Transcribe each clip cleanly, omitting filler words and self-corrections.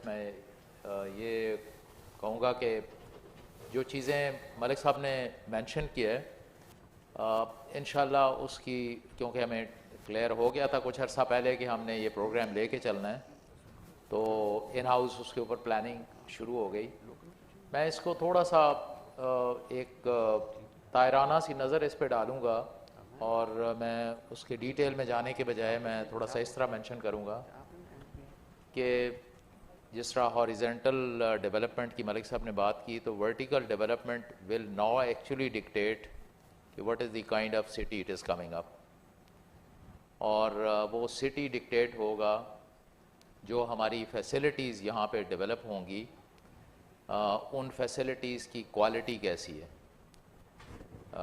मैं ये कहूँगा कि जो चीज़ें मलिक साहब ने मेंशन किया है इंशाल्लाह उसकी, क्योंकि हमें क्लियर हो गया था कुछ अर्सा पहले कि हमने ये प्रोग्राम लेके चलना है, तो इन हाउस उसके ऊपर प्लानिंग शुरू हो गई। मैं इसको थोड़ा सा एक तायराना सी नज़र इस पे डालूँगा और मैं उसके डिटेल में जाने के बजाय मैं थोड़ा सा इस तरह मेंशन करूँगा कि जिस तरह हॉरिजेंटल डेवलपमेंट की मलिक साहब ने बात की, तो vertical development will now actually dictate कि what is the kind of city it is coming up, और वो सिटी डिक्टेट होगा जो हमारी फैसिलिटीज़ यहाँ पे डेवलप होंगी, उन फैसिलिटीज़ की क्वालिटी कैसी है।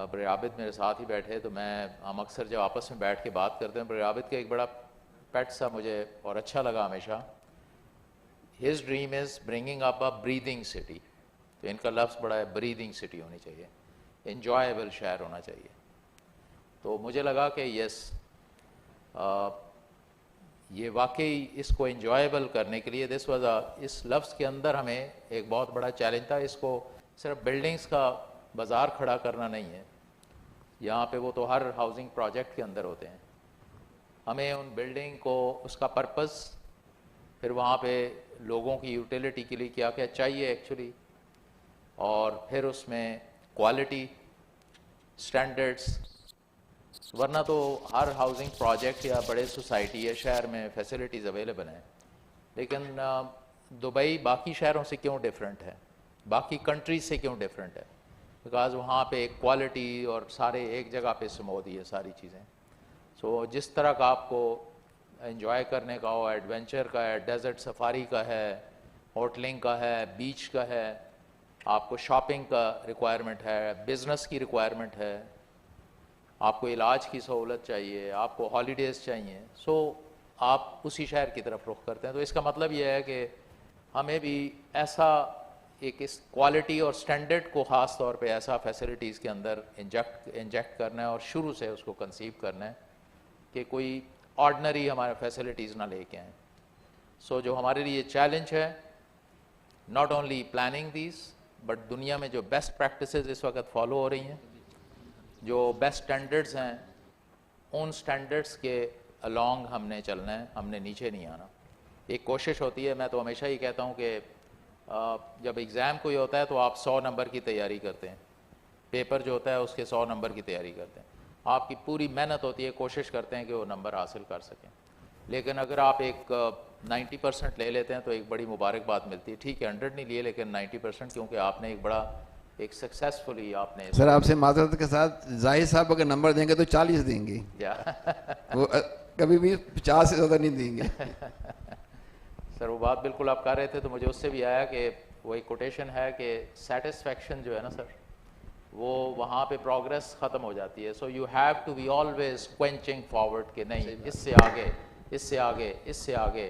बर आबिद मेरे साथ ही बैठे, तो हम अक्सर जब आपस में बैठ के बात करते हैं, बर आबिद का एक बड़ा पेट सा मुझे और अच्छा लगा हमेशा, his dream is bringing up a breathing city. तो इनका लफ्ज़ बड़ा है, ब्रीदिंग सिटी होनी चाहिए, इंजॉयबल शहर होना चाहिए। तो मुझे लगा कि यस, ये वाकई इसको इंजॉयबल करने के लिए दिस वाज इस लफ्ज़ के अंदर हमें एक बहुत बड़ा चैलेंज था। इसको सिर्फ बिल्डिंग्स का बाज़ार खड़ा करना नहीं है, यहाँ पे वो तो हर हाउसिंग प्रोजेक्ट के अंदर होते हैं। हमें उन बिल्डिंग को, उसका पर्पस, फिर वहाँ पे लोगों की यूटिलिटी के लिए क्या क्या चाहिए एक्चुअली, और फिर उसमें क्वालिटी स्टैंडर्ड्स, वरना तो हर हाउसिंग प्रोजेक्ट या बड़े सोसाइटी या शहर में फैसिलिटीज़ अवेलेबल हैं, लेकिन दुबई बाकी शहरों से क्यों डिफरेंट है, बाकी कंट्रीज से क्यों डिफरेंट है? बिकॉज वहाँ पे एक क्वालिटी और सारे एक जगह पे समोदी है सारी चीज़ें। सो जिस तरह का आपको एंजॉय करने का हो, एडवेंचर का है, डेजर्ट सफारी का है, होटलिंग का है, बीच का है, आपको शॉपिंग का रिक्वायरमेंट है, बिज़नेस की रिक्वायरमेंट है, आपको इलाज की सहूलत चाहिए, आपको हॉलीडेज़ चाहिए, सो आप उसी शहर की तरफ रुख करते हैं। तो इसका मतलब यह है कि हमें भी ऐसा एक इस क्वालिटी और स्टैंडर्ड को ख़ास तौर पे ऐसा फैसिलिटीज़ के अंदर इंजेक्ट करना है और शुरू से उसको कंसीव करना है कि कोई ऑर्डनरी हमारे फैसिलिटीज़ ना लेके आएँ। सो जो हमारे लिए चैलेंज है, not only planning these, but दुनिया में जो बेस्ट प्रैक्टिसेस इस वक्त फॉलो हो रही हैं, जो बेस्ट स्टैंडर्ड्स हैं, उन स्टैंडर्ड्स के अलॉन्ग हमने चलना है, हमने नीचे नहीं आना। एक कोशिश होती है, मैं तो हमेशा ही कहता हूँ कि जब एग्ज़ाम कोई होता है तो आप 100 नंबर की तैयारी करते हैं, पेपर जो होता है उसके 100 नंबर की तैयारी करते हैं, आपकी पूरी मेहनत होती है, कोशिश करते हैं कि वो नंबर हासिल कर सकें। लेकिन अगर आप एक 90% ले लेते हैं तो एक बड़ी मुबारकबाद मिलती है। ठीक है 100 नहीं लिए, लेकिन 90%, क्योंकि आपने एक बड़ा एक सक्सेसफुली आपने। सर आपसे माजरत के साथ, जाहिर साहब अगर नंबर देंगे तो 40 देंगे वो कभी भी 50 से ज़्यादा नहीं देंगे। सर वो बात बिल्कुल आप कर रहे थे, तो मुझे उससे भी आया कि वो एक कोटेशन है कि सेटिस्फैक्शन जो है ना सर, वो वहाँ पे प्रोग्रेस ख़त्म हो जाती है। So you have to be always quenching forward कि नहीं, इससे आगे, इससे आगे, इससे आगे।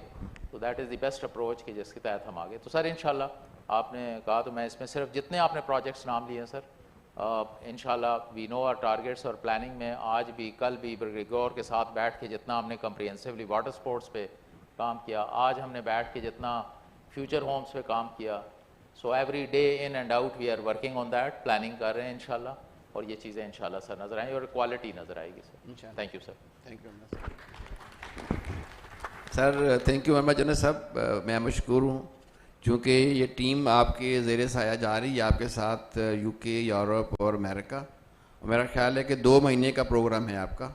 तो that is the best approach कि जिसके तहत हम आगे। तो सर इंशाल्लाह आपने कहा, तो मैं इसमें सिर्फ जितने आपने प्रोजेक्ट्स नाम लिए हैं सर, इंशाल्लाह वी नो आवर टारगेट्स, और प्लानिंग में आज भी कल भी रिगोर के साथ बैठ के जितना हमने कम्प्रिहेंसिवली वाटर स्पोर्ट्स पे काम किया, आज हमने बैठ के जितना फ्यूचर होम्स पे काम किया, so every day in and out we are working on that, planning कर रहे हैं इंशाल्लाह, और ये चीज़ें इंशाल्लाह सर नज़र आएंगी और क्वालिटी नज़र आएगी sir. Thank you sir. Thank you sir. Thank you very much general साहब, मैं मशकूर हूँ चूँकि ये टीम आपके ज़ेरे साया जा रही है, आपके साथ यूके, यूरोप और अमेरिका। मेरा ख्याल है कि 2 महीने का प्रोग्राम है आपका।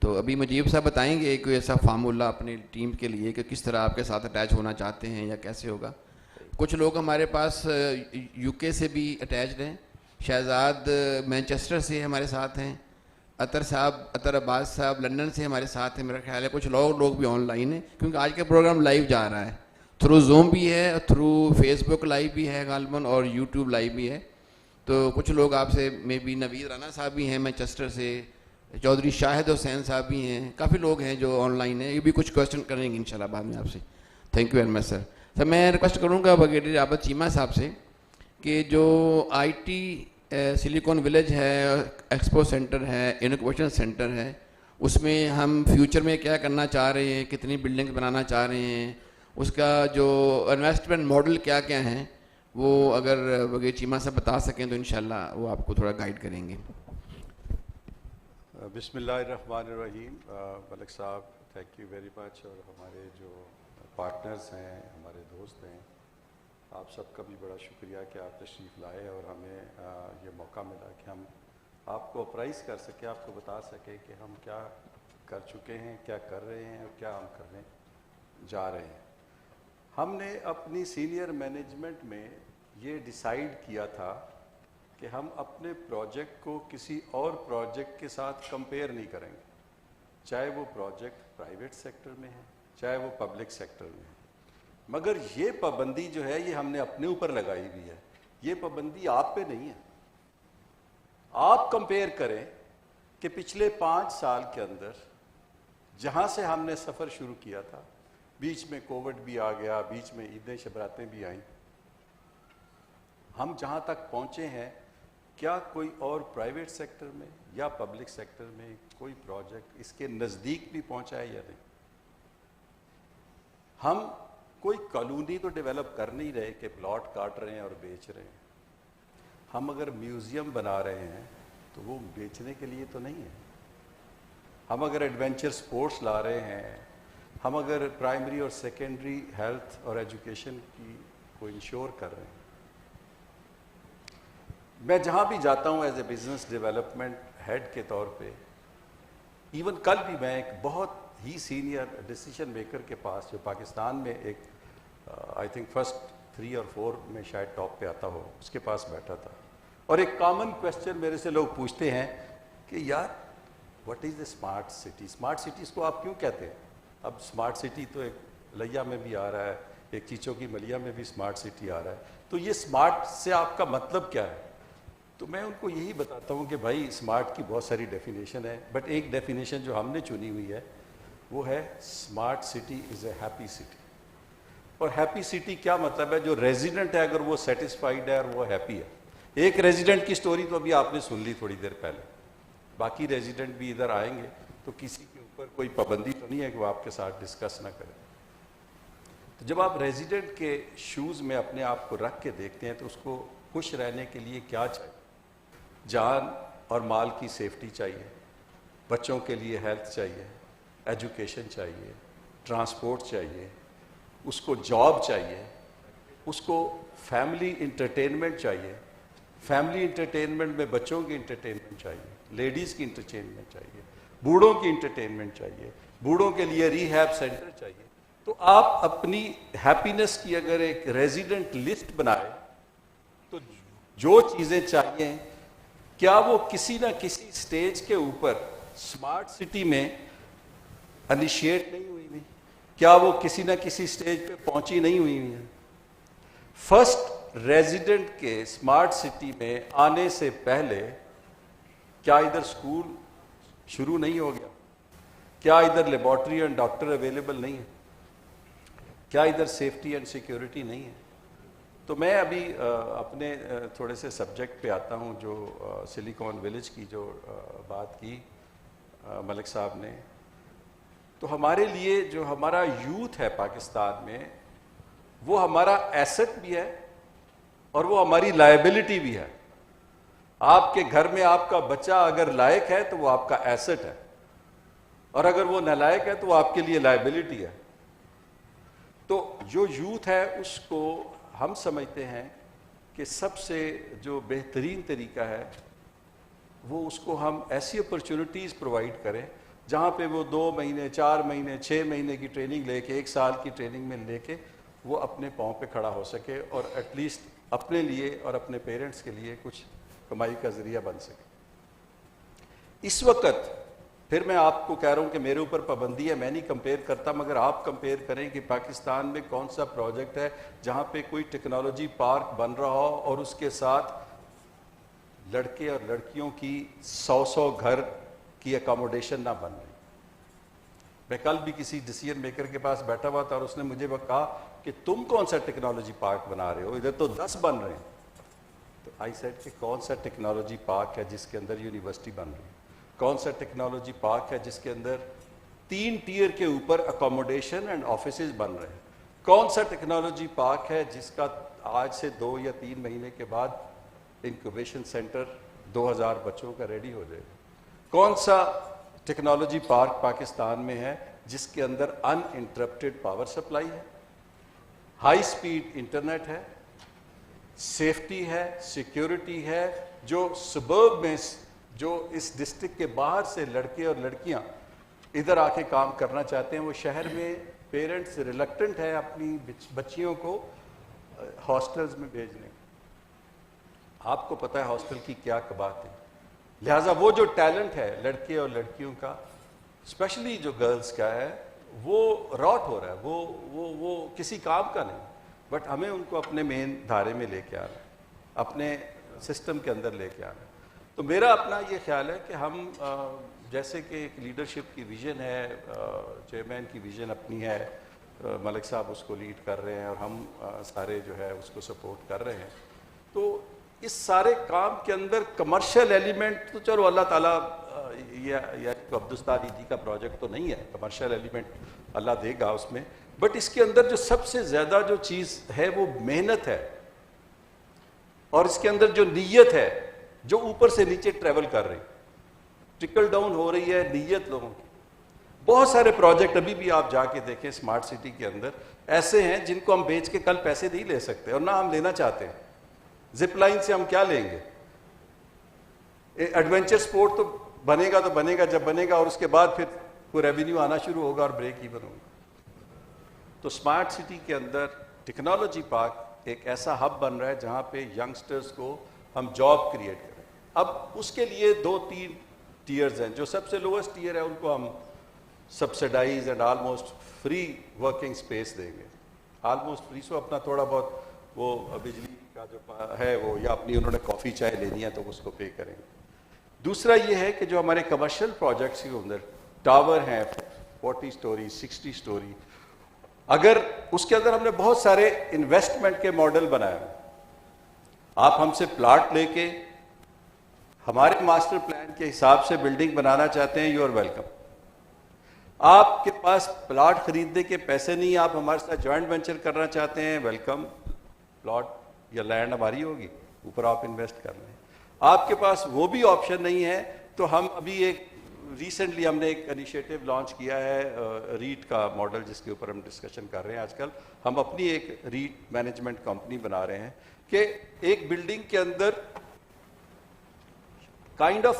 तो अभी मुजीब साहब बताएंगे कोई ऐसा फार्मूला अपनी टीम के लिए कि किस तरह आपके साथ अटैच होना चाहते हैं या कैसे होगा। कुछ लोग हमारे पास यूके से भी अटैच्ड हैं, शहजाद मैनचेस्टर से हमारे साथ हैं, अतर साहब, अतर अब्बास साहब लंदन से हमारे साथ हैं। मेरा ख्याल है कुछ लोग भी ऑनलाइन हैं, क्योंकि आज का प्रोग्राम लाइव जा रहा है, थ्रू जूम भी है, थ्रू फेसबुक लाइव भी है गालबन, और यूट्यूब लाइव भी है। तो कुछ लोग आपसे, मे बी नवीद राना साहब भी हैं मैनचेस्टर से, चौधरी शाहिद हुसैन साहब भी हैं, काफ़ी लोग हैं जो ऑनलाइन हैं, ये भी कुछ क्वेश्चन करेंगे इंशाल्लाह बाद में आपसे। Thank you very much sir. Sir मैं रिक्वेस्ट करूँगा ब्रिगेडियर आबद चीमा साहब से कि जो IT सिलिकॉन विलेज है, एक्सपो सेंटर है, इनोवेशन सेंटर है, उसमें हम फ्यूचर में क्या करना चाह रहे हैं, कितनी बिल्डिंग बनाना चाह रहे हैं, उसका जो इन्वेस्टमेंट मॉडल क्या क्या हैं वो अगर वगैर चीमा से बता सकें तो इंशाल्लाह वो आपको थोड़ा गाइड करेंगे। बिस्मिल्लाहिर्रहमानिर्रहीम। मलिक साहब, थैंक यू वेरी मच। और हमारे जो पार्टनर्स हैं, हमारे दोस्त हैं, आप सबका भी बड़ा शुक्रिया कि आप तशरीफ़ लाए और हमें ये मौका मिला कि हम आपको अप्राइज़ कर सकें, आपको बता सकें कि हम क्या कर चुके हैं, क्या कर रहे हैं और क्या हम करने जा रहे हैं। हमने अपनी सीनियर मैनेजमेंट में ये डिसाइड किया था कि हम अपने प्रोजेक्ट को किसी और प्रोजेक्ट के साथ कंपेयर नहीं करेंगे, चाहे वो प्रोजेक्ट प्राइवेट सेक्टर में है, चाहे वो पब्लिक सेक्टर में है। मगर ये पाबंदी जो है ये हमने अपने ऊपर लगाई हुई है, ये पाबंदी आप पे नहीं है। आप कंपेयर करें कि पिछले 5 साल के अंदर जहाँ से हमने सफ़र शुरू किया था, बीच में कोविड भी आ गया, बीच में ईदें शबरातें भी आईं, हम जहाँ तक पहुँचे हैं, क्या कोई और प्राइवेट सेक्टर में या पब्लिक सेक्टर में कोई प्रोजेक्ट इसके नज़दीक भी पहुँचा है या नहीं? हम कोई कॉलोनी तो डेवलप कर नहीं रहे कि प्लॉट काट रहे हैं और बेच रहे हैं। हम अगर म्यूज़ियम बना रहे हैं तो वो बेचने के लिए तो नहीं है। हम अगर एडवेंचर स्पोर्ट्स ला रहे हैं, हम अगर प्राइमरी और सेकेंडरी हेल्थ और एजुकेशन को इंश्योर कर रहे हैं। मैं जहाँ भी जाता हूँ as a business development head के तौर पे, इवन कल भी मैं एक बहुत ही सीनियर डिसीजन मेकर के पास, जो पाकिस्तान में एक आई थिंक फर्स्ट 3 और 4 में शायद टॉप पे आता हो, उसके पास बैठा था। और एक कॉमन क्वेश्चन मेरे से लोग पूछते हैं कि यार what is the smart city? Smart cities को आप क्यों कहते हैं? अब स्मार्ट सिटी तो एक लैया में भी आ रहा है, एक चीचों की मलिया में भी स्मार्ट सिटी आ रहा है, तो ये स्मार्ट से आपका मतलब क्या है? तो मैं उनको यही बताता हूँ कि भाई स्मार्ट की बहुत सारी डेफिनेशन है, बट एक डेफिनेशन जो हमने चुनी हुई है वो है smart city is a happy city. और हैप्पी सिटी क्या मतलब है? जो रेजिडेंट है अगर वो सेटिस्फाइड है और वो हैप्पी है। एक रेजिडेंट की स्टोरी तो अभी आपने सुन ली थोड़ी देर पहले, बाकी रेजिडेंट भी इधर आएंगे तो किसी के ऊपर कोई पाबंदी तो नहीं है कि वो आपके साथ डिस्कस ना करें। तो जब आप रेजिडेंट के शूज़ में अपने आप को रख के देखते हैं तो उसको खुश रहने के लिए क्या चाहिए? जान और माल की सेफ्टी चाहिए, बच्चों के लिए हेल्थ चाहिए, एजुकेशन चाहिए, ट्रांसपोर्ट चाहिए, उसको जॉब चाहिए, उसको फैमिली इंटरटेनमेंट चाहिए, फैमिली इंटरटेनमेंट में बच्चों की इंटरटेनमेंट चाहिए, लेडीज़ की इंटरटेनमेंट चाहिए, बूढ़ों की इंटरटेनमेंट चाहिए, बूढ़ों के लिए रिहैब सेंटर चाहिए। तो आप अपनी हैप्पीनेस की अगर एक रेजिडेंट लिस्ट बनाए तो जो चीज़ें चाहिए, क्या वो किसी ना किसी स्टेज के ऊपर स्मार्ट सिटी में इनिशिएट नहीं हुई हुई? क्या वो किसी ना किसी स्टेज पे पहुंची नहीं हुई है? फर्स्ट रेजिडेंट के स्मार्ट सिटी में आने से पहले क्या इधर स्कूल शुरू नहीं हो गया? क्या इधर लेबॉर्ट्री एंड डॉक्टर अवेलेबल नहीं है? क्या इधर सेफ्टी एंड सिक्योरिटी नहीं है? तो मैं अभी अपने थोड़े से सब्जेक्ट पे आता हूँ, जो सिलिकॉन विलेज की जो बात की मलिक साहब ने। तो हमारे लिए जो हमारा यूथ है पाकिस्तान में, वो हमारा एसेट भी है और वो हमारी लायबिलिटी भी है। आपके घर में आपका बच्चा अगर लायक है तो वो आपका एसेट है, और अगर वो नालायक है तो वो आपके लिए लायबिलिटी है। तो जो यूथ है उसको हम समझते हैं कि सबसे जो बेहतरीन तरीका है वो उसको हम ऐसी अपॉर्चुनिटीज़ प्रोवाइड करें जहाँ पे वो 2 महीने, 4 महीने, 6 महीने की ट्रेनिंग लेके, 1 साल की ट्रेनिंग में लेके वो अपने पाँव पे खड़ा हो सके और एटलीस्ट अपने लिए और अपने पेरेंट्स के लिए कुछ कमाई का ज़रिया बन सके। इस वक्त फिर मैं आपको कह रहा हूँ कि मेरे ऊपर पाबंदी है, मैं नहीं कंपेयर करता, मगर आप कंपेयर करें कि पाकिस्तान में कौन सा प्रोजेक्ट है जहाँ पे कोई टेक्नोलॉजी पार्क बन रहा हो और उसके साथ लड़के और लड़कियों की 100 घर की अकोमोडेशन ना बन रही। मैं कल भी किसी डिसीजन मेकर के पास बैठा हुआ था और उसने मुझे कहा कि तुम कौन सा टेक्नोलॉजी पार्क बना रहे हो, इधर तो 10 बन रहे हैं। तो आई सेड कि कौन सा टेक्नोलॉजी पार्क है जिसके अंदर यूनिवर्सिटी बन रही है? कौन सा टेक्नोलॉजी पार्क है जिसके अंदर 3 टियर के ऊपर अकोमोडेशन एंड ऑफिसेज बन रहे हैं? कौन सा टेक्नोलॉजी पार्क है जिसका आज से 2 या 3 महीने के बाद इंक्यूबेशन सेंटर 2000 बच्चों का रेडी हो जाएगा? कौन सा टेक्नोलॉजी पार्क पाकिस्तान में है जिसके अंदर अनइंटरप्टेड पावर सप्लाई है, हाई स्पीड इंटरनेट है, सेफ्टी है, सिक्योरिटी है, जो सबर्ब में जो इस डिस्ट्रिक्ट के बाहर से लड़के और लड़कियां इधर आके काम करना चाहते हैं, वो शहर में पेरेंट्स रिलक्टेंट है अपनी बच्चियों को हॉस्टल्स में भेजने। आपको पता है हॉस्टल की क्या कबात है, लिहाजा वो जो टैलेंट है लड़के और लड़कियों का, स्पेशली जो गर्ल्स का है, वो रॉट हो रहा है, वो किसी काम का नहीं, बट हमें उनको अपने मेन धारे में लेके आना है, अपने सिस्टम के अंदर लेके आना है। तो मेरा अपना ये ख्याल है कि हम जैसे कि एक लीडरशिप की विजन है, चेयरमैन की विजन अपनी है, मलिक साहब उसको लीड कर रहे हैं और हम सारे जो है उसको सपोर्ट कर रहे हैं। तो इस सारे काम के अंदर कमर्शियल एलिमेंट तो चलो अल्लाह ताला या तो अब्दुस्तान ईदी का प्रोजेक्ट तो नहीं है, कमर्शियल एलिमेंट अल्लाह देगा उसमें, बट इसके अंदर जो सबसे ज़्यादा जो चीज़ है वो मेहनत है, और इसके अंदर जो नीयत है जो ऊपर से नीचे ट्रेवल कर रही, ट्रिकल डाउन हो रही है नीयत लोगों की। बहुत सारे प्रोजेक्ट अभी भी आप जाके देखें स्मार्ट सिटी के अंदर ऐसे हैं जिनको हम बेच के कल पैसे नहीं ले सकते और ना हम लेना चाहते हैं। जिप लाइन से हम क्या लेंगे? एडवेंचर स्पोर्ट तो बनेगा जब बनेगा, और उसके बाद फिर कोई रेवेन्यू आना शुरू होगा और ब्रेक इवन होगा। तो स्मार्ट सिटी के अंदर टेक्नोलॉजी पार्क एक ऐसा हब बन रहा है जहां पे यंगस्टर्स को हम जॉब क्रिएट करें। अब उसके लिए 2-3 टीयर्स हैं। जो सबसे लोएस्ट टीयर है उनको हम subsidise and almost free working space देंगे, ऑलमोस्ट फ्री। सो अपना थोड़ा बहुत वो बिजली का जो है वो, या अपनी उन्होंने कॉफ़ी चाय लेनी है तो उसको पे करेंगे। दूसरा ये है कि जो हमारे कमर्शियल प्रोजेक्ट्स के अंदर टावर हैं 40 स्टोरी 60 स्टोरी, अगर उसके अंदर हमने बहुत सारे इन्वेस्टमेंट के मॉडल बनाए, आप हमसे प्लाट लेके हमारे मास्टर प्लान के हिसाब से बिल्डिंग बनाना चाहते हैं, यू आर वेलकम। आपके पास प्लाट खरीदने के पैसे नहीं, आप हमारे साथ जॉइंट वेंचर करना चाहते हैं, वेलकम। प्लॉट या लैंड हमारी होगी, ऊपर आप इन्वेस्ट कर लें। आपके पास वो भी ऑप्शन नहीं है तो हम अभी एक रिसेंटली हमने एक इनिशिएटिव लॉन्च किया है रीट का मॉडल, जिसके ऊपर हम डिस्कशन कर रहे हैं आजकल। हम अपनी एक रीट मैनेजमेंट कंपनी बना रहे हैं कि एक बिल्डिंग के अंदर काइंड ऑफ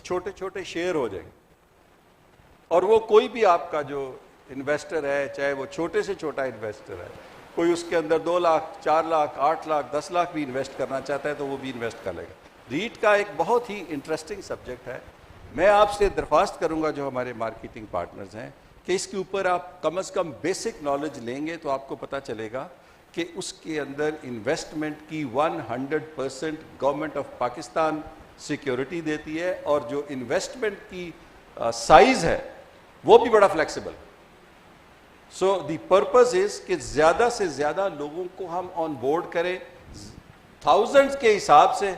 छोटे छोटे शेयर हो जाएंगे, और वो कोई भी आपका जो इन्वेस्टर है, चाहे वो छोटे से छोटा इन्वेस्टर है, कोई उसके अंदर 2 लाख 4 लाख 8 लाख 10 लाख भी इन्वेस्ट करना चाहता है तो वो भी इन्वेस्ट कर लेगा। रीट का एक बहुत ही इंटरेस्टिंग सब्जेक्ट है। मैं आपसे दरख्वास्त करूंगा जो हमारे मार्केटिंग पार्टनर्स हैं कि इसके ऊपर आप कम से कम बेसिक नॉलेज लेंगे तो आपको पता चलेगा कि उसके अंदर इन्वेस्टमेंट की 100% गवर्नमेंट ऑफ पाकिस्तान सिक्योरिटी देती है, और जो इन्वेस्टमेंट की साइज है वो भी बड़ा flexible. So the purpose is कि ज्यादा से ज्यादा लोगों को हम ऑन बोर्ड करें। थाउजेंड्स के हिसाब से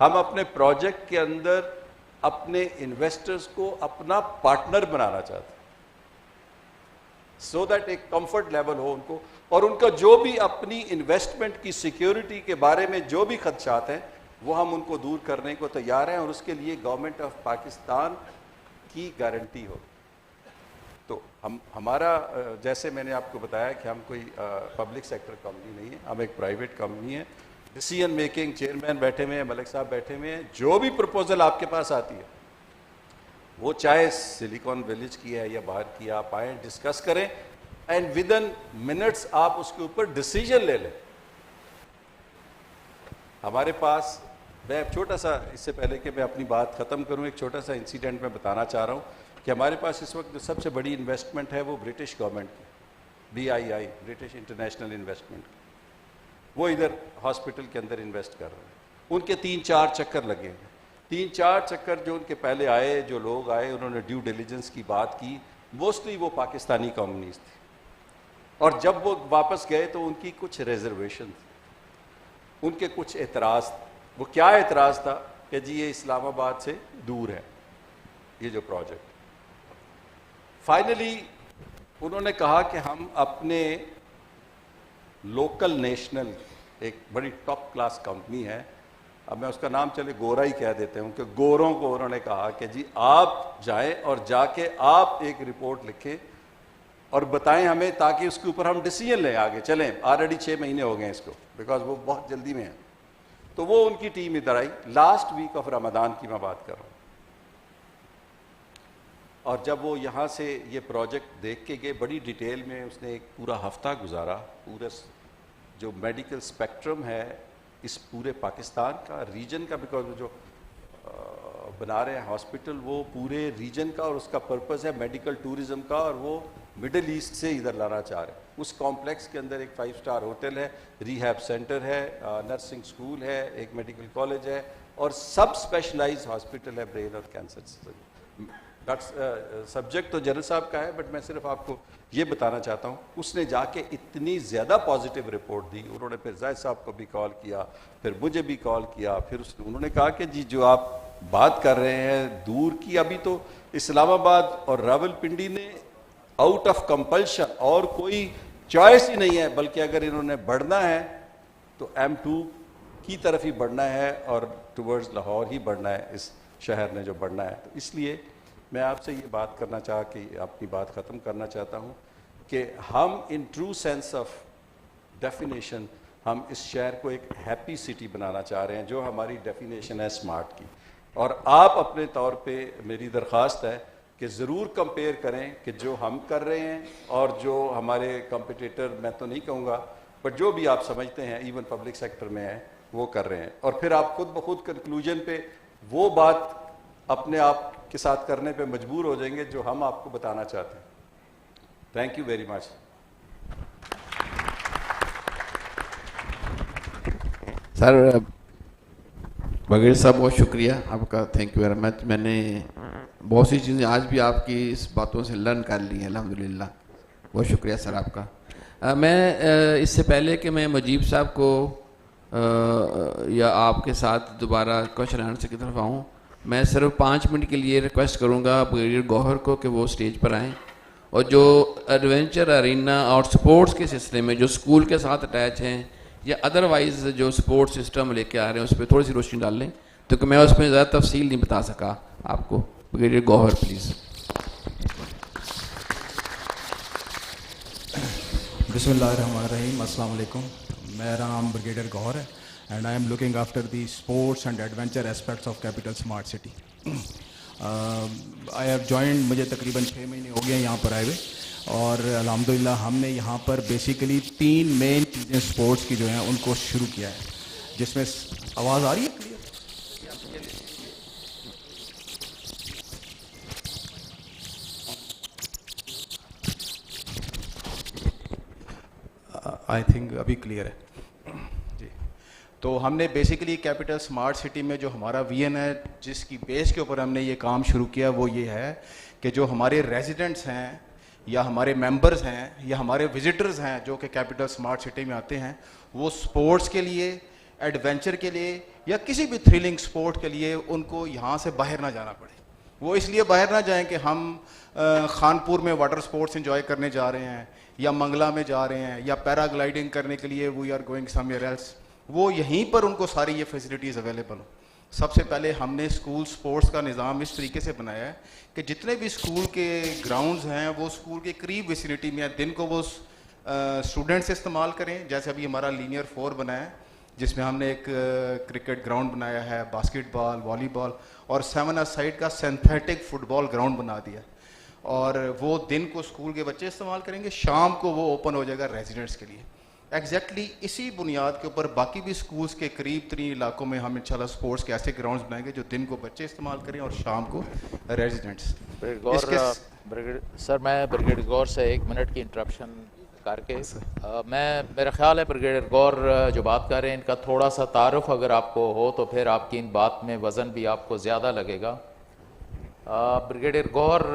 हम अपने प्रोजेक्ट के अंदर अपने इन्वेस्टर्स को अपना पार्टनर बनाना चाहते हैं, सो दैट एक कंफर्ट लेवल हो उनको, और उनका जो भी अपनी इन्वेस्टमेंट की सिक्योरिटी के बारे में जो भी खदशात हैं वो हम उनको दूर करने को तैयार हैं, और उसके लिए गवर्नमेंट ऑफ पाकिस्तान की गारंटी हो। तो हमारा जैसे मैंने आपको बताया कि हम कोई पब्लिक सेक्टर कंपनी नहीं है, हम एक प्राइवेट कंपनी है। डिसीजन मेकिंग, चेयरमैन बैठे हुए हैं, मलिक साहब बैठे हुए हैं, जो भी प्रपोजल आपके पास आती है वो चाहे सिलिकॉन विलेज की है या बाहर की, आप आए डिस्कस करें एंड विद इन मिनट्स आप उसके ऊपर डिसीजन ले लें। हमारे पास, मैं छोटा सा, इससे पहले कि मैं अपनी बात ख़त्म करूं, एक छोटा सा इंसिडेंट मैं बताना चाह रहा हूं कि हमारे पास इस वक्त जो सबसे बड़ी इन्वेस्टमेंट है वो ब्रिटिश गवर्नमेंट की, BII, ब्रिटिश इंटरनेशनल इन्वेस्टमेंट, वो इधर हॉस्पिटल के अंदर इन्वेस्ट कर रहे हैं। उनके 3-4 चक्कर लगे हैं। 3-4 चक्कर जो उनके पहले आए, जो लोग आए, उन्होंने ड्यू डिलीजेंस की बात की, मोस्टली वो पाकिस्तानी कंपनीज थी, और जब वो वापस गए तो उनकी कुछ रिजर्वेशन थी, उनके कुछ एतराज़। वो क्या एतराज़ था कि जी ये इस्लामाबाद से दूर है ये जो प्रोजेक्ट। फाइनली उन्होंने कहा कि हम अपने लोकल नेशनल एक बड़ी टॉप क्लास कंपनी है, अब मैं उसका नाम चले गोरा ही कह देते हूँ, कि गोरों को उन्होंने कहा कि जी आप जाएं और जाके आप एक रिपोर्ट लिखें और बताएं हमें, ताकि उसके ऊपर हम डिसीजन लें, आगे चलें। ऑलरेडी 6 महीने हो गए हैं इसको, बिकॉज वो बहुत जल्दी में है। तो वो उनकी टीम इधर आई, लास्ट वीक ऑफ रमज़ान की मैं बात कर रहा हूँ। और जब वो यहाँ से ये प्रोजेक्ट देख के गए, बड़ी डिटेल में उसने एक पूरा हफ्ता गुजारा, पूरे जो मेडिकल स्पेक्ट्रम है इस पूरे पाकिस्तान का, रीजन का, बिकॉज वो जो बना रहे हैं हॉस्पिटल वो पूरे रीजन का, और उसका पर्पस है मेडिकल टूरिज्म का, और वो मिडिल ईस्ट से इधर लाना चाह रहे हैं। उस कॉम्प्लेक्स के अंदर एक 5 स्टार होटल है, रिहैब सेंटर है, नर्सिंग स्कूल है, एक मेडिकल कॉलेज है, और सब स्पेशलाइज्ड हॉस्पिटल है ब्रेन और कैंसर। सब्जेक्ट तो जनरल साहब का है, बट मैं सिर्फ आपको ये बताना चाहता हूँ, उसने जाके इतनी ज़्यादा पॉजिटिव रिपोर्ट दी। उन्होंने फिर जायद साहब को भी कॉल किया, फिर मुझे भी कॉल किया, फिर उन्होंने कहा कि जी जो आप बात कर रहे हैं दूर की, अभी तो इस्लामाबाद और रावलपिंडी ने आउट ऑफ कंपल्शन और कोई चॉइस ही नहीं है, बल्कि अगर इन्होंने बढ़ना है तो M2 की तरफ ही बढ़ना है और टुवर्ड्स लाहौर ही बढ़ना है, इस शहर ने जो बढ़ना है। तो इसलिए मैं आपसे ये बात करना चाह कि अपनी बात ख़त्म करना चाहता हूँ कि हम in true sense of definition हम इस शहर को एक हैप्पी सिटी बनाना चाह रहे हैं, जो हमारी डेफिनेशन है स्मार्ट की। और आप अपने तौर पे मेरी दरख्वास्त है कि ज़रूर कंपेयर करें कि जो हम कर रहे हैं और जो हमारे कंपटीटर, मैं तो नहीं कहूँगा, बट जो भी आप समझते हैं इवन पब्लिक सेक्टर में है वो कर रहे हैं, और फिर आप खुद ब खुद कंक्लूजन पे वो बात अपने आप के साथ करने पे मजबूर हो जाएंगे जो हम आपको बताना चाहते हैं। Thank you very much. Sir बगैर साहब बहुत शुक्रिया आपका, थैंक यू वेरी मच। मैंने बहुत सी चीज़ें आज भी आपकी इस बातों से लर्न कर ली हैं, अल्हम्दुलिल्लाह, बहुत शुक्रिया सर आपका। मैं इससे पहले कि मैं मुजीब साहब को या आपके साथ दोबारा क्वेश्चन आंसर की तरफ आऊँ, मैं सिर्फ 5 मिनट के लिए रिक्वेस्ट करूँगा ब्रिगेडियर गौहर को कि वो स्टेज पर आएँ, और जो एडवेंचर अरीना और स्पोर्ट्स के सिलसिले में जो स्कूल के साथ अटैच हैं या अदरवाइज़ जो स्पोर्ट्स सिस्टम लेके आ रहे हैं उस पर थोड़ी सी रोशनी डाल लें, तो कि मैं उसमें ज़्यादा तफसील नहीं बता सका आपको। Brigadier Gauhar please. बिस्मिल्लाहिर्रहमानिर्रहीम, अस्सलाम वालेकुम। मेरा नाम ब्रिगेडियर गौहर है and I am looking after the sports and adventure aspects of Capital Smart City. I have joined, मुझे तकरीबन 6 महीने हो गए यहाँ पर आए हुए, और अल्हम्दुलिल्लाह हमने यहाँ पर बेसिकली 3 मेन चीज़ें स्पोर्ट्स की जो हैं उनको शुरू किया है, जिसमें आवाज़ आ रही है क्लियर? आई थिंक अभी क्लियर है जी। तो हमने बेसिकली कैपिटल स्मार्ट सिटी में जो हमारा विजन है, जिसकी बेस के ऊपर हमने ये काम शुरू किया, वो ये है कि जो हमारे रेजिडेंट्स हैं या हमारे मेंबर्स हैं या हमारे विजिटर्स हैं जो कि कैपिटल स्मार्ट सिटी में आते हैं, वो स्पोर्ट्स के लिए, एडवेंचर के लिए या किसी भी थ्रिलिंग स्पोर्ट के लिए उनको यहाँ से बाहर ना जाना पड़े। वो इसलिए बाहर ना जाएं कि हम खानपुर में वाटर स्पोर्ट्स एंजॉय करने जा रहे हैं या मंगला में जा रहे हैं या पैराग्लाइडिंग करने के लिए we are going somewhere else, वो यहीं पर उनको सारी ये फैसिलिटीज़ अवेलेबल हो। सबसे पहले हमने स्कूल स्पोर्ट्स का निज़ाम इस तरीके से बनाया है कि जितने भी स्कूल के ग्राउंड्स हैं वो स्कूल के करीब विसिनिटी में है, दिन को वो स्टूडेंट्स इस्तेमाल करें। जैसे अभी हमारा लीनियर 4 बना है जिसमें हमने एक क्रिकेट ग्राउंड बनाया है, बास्केटबॉल, वॉलीबॉल और 7 साइड का सिंथेटिक फुटबॉल ग्राउंड बना दिया, और वो दिन को स्कूल के बच्चे इस्तेमाल करेंगे, शाम को वो ओपन हो जाएगा रेजिडेंट्स के लिए। एग्जैक्टली इसी बुनियाद के ऊपर बाकी भी स्कूल्स के करीब 3 इलाकों में हम इंशाल्लाह स्पोर्ट्स के ऐसे ग्राउंड्स बनाएंगे जो दिन को बच्चे इस्तेमाल करें और शाम को रेजिडेंट्स। सर मैं ब्रिगेडियर गौर से 1 मिनट की इंटरप्शन करके मेरा ख्याल है ब्रिगेडियर गौर जो बात कर रहे हैं इनका थोड़ा सा तारुफ अगर आपको हो तो फिर आपकी इन बात में वज़न भी आपको ज़्यादा लगेगा। ब्रिगेडियर गौर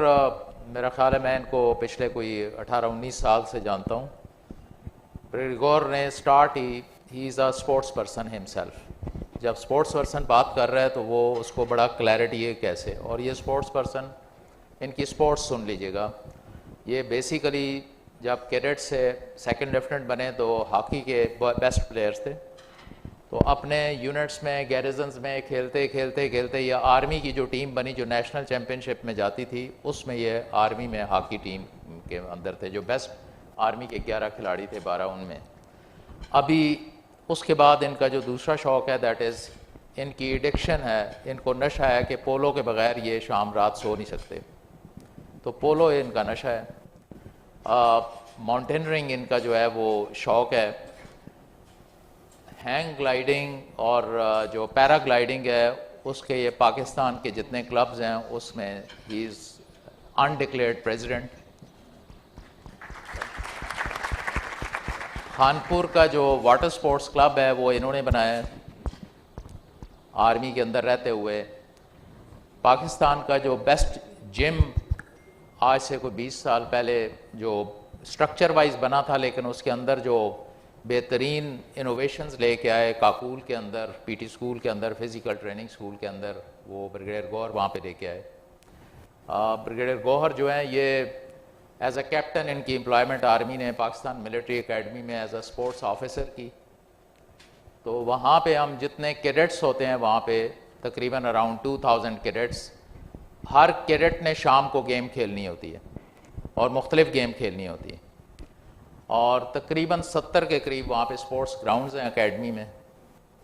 मेरा ख्याल है मैं इनको पिछले कोई 18-19 साल से जानता हूँ। ब्रिगेडियर गौर ने he is a sports person himself. जब स्पोर्ट्स पर्सन बात कर रहा है तो वो उसको बड़ा क्लैरिटी है कैसे, और ये स्पोर्ट्स पर्सन, इनकी स्पोर्ट्स सुन लीजिएगा, ये बेसिकली जब कैडेट से सेकंड लेफ्टिनेंट बने तो हॉकी के बेस्ट प्लेयर्स थे। तो अपने यूनिट्स में, गैरिजन्स में खेलते खेलते खेलते या आर्मी की जो टीम बनी जो नेशनल चैम्पियनशिप में जाती थी, उसमें ये आर्मी में हॉकी टीम के अंदर थे, जो बेस्ट आर्मी के 11 खिलाड़ी थे, 12 उनमें। अभी उसके बाद इनका जो दूसरा शौक़ है, दैट इज़ इनकी एडिक्शन है, इनको नशा है कि पोलो के बगैर ये शाम रात सो नहीं सकते। तो पोलो इनका नशा है। माउंटेनरिंग इनका जो है वो शौक़ है। हैंग ग्लाइडिंग और जो पैराग्लाइडिंग है उसके ये पाकिस्तान के जितने क्लब्स हैं उसमें he is undeclared president. Khanpur का जो वाटर स्पोर्ट्स क्लब है वो इन्होंने बनाया है आर्मी के अंदर रहते हुए। पाकिस्तान का जो बेस्ट जिम आज से कोई 20 साल पहले जो स्ट्रक्चर वाइज बना था, लेकिन उसके अंदर जो बेहतरीन इनोवेशंस लेके आए काकूल के अंदर, पीटी स्कूल के अंदर, फिज़िकल ट्रेनिंग स्कूल के अंदर, वो ब्रिगेडियर गौहर वहाँ पे लेके आए। ब्रिगेडियर गौहर जो है ये एज अ कैप्टन इनकी एम्प्लॉयमेंट आर्मी ने पाकिस्तान मिलिट्री एकेडमी में एज अ स्पोर्ट्स ऑफिसर की। तो वहाँ पे हम जितने कैडेट्स होते हैं वहाँ पे तकरीबन अराउंड 2000 कैडेट्स, हर कैडेट ने शाम को गेम खेलनी होती है और मुख्तलिफ गेम खेलनी होती है, और तकरीबन 70 के करीब वहाँ पे स्पोर्ट्स ग्राउंड्स हैं एकेडमी में,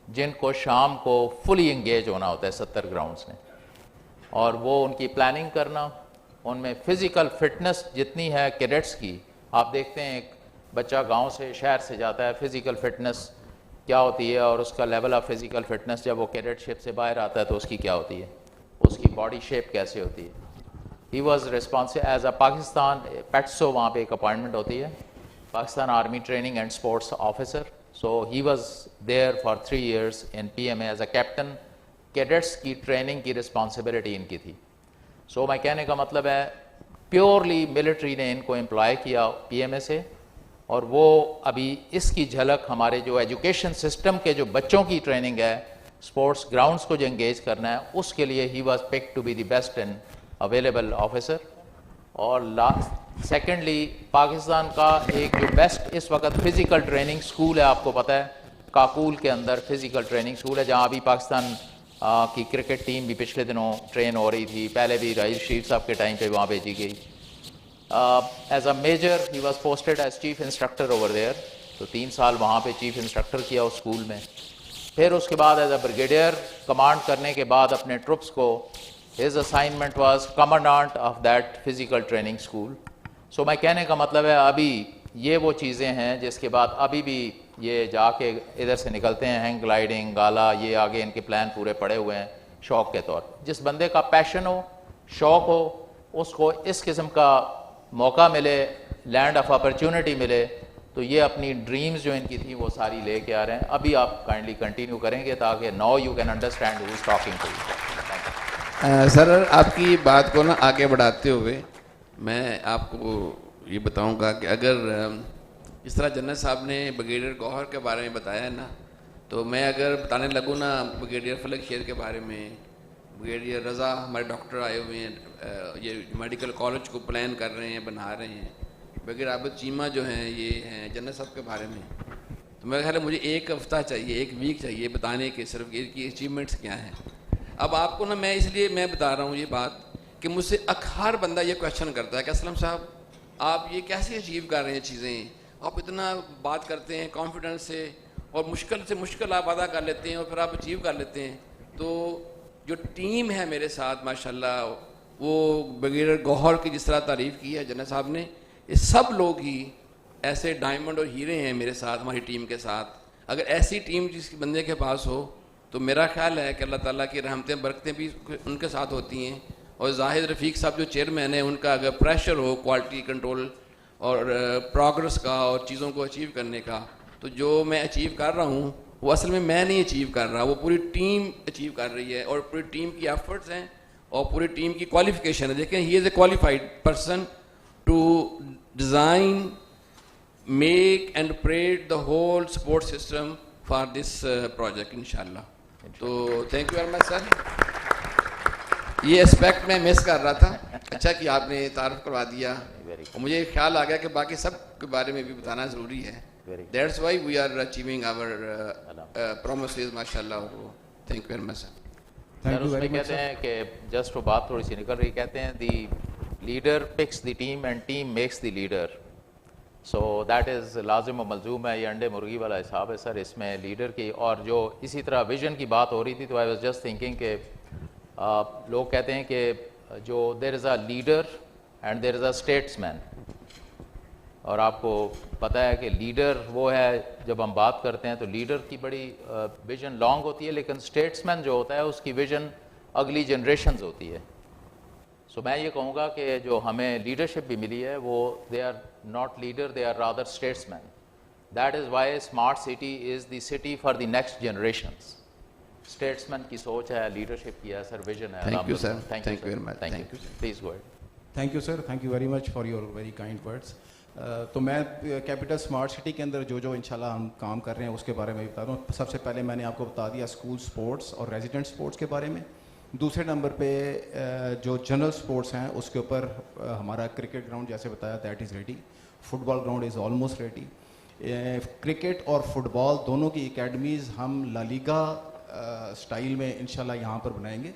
जिनको शाम को फुली इंगेज होना होता है 70 ग्राउंड्स में। और वो उनकी प्लानिंग करना, उनमें फ़िज़िकल फ़िटनेस जितनी है कैडेट्स की, आप देखते हैं एक बच्चा गांव से शहर से जाता है, फ़िज़िकल फ़िटनेस क्या होती है और उसका लेवल ऑफ फ़िज़िकल फ़िटनेस जब वो कैडेटशिप से बाहर आता है तो उसकी क्या होती है, उसकी बॉडी शेप कैसे होती है। He was responsible as a Pakistan PATSO, वहाँ पे एक अपॉइंटमेंट होती है, Pakistan army training and sports officer. So he was there for 3 years in PMA as a captain. Cadets की ट्रेनिंग की रिस्पॉन्सिबिलिटी इनकी थी। सो मैं कहने का मतलब है प्योरली मिलिट्री ने इनको एम्प्लॉय किया PMA से, और वो अभी इसकी झलक हमारे जो एजुकेशन सिस्टम के जो बच्चों की ट्रेनिंग है, स्पोर्ट्स ग्राउंड्स को जो एंगेज करना है, उसके लिए ही was picked to be the best and available officer. और सेकेंडली पाकिस्तान का एक जो बेस्ट इस वक्त फ़िज़िकल ट्रेनिंग स्कूल है, आपको पता है काकूल के अंदर फ़िज़िकल ट्रेनिंग स्कूल है, जहाँ अभी पाकिस्तान की क्रिकेट टीम भी पिछले दिनों ट्रेन हो रही थी, पहले भी राहिल शरीफ साहब के टाइम पे वहाँ भेजी गई। As a major he was posted as chief instructor over there. तो 3 साल वहाँ पे चीफ इंस्ट्रक्टर किया उस स्कूल में। फिर उसके बाद एज अ ब्रिगेडियर कमांड करने के बाद अपने ट्रुप्स को, his assignment was commandant of that physical training school. So मैं कहने का मतलब है अभी ये वो चीज़ें हैं जिसके बाद अभी भी ये जाके इधर से निकलते हैं, हैंग ग्लाइडिंग, गाला, ये आगे इनके प्लान पूरे पड़े हुए हैं शौक़ के तौर पर। जिस बंदे का पैशन हो, शौक़ हो, उसको इस किस्म का मौका मिले, लैंड ऑफ अपॉर्चुनिटी मिले, तो ये अपनी ड्रीम्स जो इनकी थी वो सारी लेके आ रहे हैं। अभी आप काइंडली कंटिन्यू करेंगे ताकि now you can understand who is talking to you. Sir, आपकी बात को ना आगे बढ़ाते हुए मैं आपको ये बताऊंगा कि अगर इस तरह जन्नत साहब ने ब्रिगेडियर गौहर के बारे में बताया है ना, तो मैं अगर बताने लगूँ ना ब्रिगेडियर फलक शेर के बारे में, ब्रिगेडियर रज़ा हमारे डॉक्टर आए हुए हैं, ये मेडिकल कॉलेज को प्लान कर रहे हैं, बना रहे हैं, ब्रिगेडियर आबिद चीमा जो हैं ये हैं जन्नत साहब के बारे में। तो मेरा ख्याल है मुझे 1 हफ्ता चाहिए, 1 वीक चाहिए बताने के सिर्फ इनकी अचीवमेंट्स क्या हैं। अब आपको ना मैं इसलिए मैं बता रहा हूँ ये बात कि मुझसे हर बंदा ये क्वेश्चन करता है कि असलम साहब आप ये कैसे अचीव कर रहे हैं चीज़ें, आप इतना बात करते हैं कॉन्फिडेंस से और मुश्किल से मुश्किल आप अदा कर लेते हैं और फिर आप अचीव कर लेते हैं। तो जो टीम है मेरे साथ माशाल्लाह, वो ब्रिगेडियर गौहर की जिस तरह तारीफ़ की है जन्नत साहब ने, ये सब लोग ही ऐसे डायमंड और हीरे हैं मेरे साथ, हमारी टीम के साथ। अगर ऐसी टीम जिस बंदे के पास हो तो मेरा ख्याल है कि अल्लाह ताला की रहमतें बरकतें भी उनके साथ होती हैं। और जाहिद रफ़ीक साहब जो चेयरमैन है, उनका अगर प्रेशर हो क्वालिटी कंट्रोल और प्रोग्रेस का और चीज़ों को अचीव करने का, तो जो मैं अचीव कर रहा हूँ वो असल में मैं नहीं अचीव कर रहा, वो पूरी टीम अचीव कर रही है और पूरी टीम की एफर्ट्स हैं और पूरी टीम की क्वालिफिकेशन है। देखें, he is a qualified person to design, make and operate the whole support system for this project इंशाल्लाह। तो thank you very much sir. ये एस्पेक्ट मैं मिस कर रहा था। अच्छा कि आपने तारुफ करवा दिया Very और मुझे ख्याल आ गया कि बाकी सब के बारे में भी बताना ज़रूरी है। Very good. That's why we are achieving our promises माशाल्लाह। Thank you very much sir. Thank sir you उसमें very much, कहते हैं कि जस्ट वो बात थोड़ी सी निकल रही, कहते हैं the leader picks the team and team makes the leader. So that is लाजिम व मलजूम है, ये अंडे मुर्गी वाला हिसाब है सर इसमें लीडर की। और जो इसी तरह विजन की बात हो रही थी, तो आई वाज जस्ट थिंकिंग कि लोग कहते हैं कि जो there is a leader and there is a statesman, और आपको पता है कि लीडर वो है, जब हम बात करते हैं तो लीडर की बड़ी विजन लॉन्ग होती है, लेकिन स्टेट्समैन जो होता है उसकी विजन अगली जनरेशन्स होती है। सो मैं ये कहूँगा कि जो हमें लीडरशिप भी मिली है वो they are not leader, they are rather statesman. That is why smart city is the city for the next generations. Statesman की सोच है, लीडरशिप की है सर, विजन है। Thank you, sir. Thank Thank you very much. Thank Thank you, you, sir. Please go ahead. Thank you sir, thank you very much for your very kind words. तो मैं capital smart city के अंदर जो इंशाल्लाह हम काम कर रहे हैं उसके बारे में बता रहा हूँ। सबसे पहले मैंने आपको बता दिया स्कूल स्पोर्ट्स और रेजिडेंट स्पोर्ट्स के बारे में। दूसरे नंबर पे जो जनरल स्पोर्ट्स हैं उसके ऊपर हमारा क्रिकेट ग्राउंड जैसे बताया that is ready, football ground is almost ready. Cricket और फुटबॉल दोनों की एकेडमीज़ हम ला लीगा स्टाइल में इंशाल्लाह यहाँ पर बनाएंगे।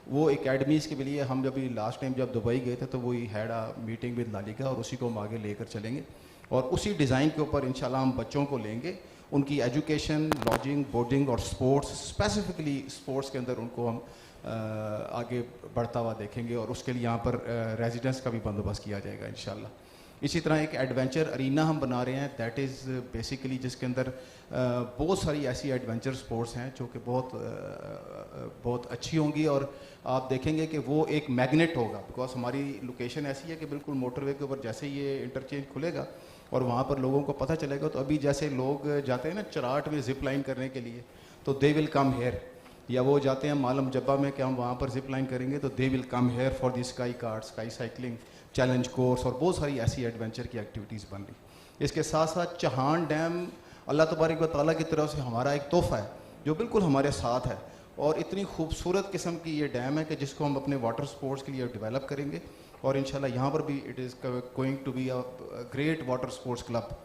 वो एकेडमीज़ के लिए हम जब लास्ट टाइम जब दुबई गए थे तो वही had a meeting with La Liga, और उसी को हम आगे लेकर चलेंगे और उसी डिज़ाइन के ऊपर इंशाल्लाह हम बच्चों को लेंगे। उनकी एजुकेशन, लॉजिंग, बोर्डिंग और स्पोर्ट्स, स्पेसिफिकली स्पोर्ट्स के अंदर उनको हम आगे बढ़ता हुआ देखेंगे, और उसके लिए यहाँ पर रेजिडेंस का भी बंदोबस्त किया जाएगा इंशाल्लाह। इसी तरह एक एडवेंचर अरीना हम बना रहे हैं, दैट इज़ बेसिकली जिसके अंदर बहुत सारी ऐसी एडवेंचर स्पोर्ट्स हैं जो कि बहुत अच्छी होंगी, और आप देखेंगे कि वो एक मैग्नेट होगा, बिकॉज हमारी लोकेशन ऐसी है कि बिल्कुल मोटरवे के ऊपर जैसे ही ये इंटरचेंज खुलेगा और वहाँ पर लोगों को पता चलेगा, तो अभी जैसे लोग जाते हैं ना चराट में जिप लाइन करने के लिए, तो दे विल कम हेयर, या वो जाते हैं मालम जब्बा में कि हम वहाँ पर जिप लाइन करेंगे, तो they will come here for the sky card, sky cycling, challenge course और बहुत सारी ऐसी एडवेंचर की एक्टिविटीज़ बन रही। इसके साथ साथ चहान डैम अल्लाह तबारक व तआला की तरफ से हमारा एक तोहफ़ा है जो बिल्कुल हमारे साथ है, और इतनी खूबसूरत किस्म की ये डैम है कि जिसको हम अपने वाटर स्पोर्ट्स के लिए डेवलप करेंगे, और इंशाल्लाह यहाँ पर भी it is going to be a great water sports club.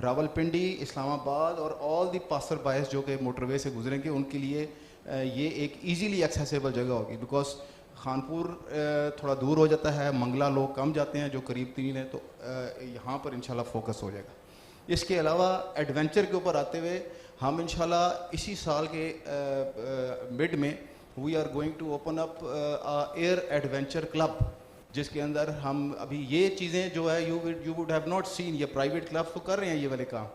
Rawalpindi, Islamabad और ऑल दी पासर बायस जो कि मोटरवे से गुजरेंगे उनके लिए ये एक ईजीली एक्सेसिबल जगह होगी, बिकॉज खानपुर थोड़ा दूर हो जाता है, मंगला लोग कम जाते हैं जो करीब 3 है, तो यहाँ पर इंशाल्लाह फोकस हो जाएगा। इसके अलावा एडवेंचर के ऊपर आते हुए हम इंशाल्लाह इसी साल के मिड में we are going to open up air adventure club, जिसके अंदर हम अभी ये चीज़ें जो है you would have not seen, ये प्राइवेट क्लब तो कर रहे हैं ये वाले काम,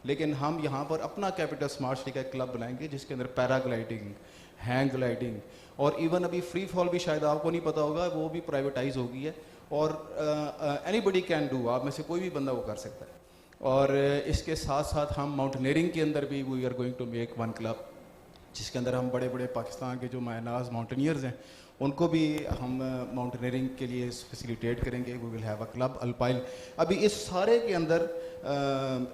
लेकिन हम यहाँ पर अपना कैपिटल स्मार्ट सिटी का क्लब बनाएंगे जिसके अंदर पैराग्लाइडिंग, हैंग ग्लाइडिंग और इवन अभी फ्री फॉल भी शायद आपको नहीं पता होगा, वो भी प्राइवेटाइज हो गई है, और एनीबडी कैन डू, आप में से कोई भी बंदा वो कर सकता है। और इसके साथ साथ हम माउंटेनियरिंग के अंदर भी we are going to make one club, जिसके अंदर हम बड़े बड़े पाकिस्तान के जो मायनाज माउंटेनियर्स हैं उनको भी हम माउंटेनियरिंग के लिए फैसिलिटेट करेंगे। We will have a club alpine. अभी इस सारे के अंदर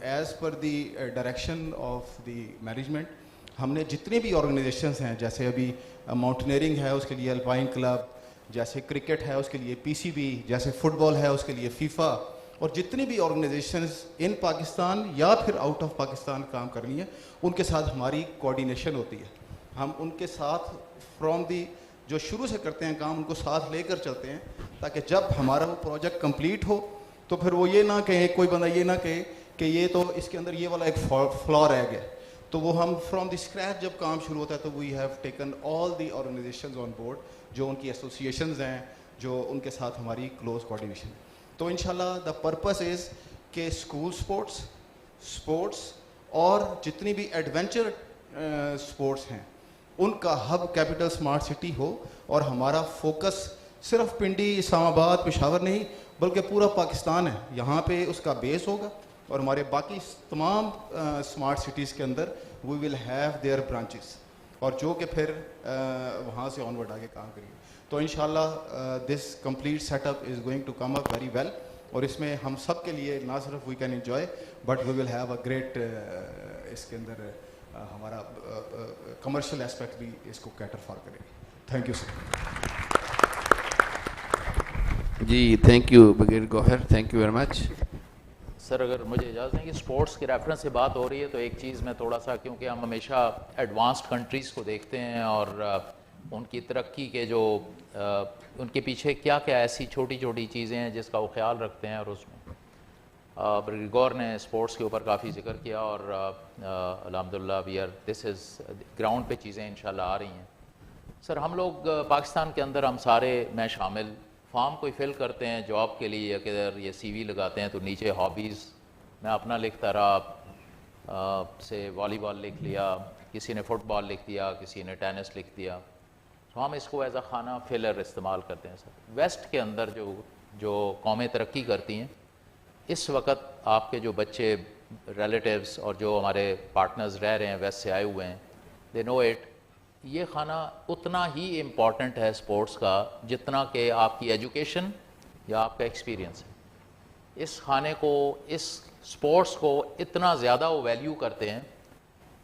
as per the direction of the management हमने जितने भी ऑर्गेनाइजेशंस हैं, जैसे अभी माउंटेनियरिंग है उसके लिए अल्पाइन क्लब, जैसे क्रिकेट है उसके लिए पीसीबी, जैसे फुटबॉल है उसके लिए फीफा, और जितनी भी ऑर्गेनाइजेशंस इन पाकिस्तान या फिर आउट ऑफ पाकिस्तान काम कर रही हैं उनके साथ हमारी कोऑर्डिनेशन होती है। हम उनके साथ फ्रॉम दी जो शुरू से करते हैं काम उनको साथ लेकर चलते हैं, ताकि जब हमारा वो प्रोजेक्ट कंप्लीट हो तो फिर वो ये ना कहे, कोई बंदा ये ना कहे कि ये तो इसके अंदर ये वाला एक फ्लॉ रह गया, तो वो हम फ्रॉम द स्क्रैच जब काम शुरू होता है तो we have taken all the organisations on board, जो उनकी एसोसिएशंस हैं, जो उनके साथ हमारी क्लोज कोऑर्डिनेशन है। तो इंशाल्लाह द पर्पस इज़ कि स्कूल स्पोर्ट्स और जितनी भी एडवेंचर स्पोर्ट्स हैं उनका हब कैपिटल स्मार्ट सिटी हो, और हमारा फोकस सिर्फ पिंडी, इस्लामाबाद, पेशावर नहीं बल्कि पूरा पाकिस्तान है, यहाँ पे उसका बेस होगा, और हमारे बाकी तमाम स्मार्ट सिटीज़ के अंदर we will have their branches, और जो कि फिर वहाँ से ऑनवर्ड आगे काम करेंगे। तो इंशाल्लाह this complete setup is going to come up very well, और इसमें हम सब के लिए ना सिर्फ we can enjoy but we will have a great, इसके अंदर हमारा कमर्शियल एस्पेक्ट भी इसको कैटर फॉर करेंगे। Thank you sir. जी थैंक यू बगैर गौहर, thank you very much. Sir अगर मुझे इजाज़त दें कि स्पोर्ट्स के रेफरेंस से बात हो रही है तो एक चीज़ मैं थोड़ा सा, क्योंकि हम हमेशा एडवांस्ड कंट्रीज़ को देखते हैं और उनकी तरक्की के जो उनके पीछे क्या क्या ऐसी छोटी छोटी चीज़ें हैं जिसका वो ख्याल रखते हैं, और उसमें गौर ने स्पोर्ट्स के ऊपर काफ़ी जिक्र किया और अल्हम्दुलिल्लाह we are this is ground पे चीज़ें इंशाल्लाह आ रही हैं। सर हम लोग पाकिस्तान के अंदर हम सारे, मैं शामिल, फॉर्म कोई फिल करते हैं जॉब के लिए या किधर ये सीवी लगाते हैं तो नीचे हॉबीज़ मैं अपना लिखता रहा, से वॉलीबॉल लिख लिया, किसी ने फुटबॉल लिख दिया, किसी ने टेनिस लिख दिया, तो हम इसको एज अ खाना फिलर इस्तेमाल करते हैं। सर वेस्ट के अंदर जो कौमें तरक्की करती हैं, इस वक्त आपके जो बच्चे रिलेटिव्स और जो हमारे पार्टनर्स रह रहे हैं वेस्ट से आए हुए हैं, दे नो इट, ये खाना उतना ही इम्पॉर्टेंट है स्पोर्ट्स का जितना कि आपकी एजुकेशन या आपका एक्सपीरियंस है। इस खाने को, इस स्पोर्ट्स को इतना ज़्यादा वो वैल्यू करते हैं,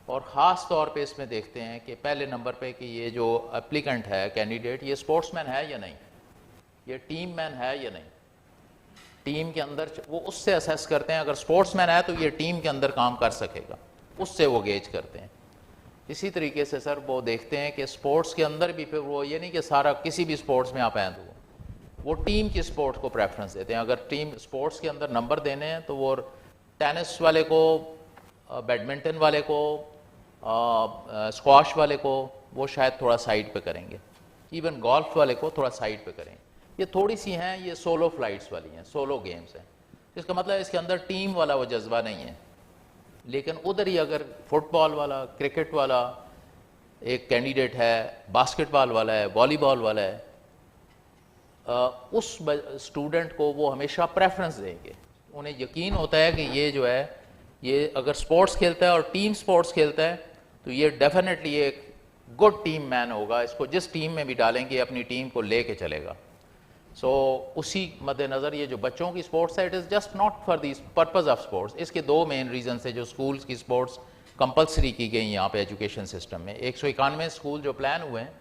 और ख़ास तौर पे इसमें देखते हैं कि पहले नंबर पे कि ये जो एप्लीकेंट है, कैंडिडेट, ये स्पोर्ट्समैन है या नहीं, ये टीम मैन है या नहीं। टीम के अंदर वो उससे असेस करते हैं, अगर स्पोर्ट्समैन है तो ये टीम के अंदर काम कर सकेगा, उससे वो गेज करते हैं। इसी तरीके से सर वो देखते हैं कि स्पोर्ट्स के अंदर भी फिर वो ये नहीं कि सारा किसी भी स्पोर्ट्स में आप हैं, तो वो टीम की स्पोर्ट को प्रेफरेंस देते हैं। अगर टीम स्पोर्ट्स के अंदर नंबर देने हैं तो वो टेनिस वाले को, बैडमिंटन वाले को, स्क्वाश वाले को वो शायद थोड़ा साइड पे करेंगे, इवन गोल्फ वाले को थोड़ा साइड पे करेंगे। ये थोड़ी सी हैं, ये सोलो फ्लाइट्स वाली हैं, सोलो गेम्स हैं, इसका मतलब इसके अंदर टीम वाला वो जज्बा नहीं है। लेकिन उधर ही अगर फुटबॉल वाला, क्रिकेट वाला एक कैंडिडेट है, बास्केटबॉल वाला है, वॉलीबॉल वाला है, उस स्टूडेंट को वो हमेशा प्रेफरेंस देंगे। उन्हें यकीन होता है कि ये जो है, ये अगर स्पोर्ट्स खेलता है और टीम स्पोर्ट्स खेलता है तो ये डेफिनेटली एक गुड टीम मैन होगा, इसको जिस टीम में भी डालेंगे अपनी टीम को ले चलेगा। सो उसी मद्देनज़र ये जो बच्चों की स्पोर्ट्स है, it is just not for this purpose of sports. इसके दो मेन रीज़न है जो स्कूल्स की स्पोर्ट्स कंपलसरी की गई यहाँ पे एजुकेशन सिस्टम में। 191 स्कूल जो प्लान हुए हैं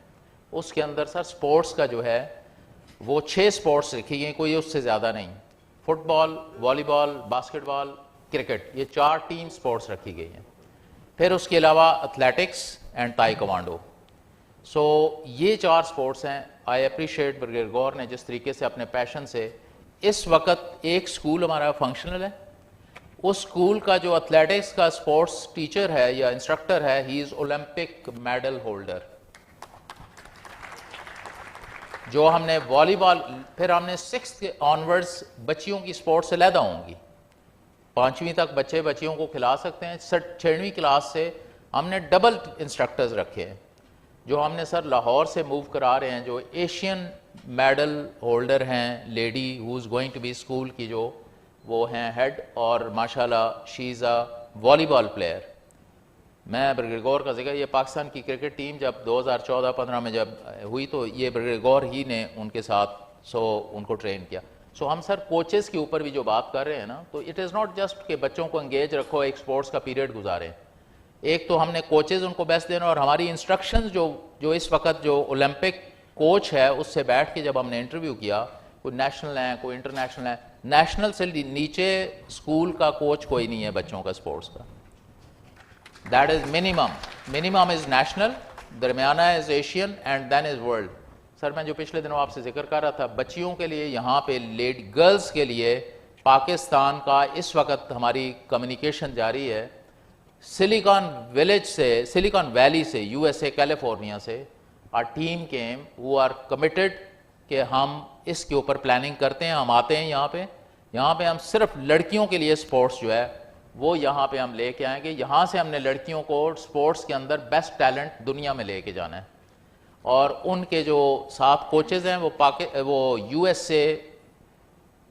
उसके अंदर सर स्पोर्ट्स का जो है वो 6 स्पोर्ट्स रखी गई, कोई उससे ज़्यादा नहीं। फुटबॉल, वॉलीबॉल, बास्केटबॉल, क्रिकेट, ये 4 टीम स्पोर्ट्स रखी गई हैं। फिर उसके अलावा एथलेटिक्स एंड ताइक्वांडो। सो ये 4 स्पोर्ट्स हैं। आई अप्रिशिएट ब्रिगेडियर गौर ने जिस तरीके से अपने पैशन से, इस वक्त एक स्कूल हमारा फंक्शनल है, उस स्कूल का जो एथलेटिक्स का स्पोर्ट्स टीचर है या इंस्ट्रक्टर है, he is Olympic medal holder. जो हमने वॉलीबॉल, फिर हमने 6th ऑनवर्ड्स बच्चियों की स्पोर्ट्स अलहदा होंगी, 5वीं तक बच्चियों को खिला सकते हैं। 6वीं क्लास से हमने डबल इंस्ट्रक्टर्स रखे हैं जो हमने सर लाहौर से मूव करा रहे हैं, जो एशियन मेडल होल्डर हैं, lady who is going to be school की जो वो हैं हेड, और माशाल्लाह she is a volleyball player. मैं ब्रिगेडियर गौर का जिक्र, ये पाकिस्तान की क्रिकेट टीम जब 2014-15 में जब हुई तो ये ब्रिगेडियर गौर ही ने उनके साथ उनको ट्रेन किया। हम सर कोचेस के ऊपर भी जो बात कर रहे हैं ना, तो इट इज़ नॉट जस्ट कि बच्चों को एंगेज रखो, एक स्पोर्ट्स का पीरियड गुजारें। एक तो हमने कोचेज़ उनको बेस्ट देना, और हमारी इंस्ट्रक्शंस जो इस वक्त जो ओलंपिक कोच है उससे बैठ के जब हमने इंटरव्यू किया, कोई नेशनल है, कोई इंटरनेशनल है, नेशनल से नीचे स्कूल का कोच कोई नहीं है बच्चों का स्पोर्ट्स का। That is minimum is national, दरमियाना is Asian and then is world. Sir मैं जो पिछले दिनों आपसे जिक्र कर रहा था, बच्चियों के लिए यहाँ पे लेडी गर्ल्स के लिए पाकिस्तान का इस वक्त हमारी कम्युनिकेशन जारी है सिलिकॉन वैली से, USA कैलिफोर्निया से। Our team came who are committed कि हम इसके ऊपर प्लानिंग करते हैं, हम आते हैं यहाँ पे हम सिर्फ लड़कियों के लिए स्पोर्ट्स जो है वो यहाँ पे हम लेके आएंगे। यहाँ से हमने लड़कियों को स्पोर्ट्स के अंदर बेस्ट टैलेंट दुनिया में लेके जाना है, और उनके जो 7 कोचेज़ हैं वो USA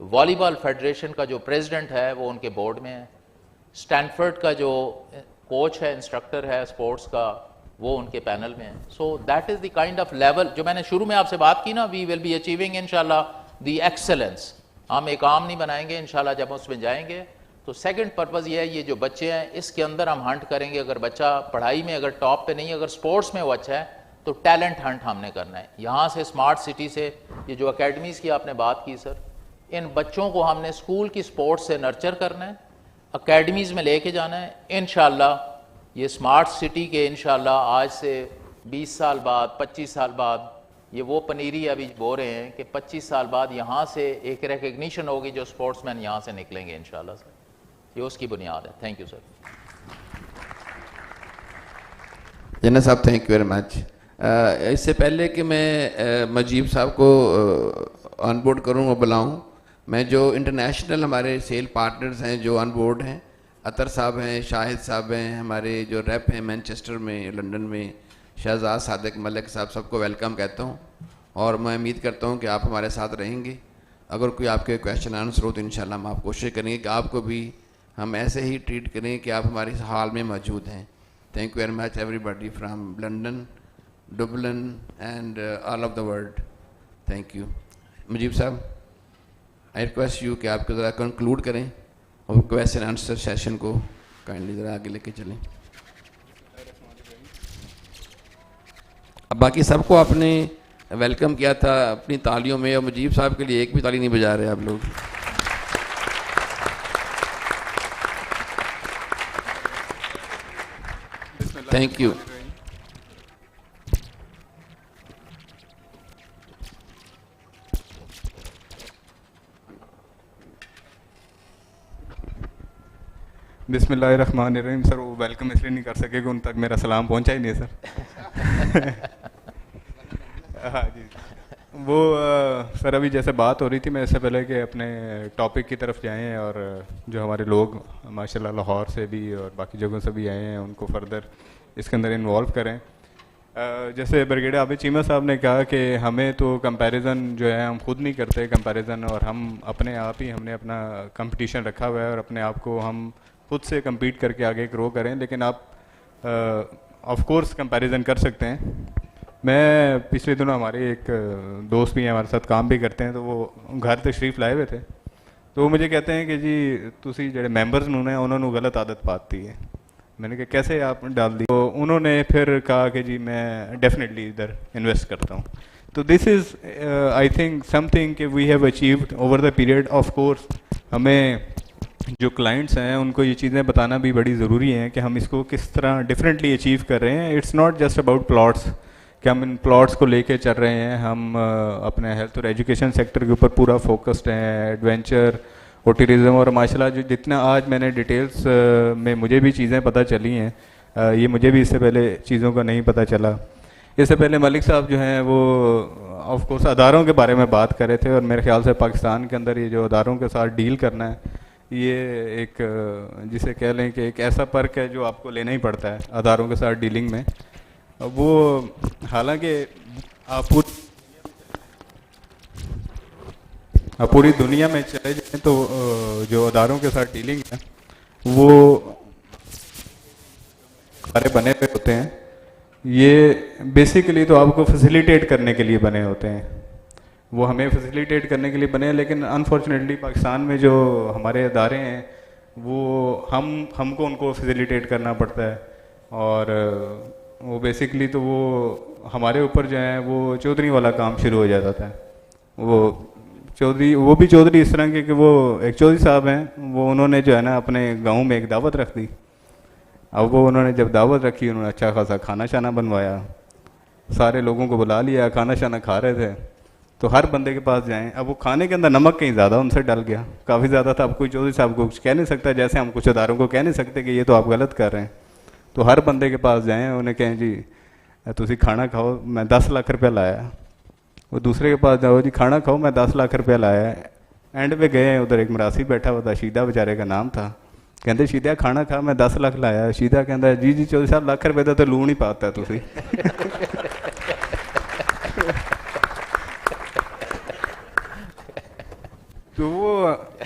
वॉलीबॉल फेडरेशन का जो प्रेसिडेंट है वो उनके बोर्ड में है। स्टैनफोर्ड का जो कोच है, इंस्ट्रक्टर है स्पोर्ट्स का, वो उनके पैनल में है। सो that is the kind of level जो मैंने शुरू में आपसे बात की ना, वी विल बी अचीविंग इंशाल्लाह द एक्सेलेंस। हम एक आम नहीं बनाएंगे इंशाल्लाह जब उसमें जाएंगे। तो सेकंड पर्पज़ ये है, ये जो बच्चे हैं इसके अंदर हम हंट करेंगे। अगर बच्चा पढ़ाई में अगर टॉप पे नहीं, अगर स्पोर्ट्स में वो अच्छा है तो टैलेंट हंट हमने करना है। यहाँ से स्मार्ट सिटी से ये जो अकेडमीज़ की आपने बात की सर, इन बच्चों को हमने स्कूल की स्पोर्ट्स से नर्चर करना है, अकेडमीज़ में लेके जाना है। इंशाल्लाह ये स्मार्ट सिटी के इंशाल्लाह आज से 20 साल बाद, 25 साल बाद, ये वो पनीरी अभी बो रहे हैं कि 25 साल बाद यहाँ से एक रिकग्निशन होगी जो स्पोर्ट्समैन यहाँ से निकलेंगे इंशाल्लाह सर। ये उसकी बुनियाद है। Thank you sir. जना साहब थैंक यू वेरी मच। इससे पहले कि मैं मजीब साहब को ऑन बोर्ड करूँ और बुलाऊँ, मैं जो इंटरनेशनल हमारे सेल पार्टनर्स हैं जो ऑन बोर्ड हैं, अतर साहब हैं, शाहिद साहब हैं, हमारे जो रेप हैं मैनचेस्टर में, लंदन में, शहजाद सादिक मलिक साहब, सबको वेलकम कहता हूँ। और मैं उम्मीद करता हूँ कि आप हमारे साथ रहेंगे। अगर कोई आपके क्वेश्चन आंसर हो तो इंशाल्लाह हम आप कोशिश करेंगे कि आपको भी हम ऐसे ही ट्रीट करें कि आप हमारी हाल में मौजूद हैं। Thank you very much everybody from London, Dublin and all of the world. Thank you. Mujeeb sahab, I request you कि आपको ज़रा कंक्लूड करें और क्वेश्चन आंसर सेशन को काइंडली ज़रा आगे लेके चलें। अब बाकी सबको आपने वेलकम किया था अपनी तालियों में, और मुजीब साहब के लिए एक भी ताली नहीं बजा रहे आप लोग। Thank you. बिस्मिल्लाहिर्रहमानिर्रहीम। सर वो वेलकम इसलिए नहीं कर सके कि उन तक मेरा सलाम पहुंचा ही नहीं सर। हाँ जी, वो सर अभी जैसे बात हो रही थी, मैं इससे पहले कि अपने टॉपिक की तरफ जाएं, और जो हमारे लोग माशाल्लाह लाहौर से भी और बाकी जगहों से भी आए हैं उनको फर्दर इसके अंदर इन्वॉल्व करें। जैसे ब्रिगेडियर आबिद चीमा साहब ने कहा कि हमें तो कंपैरिजन जो है हम खुद नहीं करते कंपैरिजन, और हम अपने आप ही हमने अपना कंपटीशन रखा हुआ है और अपने आप को हम खुद से compete करके आगे ग्रो करें। लेकिन आप ऑफ कोर्स कंपैरिजन कर सकते हैं। मैं पिछले दिनों हमारे एक दोस्त भी हैं, हमारे साथ काम भी करते हैं, तो वो घर तशरीफ़ लाए हुए थे, तो वो मुझे कहते हैं कि जी तुसी जो मैंबर्स उन्होंने गलत आदत पाती है। मैंने कहा कैसे आप डाल दी? तो उन्होंने फिर कहा कि जी मैं डेफिनेटली इधर इन्वेस्ट करता हूँ। तो this is I think something कि we have achieved over the period. Of course हमें जो क्लाइंट्स हैं उनको ये चीज़ें बताना भी बड़ी ज़रूरी है कि हम इसको किस तरह डिफरेंटली अचीव कर रहे हैं। It's not just about plots कि हम इन प्लॉट्स को लेके चल रहे हैं, हम अपने हेल्थ और एजुकेशन सेक्टर के ऊपर पूरा फोकस्ड हैं, एडवेंचर और टूरिज़्म। और माशाल्लाह जो जितना आज मैंने डिटेल्स में मुझे भी चीज़ें पता चली हैं, ये मुझे भी इससे पहले चीज़ों का नहीं पता चला। इससे पहले मलिक साहब जो हैं वो ऑफ कोर्स अदारों के बारे में बात कर रहे थे, और मेरे ख्याल से पाकिस्तान के अंदर ये जो अदारों के साथ डील करना है, ये एक जिसे कह लें कि एक ऐसा पर्क है जो आपको लेना ही पड़ता है अदारों के साथ डीलिंग में। वो हालांकि आप पूरी दुनिया में चले जाएं तो जो अदारों के साथ डीलिंग है वो सारे बने हुए होते हैं। ये बेसिकली तो आपको फैसिलिटेट करने के लिए बने होते हैं, वो हमें फैसिलिटेट करने के लिए बने हैं। लेकिन अनफॉर्चुनेटली पाकिस्तान में जो हमारे अदारे हैं वो हमको उनको फैसिलिटेट करना पड़ता है, और वो बेसिकली तो वो हमारे ऊपर जो है वो चौधरी वाला काम शुरू हो जाता था। वो भी चौधरी इस तरह के कि वो एक चौधरी साहब हैं, वो उन्होंने जो है ना अपने गाँव में एक दावत रख दी। अब वो उन्होंने जब दावत रखी, उन्होंने अच्छा खासा खाना शाना बनवाया, सारे लोगों को बुला लिया, खाना शाना खा रहे थे। तो हर बंदे के पास जाएं, अब वो खाने के अंदर नमक कहीं ज़्यादा उनसे डल गया, काफ़ी ज़्यादा था। अब कोई चौधरी साहब को कुछ कह नहीं सकता, जैसे हम कुछ अदारों को कह नहीं सकते कि ये तो आप गलत कर रहे हैं। तो हर बंदे के पास जाएं, उन्हें कहें जी तुसी खाना खाओ, मैं 10 लाख रुपया लाया। वो दूसरे के पास जाओ, जी खाना खाओ, मैं 10 लाख रुपया लाया। एंड पे गए, उधर एक मरासी बैठा हुआ था, शीदा बेचारे का नाम था। कहते शीदा खाना खा, मैं 10 लाख लाया। शीदा कहता जी जी चौधरी साहब लाख रुपये तो लूण ही पाता है तुसी। तो वो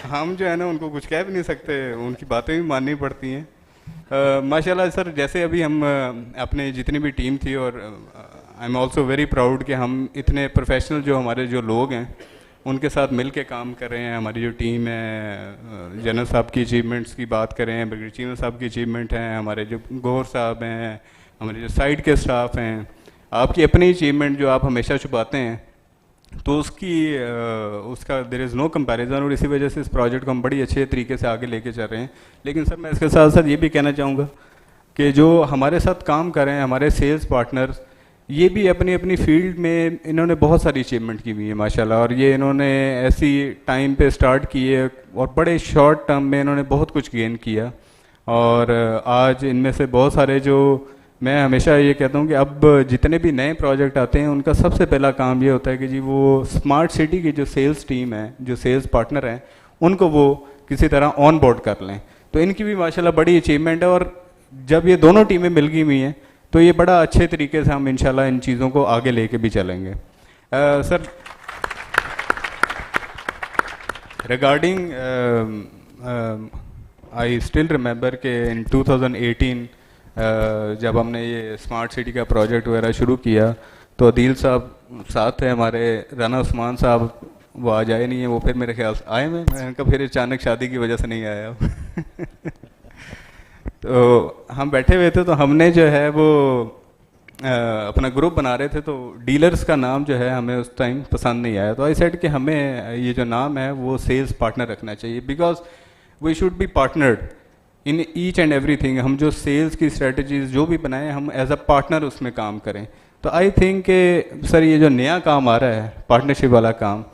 हम जो है ना उनको कुछ कह भी नहीं सकते, उनकी बातें भी माननी पड़ती हैं। माशाल्लाह सर, जैसे अभी हम अपने जितनी भी टीम थी, और I am also very proud कि हम इतने प्रोफेशनल जो हमारे जो लोग हैं उनके साथ मिल के काम कर रहे हैं। हमारी जो टीम है, जनरल साहब की अचीवमेंट्स की बात करें, ब्रिगेडियर चीमा साहब की अचीवमेंट हैं, हमारे जो गौर साहब हैं, हमारे जो साइड के स्टाफ हैं, आपकी अपनी अचीवमेंट जो आप हमेशा छुपाते हैं, तो उसका देयर इज़ नो कंपैरिजन, और इसी वजह से इस प्रोजेक्ट को हम बड़ी अच्छे तरीके से आगे लेके चल रहे हैं। लेकिन सर मैं इसके साथ साथ ये भी कहना चाहूँगा कि जो हमारे साथ काम कर रहे हैं हमारे सेल्स पार्टनर्स, ये भी अपनी अपनी फील्ड में इन्होंने बहुत सारी अचीवमेंट की हुई है माशाल्लाह, और ये इन्होंने ऐसी टाइम पे स्टार्ट किए और बड़े शॉर्ट टर्म में इन्होंने बहुत कुछ गेन किया। और आज इनमें से बहुत सारे, जो मैं हमेशा ये कहता हूँ कि अब जितने भी नए प्रोजेक्ट आते हैं उनका सबसे पहला काम ये होता है कि जी वो स्मार्ट सिटी की जो सेल्स टीम है, जो सेल्स पार्टनर हैं, उनको वो किसी तरह ऑन बोर्ड कर लें। तो इनकी भी माशाल्लाह बड़ी अचीवमेंट है, और जब ये दोनों टीमें मिल गई हुई हैं तो ये बड़ा अच्छे तरीके से हम इंशाल्लाह इन चीज़ों को आगे लेके भी चलेंगे। Sir regarding I still remember कि इन 2018 जब हमने ये स्मार्ट सिटी का प्रोजेक्ट वगैरह शुरू किया तो अदील साहब साथ थे हमारे, राना उस्मान साहब वो आज आए नहीं है, वो फिर मेरे ख्याल से आए मैं उनका फिर अचानक शादी की वजह से नहीं आया तो हम बैठे हुए थे, तो हमने जो है वो अपना ग्रुप बना रहे थे, तो डीलर्स का नाम जो है हमें उस टाइम पसंद नहीं आया। तो आई सेड कि हमें ये जो नाम है वो सेल्स पार्टनर रखना चाहिए, because we should be partnered in each and everything. हम जो सेल्स की स्ट्रेटजीज जो भी बनाएं, हम एज अ पार्टनर उसमें काम करें। तो आई थिंक कि सर ये जो नया काम आ रहा है पार्टनरशिप वाला काम,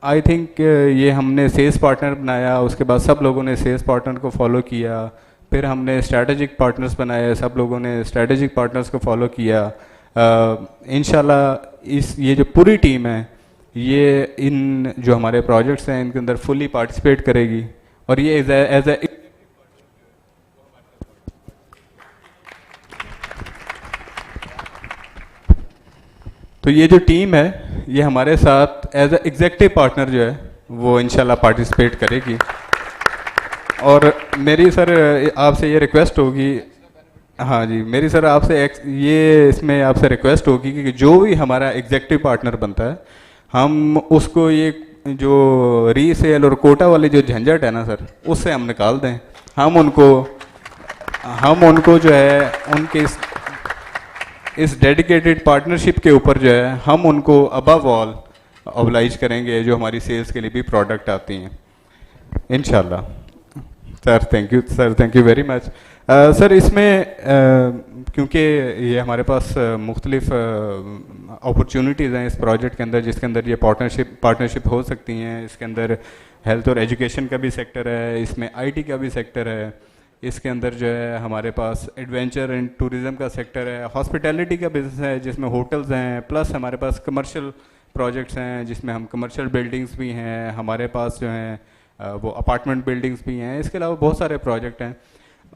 आई थिंक ये हमने सेल्स पार्टनर बनाया, उसके बाद सब लोगों ने सेल्स पार्टनर को फॉलो किया, फिर हमने स्ट्रैटेजिक पार्टनर्स बनाए, सब लोगों ने स्ट्रैटेजिक पार्टनर्स को फॉलो किया। इंशाल्लाह ये जो पूरी टीम है ये इन जो हमारे प्रोजेक्ट्स हैं इनके अंदर फुली पार्टिसिपेट करेगी, और ये एज ए तो ये जो टीम है ये हमारे साथ एज ए एग्जेक्टिव पार्टनर जो है वो इंशाल्लाह पार्टिसिपेट करेगी। और मेरी सर आपसे ये रिक्वेस्ट होगी, हाँ जी, मेरी सर आपसे ये इसमें आपसे रिक्वेस्ट होगी कि जो भी हमारा एग्जेक्टिव पार्टनर बनता है, हम उसको ये जो रीसेल और कोटा वाली जो झंझट है ना सर, उससे हम निकाल दें। हम उनको जो है उनके इस डेडिकेटेड पार्टनरशिप के ऊपर जो है हम उनको अबव ऑल ऑब्लाइज करेंगे जो हमारी सेल्स के लिए भी प्रोडक्ट आती हैं इंशाल्लाह। Sir thank you, sir thank you very much. Sir इसमें क्योंकि ये हमारे पास मुख्तलिफ अपॉर्चुनिटीज़ हैं इस प्रोजेक्ट के अंदर, जिसके अंदर ये पार्टनरशिप हो सकती हैं। इसके अंदर हेल्थ और एजुकेशन का भी सेक्टर है, इसमें आईटी का भी सेक्टर है, इसके अंदर जो है हमारे पास एडवेंचर एंड टूरिज़म का सेक्टर है, हॉस्पिटैलिटी का बिजनेस है जिसमें होटल्स हैं, प्लस हमारे पास कमर्शियल प्रोजेक्ट्स हैं जिसमें हम कमर्शियल बिल्डिंग्स भी हैं, हमारे पास जो हैं वो अपार्टमेंट बिल्डिंग्स भी हैं। इसके अलावा बहुत सारे प्रोजेक्ट हैं।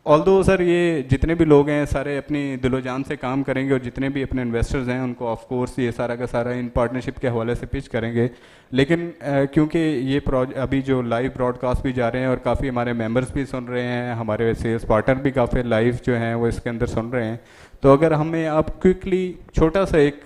ऑल्दो सर ये जितने भी लोग हैं सारे अपनी दिलो जान से काम करेंगे, और जितने भी अपने इन्वेस्टर्स हैं उनको ऑफ कोर्स ये सारा का सारा इन पार्टनरशिप के हवाले से पिच करेंगे। लेकिन क्योंकि ये अभी जो लाइव ब्रॉडकास्ट भी जा रहे हैं और काफ़ी हमारे मेंबर्स भी सुन रहे हैं, हमारे सेल्स पार्टनर भी काफ़ी लाइव जो हैं वो इसके अंदर सुन रहे हैं, तो अगर हमें आप क्विकली छोटा सा एक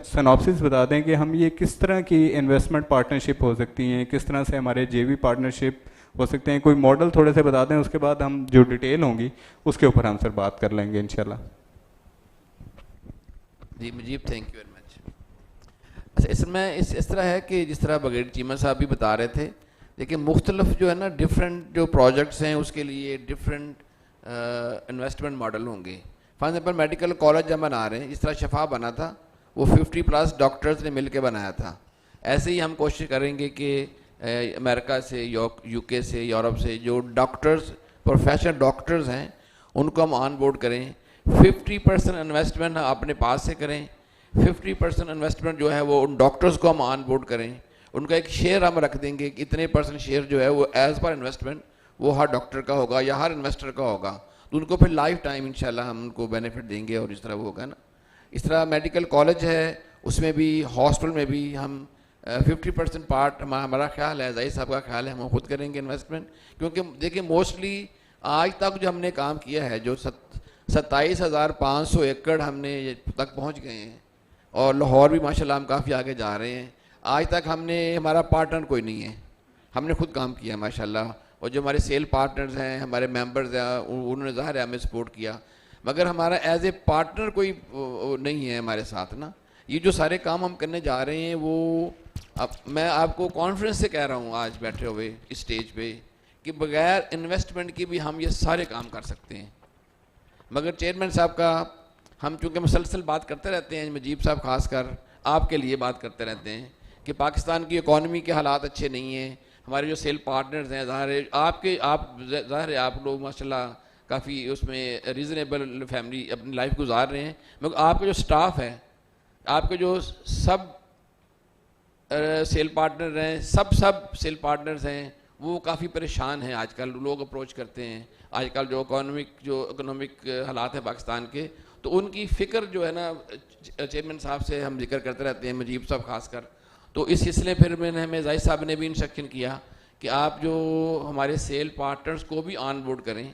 सिनॉप्सिस बता दें कि हम ये किस तरह की इन्वेस्टमेंट पार्टनरशिप हो सकती हैं, किस तरह से हमारे जेवी पार्टनरशिप हो सकते हैं, कोई मॉडल थोड़े से बता दें, उसके बाद हम जो डिटेल होंगी उसके ऊपर हम सर बात कर लेंगे इंशाल्लाह। जी Mujeeb, thank you very much. अच्छा इसमें इस तरह है कि जिस तरह बगैर चीमा साहब भी बता रहे थे, देखिए मुख्तलिफ जो है ना डिफरेंट जो प्रोजेक्ट्स हैं उसके लिए डिफरेंट इन्वेस्टमेंट मॉडल होंगे। फॉर एग्जाम्पल मेडिकल कॉलेज जब बना रहे हैं, जिस तरह शफा बना था वो 50+ डॉक्टर्स ने मिल के बनाया था, ऐसे ही हम कोशिश करेंगे कि अमेरिका से, यूके से, यूरोप से जो डॉक्टर्स, प्रोफेशनल डॉक्टर्स हैं उनको हम ऑन बोर्ड करें। 50% इन्वेस्टमेंट अपने पास से करें, 50% इन्वेस्टमेंट जो है वो उन डॉक्टर्स को हम ऑन बोर्ड करें। उनका एक शेयर हम रख देंगे कि इतने % शेयर जो है वो एज़ पर इन्वेस्टमेंट वो हर डॉक्टर का होगा या हर इन्वेस्टर का होगा, तो उनको फिर लाइफ टाइम इंशाल्लाह हम उनको बेनिफिट देंगे। और इस तरह वो होगा ना, इस तरह मेडिकल कॉलेज है उसमें भी, हॉस्पिटल में भी हम 50% पार्ट हमारा ख्याल है, ज़ाहिर साहब का ख्याल है, हम खुद करेंगे इन्वेस्टमेंट। क्योंकि देखिए मोस्टली आज तक जो हमने काम किया है, जो 27,500 एकड़ हमने तक पहुंच गए हैं, और लाहौर भी माशाल्लाह हम काफ़ी आगे जा रहे हैं। आज तक हमारा पार्टनर कोई नहीं है, हमने खुद काम किया माशाल्लाह। और जो हमारे सेल पार्टनर्स हैं, हमारे मेंबर्स हैं, उन्होंने ज़ाहिर है हमें सपोर्ट किया। मगर हमारा एज ए पार्टनर कोई नहीं है हमारे साथ ना। ये जो सारे काम हम करने जा रहे हैं वो अब मैं आपको कॉन्फिडेंस से कह रहा हूँ आज बैठे हुए इस स्टेज पे कि बगैर इन्वेस्टमेंट की भी हम ये सारे काम कर सकते हैं। मगर चेयरमैन साहब का हम चूँकि मुसलसल बात करते रहते हैं, मुजीब साहब खासकर आपके लिए बात करते रहते हैं कि पाकिस्तान की इकॉनमी के हालात अच्छे नहीं हैं, हमारे जो सेल पार्टनर्स हैं, ज़ाहिर है आप लोग माशाल्लाह काफ़ी उसमें रीज़नेबल फैमिली अपनी लाइफ गुजार रहे हैं, मगर आपका जो स्टाफ है, आपके जो सब सेल पार्टनर हैं, सब सेल पार्टनर्स हैं, वो काफ़ी परेशान हैं। आजकल लोग अप्रोच करते हैं, आजकल जो इकोनॉमिक हालात हैं पाकिस्तान के, तो उनकी फ़िक्र जो है ना चेयरमैन साहब से हम जिक्र करते रहते हैं, मुजीब साहब खासकर। तो इस सिलसिले फिर मैंने हमें जाहिद साहब ने भी इंस्ट्रक्शन किया कि आप जो हमारे सेल पार्टनर्स को भी ऑन बोर्ड करें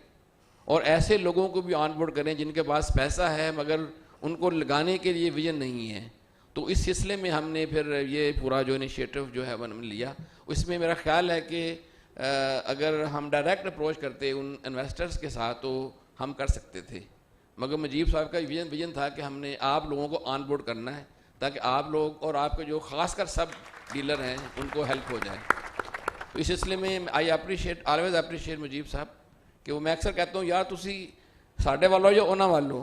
और ऐसे लोगों को भी ऑन बोर्ड करें जिनके पास पैसा है मगर उनको लगाने के लिए विजन नहीं है। तो इस सिलसिले में हमने फिर ये पूरा जो इनिशिएटिव जो है वो लिया। उसमें मेरा ख्याल है कि अगर हम डायरेक्ट अप्रोच करते उन इन्वेस्टर्स के साथ तो हम कर सकते थे, मगर मुजीब साहब का विजन था कि हमने आप लोगों को ऑन बोर्ड करना है ताकि आप लोग और आपके जो खासकर सब डीलर हैं उनको हेल्प हो जाए। तो इस सिलसिले में आई ऑलवेज अप्रीशिएट मुजीब साहब कि वो मैं अक्सर कहता हूँ यार तुसी साढ़े वालो या ओना वालो,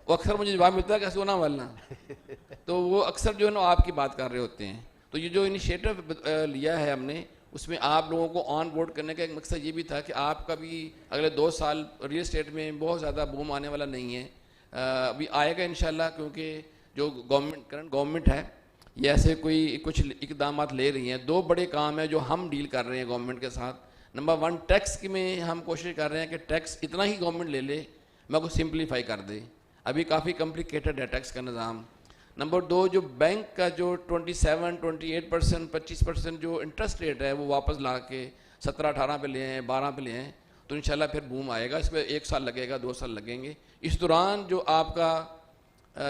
वो अक्सर मुझे जवाब मिलता है कैसे ओना वालना, तो वो अक्सर जो है ना आपकी बात कर रहे होते हैं। तो ये जो इनिशिएटिव लिया है हमने उसमें आप लोगों को ऑन बोर्ड करने का एक मकसद ये भी था कि आपका भी अगले 2 साल रियल एस्टेट में बहुत ज़्यादा बूम आने वाला नहीं है, अभी आएगा इंशाल्लाह, क्योंकि जो करंट गवर्नमेंट है ये ऐसे कुछ इकदाम ले रही हैं। 2 बड़े काम हैं जो हम डील कर रहे हैं गवर्नमेंट के साथ। नंबर 1 टैक्स की में हम कोशिश कर रहे हैं कि टैक्स इतना ही गवर्नमेंट ले ले मैं को सिंप्लीफाई कर दे, अभी काफ़ी कॉम्प्लिकेटेड है टैक्स का निज़ाम। नंबर 2 जो बैंक का जो 27-28%, 25% जो इंटरेस्ट रेट है वो वापस ला के 17-18 पे ले आए, 12 पे ले आए, तो इंशाल्लाह फिर बूम आएगा। इसमें 1 साल लगेगा, 2 साल लगेंगे। इस दौरान जो आपका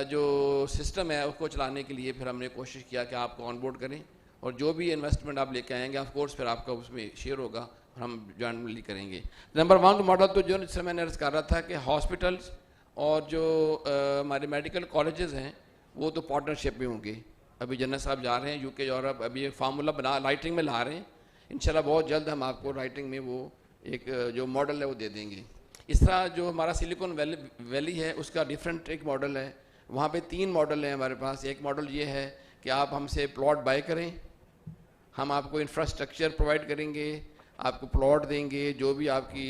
जो सिस्टम है उसको चलाने के लिए फिर हमने कोशिश किया कि आपको ऑन बोर्ड करें और जो भी इन्वेस्टमेंट आप लेके आएंगे ऑफ कोर्स फिर आपका उसमें शेयर होगा और हम जॉइंटली करेंगे। नंबर 1 मॉडल तो जो जिससे मैंने अर्ज़ कर रहा था कि हॉस्पिटल्स और जो हमारे मेडिकल कॉलेजेस हैं वो तो पार्टनरशिप में होंगे। अभी जन्नत साहब जा रहे हैं यूके यूरोप, अभी एक फार्मूला बना राइटिंग में ला रहे हैं, इंशाल्लाह बहुत जल्द हम आपको राइटिंग में वो एक जो मॉडल है वो दे देंगे। इस तरह जो हमारा सिलिकॉन वैली है उसका डिफरेंट एक मॉडल है, वहाँ पे 3 मॉडल हैं हमारे पास। एक मॉडल ये है कि आप हमसे प्लॉट बाय करें, हम आपको इंफ्रास्ट्रक्चर प्रोवाइड करेंगे, आपको प्लॉट देंगे, जो भी आपकी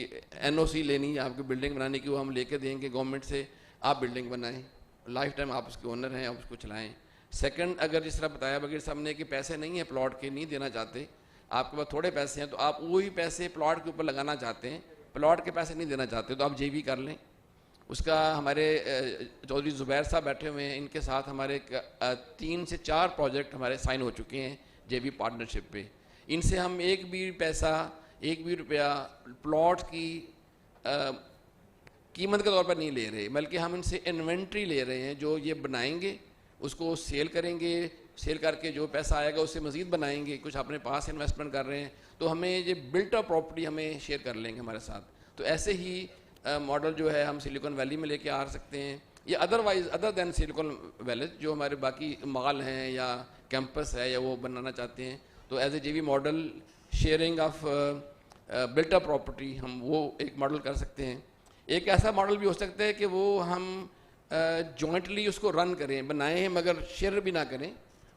NOC लेनी है आपकी बिल्डिंग बनाने की वो हम लेके देंगे गवर्नमेंट से, आप बिल्डिंग बनाएं, लाइफ टाइम आप उसके ओनर हैं, आप उसको चलाएं। सेकंड, अगर जिस तरह बताया बगैर साहब ने कि पैसे नहीं है प्लॉट के, नहीं देना चाहते, आपके पास थोड़े पैसे हैं तो आप वही पैसे प्लॉट के ऊपर लगाना चाहते हैं, प्लॉट के पैसे नहीं देना चाहते तो आप JV कर लें। उसका हमारे चौधरी ज़ुबैर साहब बैठे हुए हैं, इनके साथ हमारे 3 से 4 प्रोजेक्ट हमारे साइन हो चुके हैं JV पार्टनरशिप पे। इनसे हम एक भी रुपया प्लॉट की कीमत के तौर पर नहीं ले रहे, बल्कि हम इनसे इन्वेंट्री ले रहे हैं। जो ये बनाएंगे उसको सेल करेंगे, सेल करके जो पैसा आएगा उससे मज़ीद बनाएंगे, कुछ अपने पास इन्वेस्टमेंट कर रहे हैं तो हमें ये बिल्ट अप प्रॉपर्टी हमें शेयर कर लेंगे हमारे साथ। तो ऐसे ही मॉडल जो है हम सिलिकॉन वैली में लेके आ सकते हैं, या अदर दैन सिलिकॉन वैली जो हमारे बाकी मॉल हैं या कैंपस है या वो बनाना चाहते हैं, तो as a JV model sharing of built up property हम वो एक मॉडल कर सकते हैं। एक ऐसा मॉडल भी हो सकता है कि वो हम जॉइंटली उसको रन करें, बनाएं मगर शेयर भी ना करें,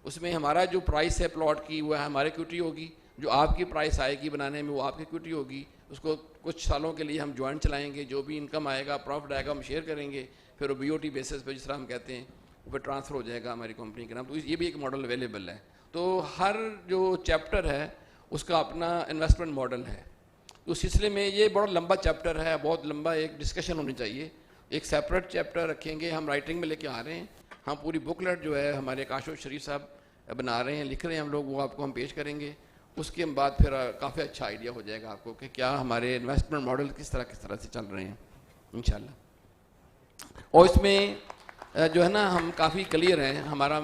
उसमें हमारा जो प्राइस है प्लॉट की वो हमारी इक्विटी होगी, जो आपकी प्राइस आएगी बनाने में वो आपकी इक्विटी होगी, उसको कुछ सालों के लिए हम जॉइंट चलाएंगे, जो भी इनकम आएगा प्रॉफिट आएगा हम शेयर करेंगे, फिर वो BOT बेसिस पे जिस तरह हम कहते हैं वो फिर ट्रांसफ़र हो जाएगा हमारी कंपनी के नाम। तो ये भी एक मॉडल अवेलेबल है। तो हर जो चैप्टर है उसका अपना इन्वेस्टमेंट मॉडल है। उस सिलसिले में ये बड़ा लंबा चैप्टर है, बहुत लंबा एक डिस्कशन होनी चाहिए, एक सेपरेट चैप्टर रखेंगे, हम राइटिंग में लेके आ रहे हैं। हम पूरी बुकलेट जो है हमारे काशफ शरीफ साहब बना रहे हैं, लिख रहे हैं हम लोग, वो आपको हम पेश करेंगे। उसके बाद फिर काफ़ी अच्छा आइडिया हो जाएगा आपको कि क्या हमारे इन्वेस्टमेंट मॉडल किस तरह से चल रहे हैं इंशाल्लाह। और इसमें जो है ना हम काफ़ी क्लियर हैं, हमारा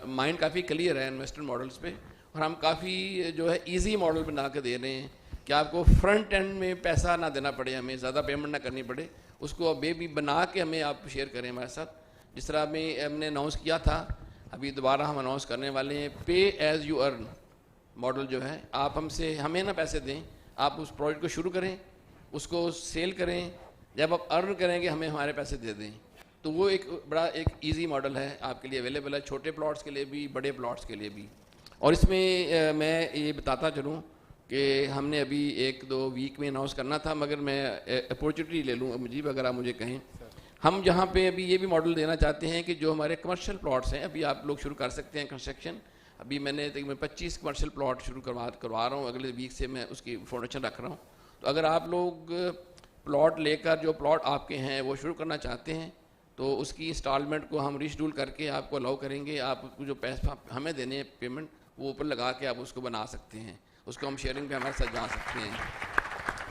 माइंड काफ़ी क्लियर है इन्वेस्टमेंट मॉडल्स पे, और हम काफ़ी जो है इजी मॉडल बना के दे रहे हैं कि आपको फ्रंट एंड में पैसा ना देना पड़े, हमें ज़्यादा पेमेंट ना करनी पड़े, उसको अभी भी बना के हमें आप शेयर करें हमारे साथ। जिस तरह हमने अनाउंस किया था, अभी दोबारा हम अनाउंस करने वाले हैं, पे एज़ यू अर्न मॉडल जो है। आप हमें ना पैसे दें, आप उस प्रोजेक्ट को शुरू करें, उसको सेल करें, जब आप अर्न करेंगे हमें हमारे पैसे दे दें। तो वो एक बड़ा एक इजी मॉडल है, आपके लिए अवेलेबल है, छोटे प्लॉट्स के लिए भी, बड़े प्लॉट्स के लिए भी। और इसमें मैं ये बताता चलूँ कि हमने अभी 1-2 वीक में अनाउंस करना था, मगर मैं अपॉर्चुनिटी ले लूँ मुझीब, अगर आप मुझे कहें। हम जहाँ पे अभी ये भी मॉडल देना चाहते हैं कि जो हमारे कमर्शियल प्लॉट्स हैं, अभी आप लोग शुरू कर सकते हैं कंस्ट्रक्शन। अभी मैंने तकरीबन 25 कमर्शियल प्लॉट शुरू करवा रहा हूँ, अगले वीक से मैं उसकी फाउंडेशन रख रहा हूँ। तो अगर आप लोग प्लॉट लेकर जो प्लॉट आपके हैं वो शुरू करना चाहते हैं, तो उसकी इंस्टॉलमेंट को हम रिशेड्यूल करके आपको अलाउ करेंगे। आप जो पैसा हमें देने हैं पेमेंट, वो ऊपर लगा के आप उसको बना सकते हैं, उसको हम शेयरिंग पे हमारे साथ जा सकते हैं।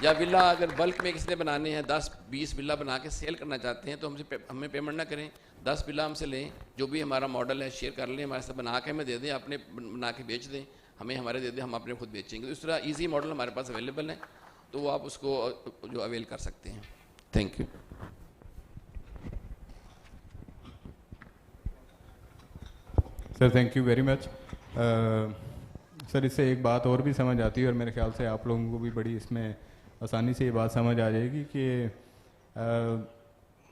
या विला अगर बल्क में किसी ने बनाने हैं, 10-20 विला बना के सेल करना चाहते हैं, तो हमें पेमेंट ना करें, 10 विला हमसे लें, जो भी हमारा मॉडल है शेयर कर लें, हमारे साथ बना के हमें दे दें, अपने बना के बेच दें, हमें हमारे दे दें, हम अपने खुद बेचेंगे। तो इस तरह ईजी मॉडल हमारे पास अवेलेबल है, तो वो आप उसको जो अवेल कर सकते हैं। Thank you. Sir thank you very much. Sir इससे एक बात और भी समझ आती है, और मेरे ख्याल से आप लोगों को भी बड़ी इसमें आसानी से ये बात समझ आ जाएगी कि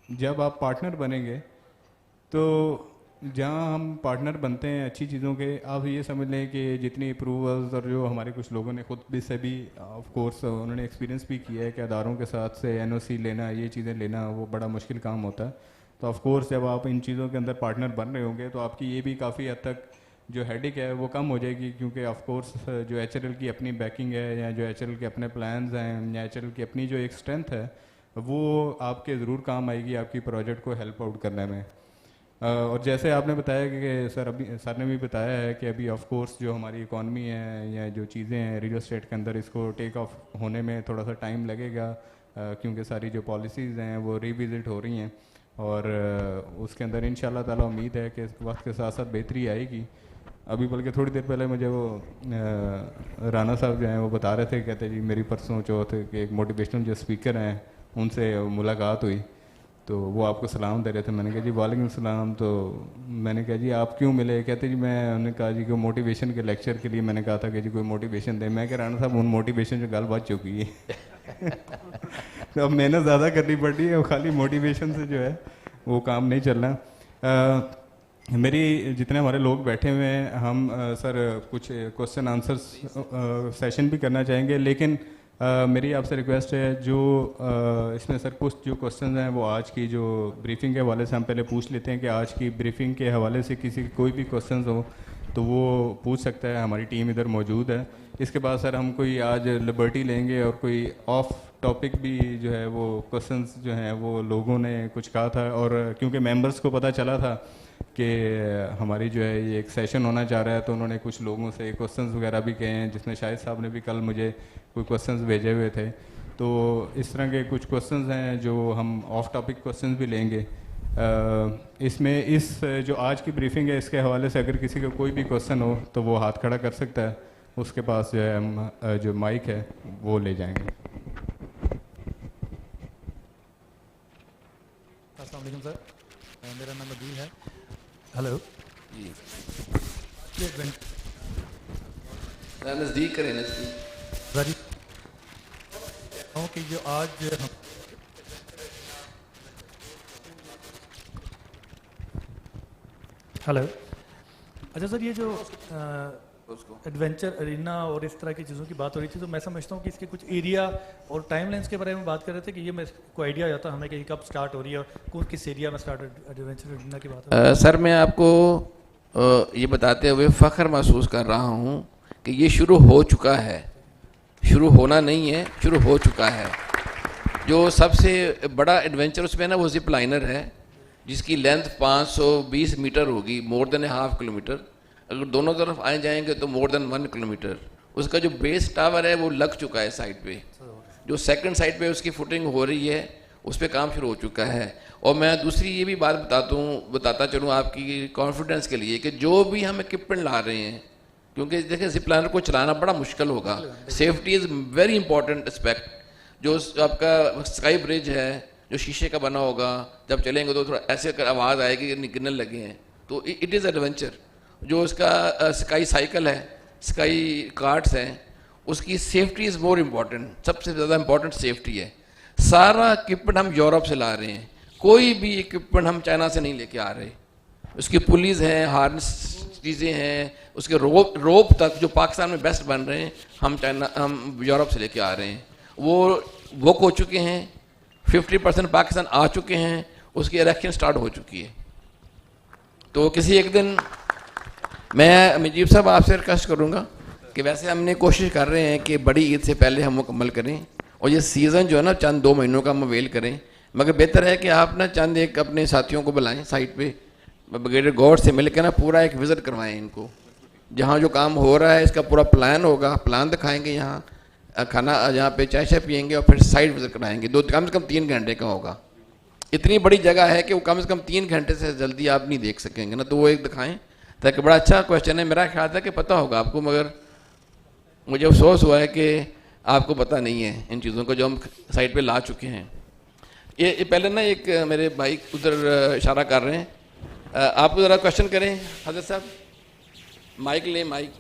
जब आप पार्टनर बनेंगे, तो जहाँ हम पार्टनर बनते हैं अच्छी चीज़ों के, आप ये समझ लें कि जितनी अप्रूवल्स और जो हमारे कुछ लोगों ने खुद भी से भी ऑफ कोर्स उन्होंने एक्सपीरियंस भी किया है कि अदारों के साथ से एनओसी लेना, ये चीज़ें लेना, वो बड़ा मुश्किल काम होता है। तो ऑफ कोर्स जब आप इन चीज़ों के अंदर पार्टनर बन रहे होंगे, तो आपकी ये भी काफ़ी हद तक जो हेडेक है वो कम हो जाएगी, क्योंकि ऑफ कोर्स जो एचएलएल की अपनी बैकिंग है, या जो एचएलएल के अपने प्लान्स हैं, या एचएलएल की अपनी जो एक स्ट्रेंथ है, वो आपके ज़रूर काम आएगी आपकी प्रोजेक्ट को हेल्प आउट करने में। और जैसे आपने बताया कि सर ने भी बताया है कि अभी ऑफ कोर्स जो हमारी इकॉनमी है या जो चीज़ें हैं रियल एस्टेट के अंदर, इसको टेक ऑफ होने में थोड़ा सा टाइम लगेगा, क्योंकि सारी जो पॉलिसीज़ हैं वो रिविज़िट हो रही हैं, और उसके अंदर इंशाल्लाह ताला उम्मीद है कि वक्त के साथ साथ बेहतरी आएगी। अभी बल्कि थोड़ी देर पहले मुझे वो राना साहब जो हैं वो बता रहे थे, कहते जी मेरी परसों चौथ के एक मोटिवेशनल जो स्पीकर हैं उनसे मुलाकात हुई, तो वो आपको सलाम दे रहे थे। मैंने कहा जी वालेकुम सलाम। तो मैंने कहा जी आप क्यों मिले? कहते जी उन्होंने कहा जी कि मोटिवेशन के लेक्चर के लिए मैंने कहा था कि जी कोई मोटिवेशन दे। मैं कह राना साहब उन मोटिवेशन से गल बच चुकी है तो अब मेहनत ज़्यादा करनी पड़ रही है, वो खाली मोटिवेशन से जो है वो काम नहीं चलना। मेरी जितने हमारे लोग बैठे हुए हैं, हम सर कुछ क्वेश्चन आंसर सेशन भी करना चाहेंगे, लेकिन मेरी आपसे रिक्वेस्ट है जो इसमें सर कुछ जो क्वेश्चन हैं वो आज की जो ब्रीफिंग के हवाले से हम पहले पूछ लेते हैं कि आज की ब्रीफिंग के हवाले से किसी कोई भी क्वेश्चन हो तो वो पूछ सकता है, हमारी टीम इधर मौजूद है। इसके बाद सर हम कोई आज लिबर्टी लेंगे और कोई ऑफ टॉपिक भी जो है वो क्वेश्चंस जो हैं वो लोगों ने कुछ कहा था, और क्योंकि मेंबर्स को पता चला था कि हमारी जो है ये एक सेशन होना चाह रहा है, तो उन्होंने कुछ लोगों से क्वेश्चंस वगैरह भी कहे हैं, जिसमें शाहिद साहब ने भी कल मुझे कोई क्वेश्चंस भेजे हुए थे। तो इस तरह के कुछ क्वेश्चंस हैं जो हम ऑफ टॉपिक क्वेश्चंस भी लेंगे। इसमें इस जो आज की ब्रीफिंग है इसके हवाले से अगर किसी का कोई भी क्वेश्चन हो तो वो हाथ खड़ा कर सकता है, उसके पास जो है हम जो माइक है वो ले जाएंगे। अस्सलाम वालेकुम सर, मेरा नाम अदील है। हेलो जी, नज़दीक करें, नज़दीक राजी कि जो आज हेलो, अच्छा सर, ये जो एडवेंचर अरीना और इस तरह की चीज़ों की बात हो रही थी, तो मैं समझता हूँ कि इसके कुछ एरिया और टाइमलाइंस के बारे में बात कर रहे थे कि ये मेरे को आइडिया आता हमें कि कब स्टार्ट हो रही है और कौन किस एरिया में स्टार्ट एडवेंचर अरीना की बात है। सर मैं आपको ये बताते हुए फ़ख्र महसूस कर रहा हूँ कि ये शुरू हो चुका है, शुरू होना नहीं है, शुरू हो चुका है। जो सबसे बड़ा एडवेंचर उसमें ना वो जिप लाइनर है, जिसकी लेंथ 520 मीटर होगी, मोर देन ½ किलोमीटर। अगर दोनों तरफ आए जाएंगे तो मोर देन 1 किलोमीटर। उसका जो बेस टावर है वो लग चुका है साइड पे, जो सेकंड साइड पे उसकी फुटिंग हो रही है उस पर काम शुरू हो चुका है। और मैं दूसरी ये भी बात बताता चलूँ आपकी कॉन्फिडेंस के लिए कि जो भी हम इक्विपमेंट ला रहे हैं, क्योंकि देखिए जिप लाइनर को चलाना बड़ा मुश्किल होगा, safety is very important aspect. जो आपका स्काई ब्रिज है, जो शीशे का बना होगा, जब चलेंगे तो थोड़ा ऐसे कर आवाज़ आएगी कि गिरने लगे हैं, तो इट इज़ एडवेंचर। जो उसका स्काई साइकिल है, स्काई कार्ट्स हैं, उसकी सेफ्टी इज़ मोर इम्पॉर्टेंट, सबसे ज़्यादा इम्पॉर्टेंट सेफ्टी है। सारा इक्विपमेंट हम यूरोप से ला रहे हैं, कोई भी इक्विपमेंट हम चाइना से नहीं लेके आ रहे। उसकी पुलिस हैं, हार्नेस चीज़ें हैं, उसके रोप तक जो पाकिस्तान में बेस्ट बन रहे हैं हम यूरोप से लेके आ रहे हैं। वो बुक हो चुके हैं, 50% पाकिस्तान आ चुके हैं, उसकी इरेक्शन स्टार्ट हो चुकी है। तो किसी एक दिन मैं मुजीब साहब आपसे रिक्वेस्ट करूँगा कि वैसे हमने कोशिश कर रहे हैं कि बड़ी ईद से पहले हम मुकम्मल करें, और ये सीज़न जो है ना चंद 2 महीनों का हम अवेल करें, मगर बेहतर है कि आप ना चंद एक अपने साथियों को बुलाएं साइट पे, ब्रिगेडियर गौर से मिल के ना पूरा एक विज़िट करवाएं इनको, जहाँ जो काम हो रहा है इसका पूरा प्लान होगा, प्लान दिखाएंगे, यहाँ खाना यहाँ पे चाय शाय पियेंगे और फिर साइट विज़िट कराएंगे। कम से कम 3 घंटे का होगा। इतनी बड़ी जगह है कि वो कम से कम 3 घंटे से जल्दी आप नहीं देख सकेंगे ना, तो वो एक दिखाएँ ताकि। बड़ा अच्छा क्वेश्चन है, मेरा ख्याल था कि पता होगा आपको, मगर मुझे अफसोस हुआ है कि आपको पता नहीं है इन चीज़ों को जो हम साइट पे ला चुके हैं। ये पहले ना एक मेरे भाई उधर इशारा कर रहे हैं, आप ज़रा क्वेश्चन करें हज़रत साहब। माइक ले, माइक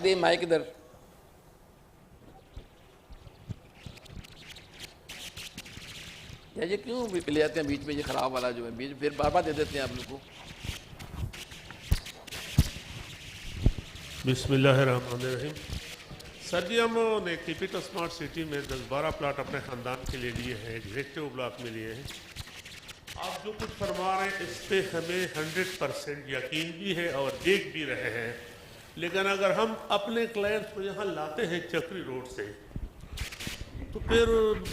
दे, माइक इधर। ये क्यों ले जाते हैं बीच में, ये ख़राब वाला जो है बीच, फिर बार बार दे देते हैं आप लोग को। बिस्मिल्लाहिर्रहमानिर्रहीम। सर जी, हमने कैपिटल स्मार्ट सिटी में 10-12 प्लाट अपने ख़ानदान के लिए लिए हैं, एग्जेक्टिव ब्लॉक में लिए हैं। आप जो कुछ फरमा रहे हैं इस पर हमें 100% यकीन भी है और देख भी रहे हैं, लेकिन अगर हम अपने क्लाइंट्स को यहाँ लाते हैं चक्री रोड से, तो फिर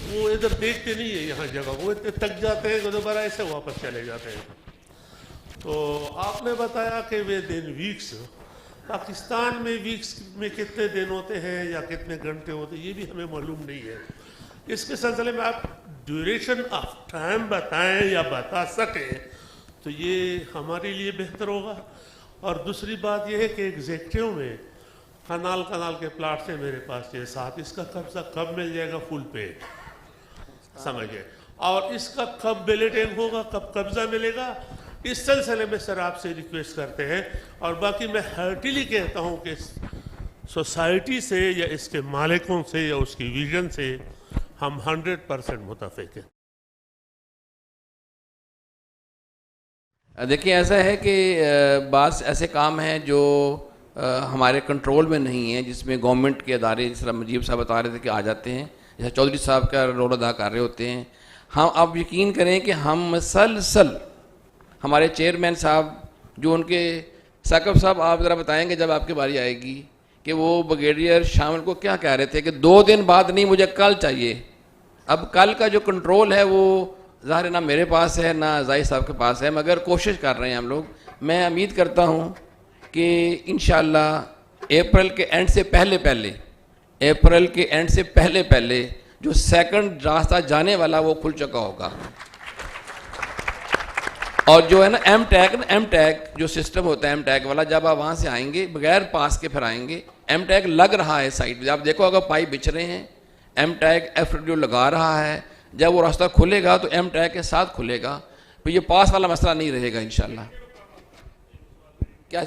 वो इधर देखते नहीं है यहाँ जगह, वो इतने थक जाते हैं कि दोबारा ऐसे वापस चले जाते हैं। तो आपने बताया कि वे दिन वीक्स, पाकिस्तान में वीक्स में कितने दिन होते हैं या कितने घंटे होते हैं ये भी हमें मालूम नहीं है। इसके सिलसिले में आप ड्यूरेशन ऑफ टाइम बताएं या बता सकें तो ये हमारे लिए बेहतर होगा। और दूसरी बात यह है कि एग्जेक्टिव में कनाल के प्लाट से मेरे पास ये साथ, इसका कब्जा कब मिल जाएगा फुल पे, समझिए, और इसका कब बिलेटिंग होगा, कब कब्जा मिलेगा, इस सिलसिले में सर आपसे रिक्वेस्ट करते हैं। और बाकी मैं हार्टिली कहता हूं कि सोसाइटी से या इसके मालिकों से या उसकी विजन से हम 100% मुतफिक हैं। देखिए, ऐसा है कि बात ऐसे काम हैं जो हमारे कंट्रोल में नहीं है, जिसमें गवर्नमेंट के अदारे, जिस तरह मुजीब साहब बता रहे थे कि आ जाते हैं, जैसे चौधरी साहब का रोल अदा कर रहे होते हैं। हम आप यकीन करें कि हम मसलसल हमारे चेयरमैन साहब जो उनके साकब साहब, आप ज़रा बताएंगे जब आपकी बारी आएगी कि वो ब्रिगेडियर शामिल को क्या कह रहे थे कि 2 दिन बाद नहीं, मुझे कल चाहिए। अब कल का जो कंट्रोल है वो ज़ाहिर ना मेरे पास है ना जाहिर साहब के पास है, मगर कोशिश कर रहे हैं हम लोग। मैं उम्मीद करता हूँ कि इंशाअल्लाह अप्रैल के एंड से पहले जो सेकंड रास्ता जाने वाला वो खुल चुका होगा। और जो है ना एम टैग जो सिस्टम होता है एम टैग वाला, जब आप वहाँ से आएंगे बगैर पास के फिर आएंगे, एम टैग लग रहा है साइड पे, आप देखो अगर पाइप बिछ रहे हैं, एम टैग जो लगा रहा है, जब वो रास्ता खुलेगा तो एम टैग के साथ खुलेगा, तो ये पास वाला मसला नहीं रहेगा इंशाल्लाह। क्या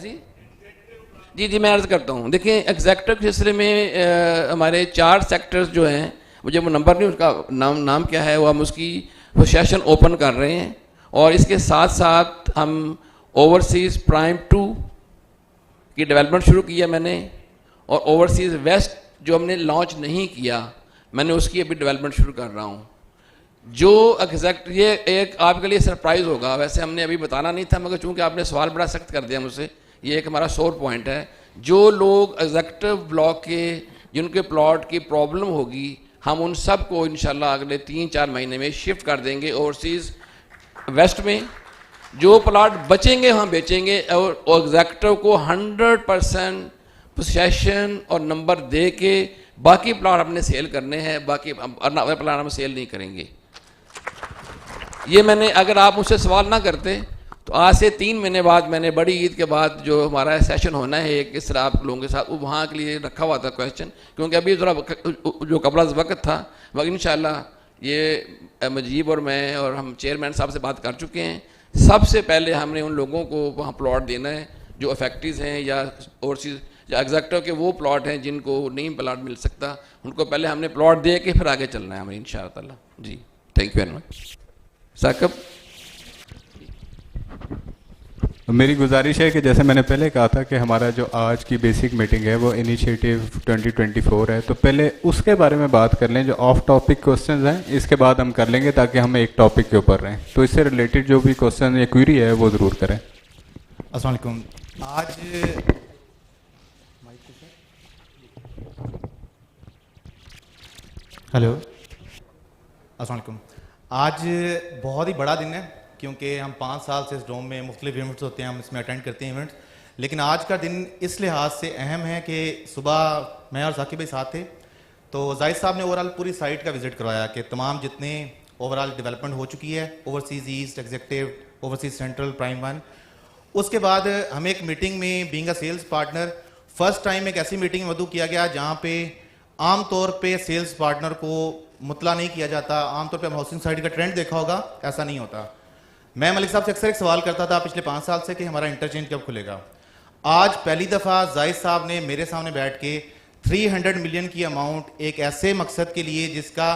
जी मैं अर्ज़ करता हूँ। देखिए, एग्जेक्टिव के सिलसिले में हमारे 4 सेक्टर्स जो हैं, मुझे वो नंबर नहीं, उसका नाम क्या है, वो हम उसकी सेशन ओपन कर रहे हैं। और इसके साथ साथ हम ओवरसीज़ प्राइम 2 की डेवलपमेंट शुरू किया मैंने, और ओवरसीज़ वेस्ट जो हमने लॉन्च नहीं किया, मैंने उसकी अभी डेवलपमेंट शुरू कर रहा हूँ। जो एग्जैक्ट ये एक आपके लिए सरप्राइज़ होगा, वैसे हमने अभी बताना नहीं था, मगर चूँकि आपने सवाल बड़ा सख्त कर दिया मुझसे, ये एक हमारा सोर पॉइंट है। जो लोग एग्जेक्टिव ब्लॉक के जिनके प्लॉट की प्रॉब्लम होगी, हम उन सब को इंशाल्लाह अगले 3-4 महीने में शिफ्ट कर देंगे ओवरसीज़ वेस्ट में। जो प्लाट बचेंगे हम बेचेंगे, और एग्जेक्टिव को 100% पोसेशन और नंबर दे के बाकी प्लाट अपने सेल करने हैं, बाकी प्लाट हम सेल नहीं करेंगे। ये मैंने, अगर आप मुझसे सवाल ना करते तो आज से 3 महीने बाद मैंने बड़ी ईद के बाद जो हमारा सेशन होना है एक इस तरह आप लोगों के साथ, वो वहाँ के लिए रखा हुआ था क्वेश्चन, क्योंकि अभी थोड़ा जो कबला वक्त था, मगर इंशाल्लाह ये मजीब और मैं और हम चेयरमैन साहब से बात कर चुके हैं। सबसे पहले हमने उन लोगों को वहाँ प्लॉट देना है जो अफेक्टिव हैं या ओवरसीज या एग्जैक्टिव के वो प्लॉट हैं जिनको नहीं प्लॉट मिल सकता, उनको पहले हमने प्लॉट दे के फिर आगे चलना है हमें इंशाअल्लाह ताला। जी thank you very much. Saqib, मेरी गुजारिश है कि जैसे मैंने पहले कहा था कि हमारा जो आज की बेसिक मीटिंग है वो इनिशिएटिव 2024 है, तो पहले उसके बारे में बात कर लें। जो ऑफ टॉपिक क्वेश्चंस हैं इसके बाद हम कर लेंगे ताकि हम एक टॉपिक के ऊपर रहें। तो इससे रिलेटेड जो भी क्वेश्चन या क्वेरी है वो ज़रूर करें। अस्सलाम वालेकुम। आज हेलो, अस्सलाम वालेकुम। आज बहुत ही बड़ा दिन है क्योंकि हम 5 साल से इस डोम में मुख्तलिफ इवेंट्स होते हैं, हम इसमें अटेंड करते हैं इवेंट्स, लेकिन आज का दिन इस लिहाज से अहम है कि सुबह मैं और साकिब भाई साथ थे, तो जाहिद साहब ने ओवरऑल पूरी साइट का विज़िट करवाया कि तमाम जितने ओवरऑल डेवलपमेंट हो चुकी है, overseas east executive, overseas central, prime 1। उसके बाद हमें एक मीटिंग में being a sales partner first time एक ऐसी मीटिंग में मदऊ किया गया जहाँ पे आम तौर पे सेल्स पार्टनर को मुतला नहीं किया जाता। आमतौर पे हम हाउसिंग साइट का ट्रेंड देखा होगा, ऐसा नहीं होता। मैं मलिक साहब से अक्सर एक सवाल करता था पिछले 5 साल से कि हमारा इंटरचेंज कब खुलेगा। आज पहली दफ़ा जाहिद साहब ने मेरे सामने बैठ के 300 मिलियन की अमाउंट एक ऐसे मकसद के लिए जिसका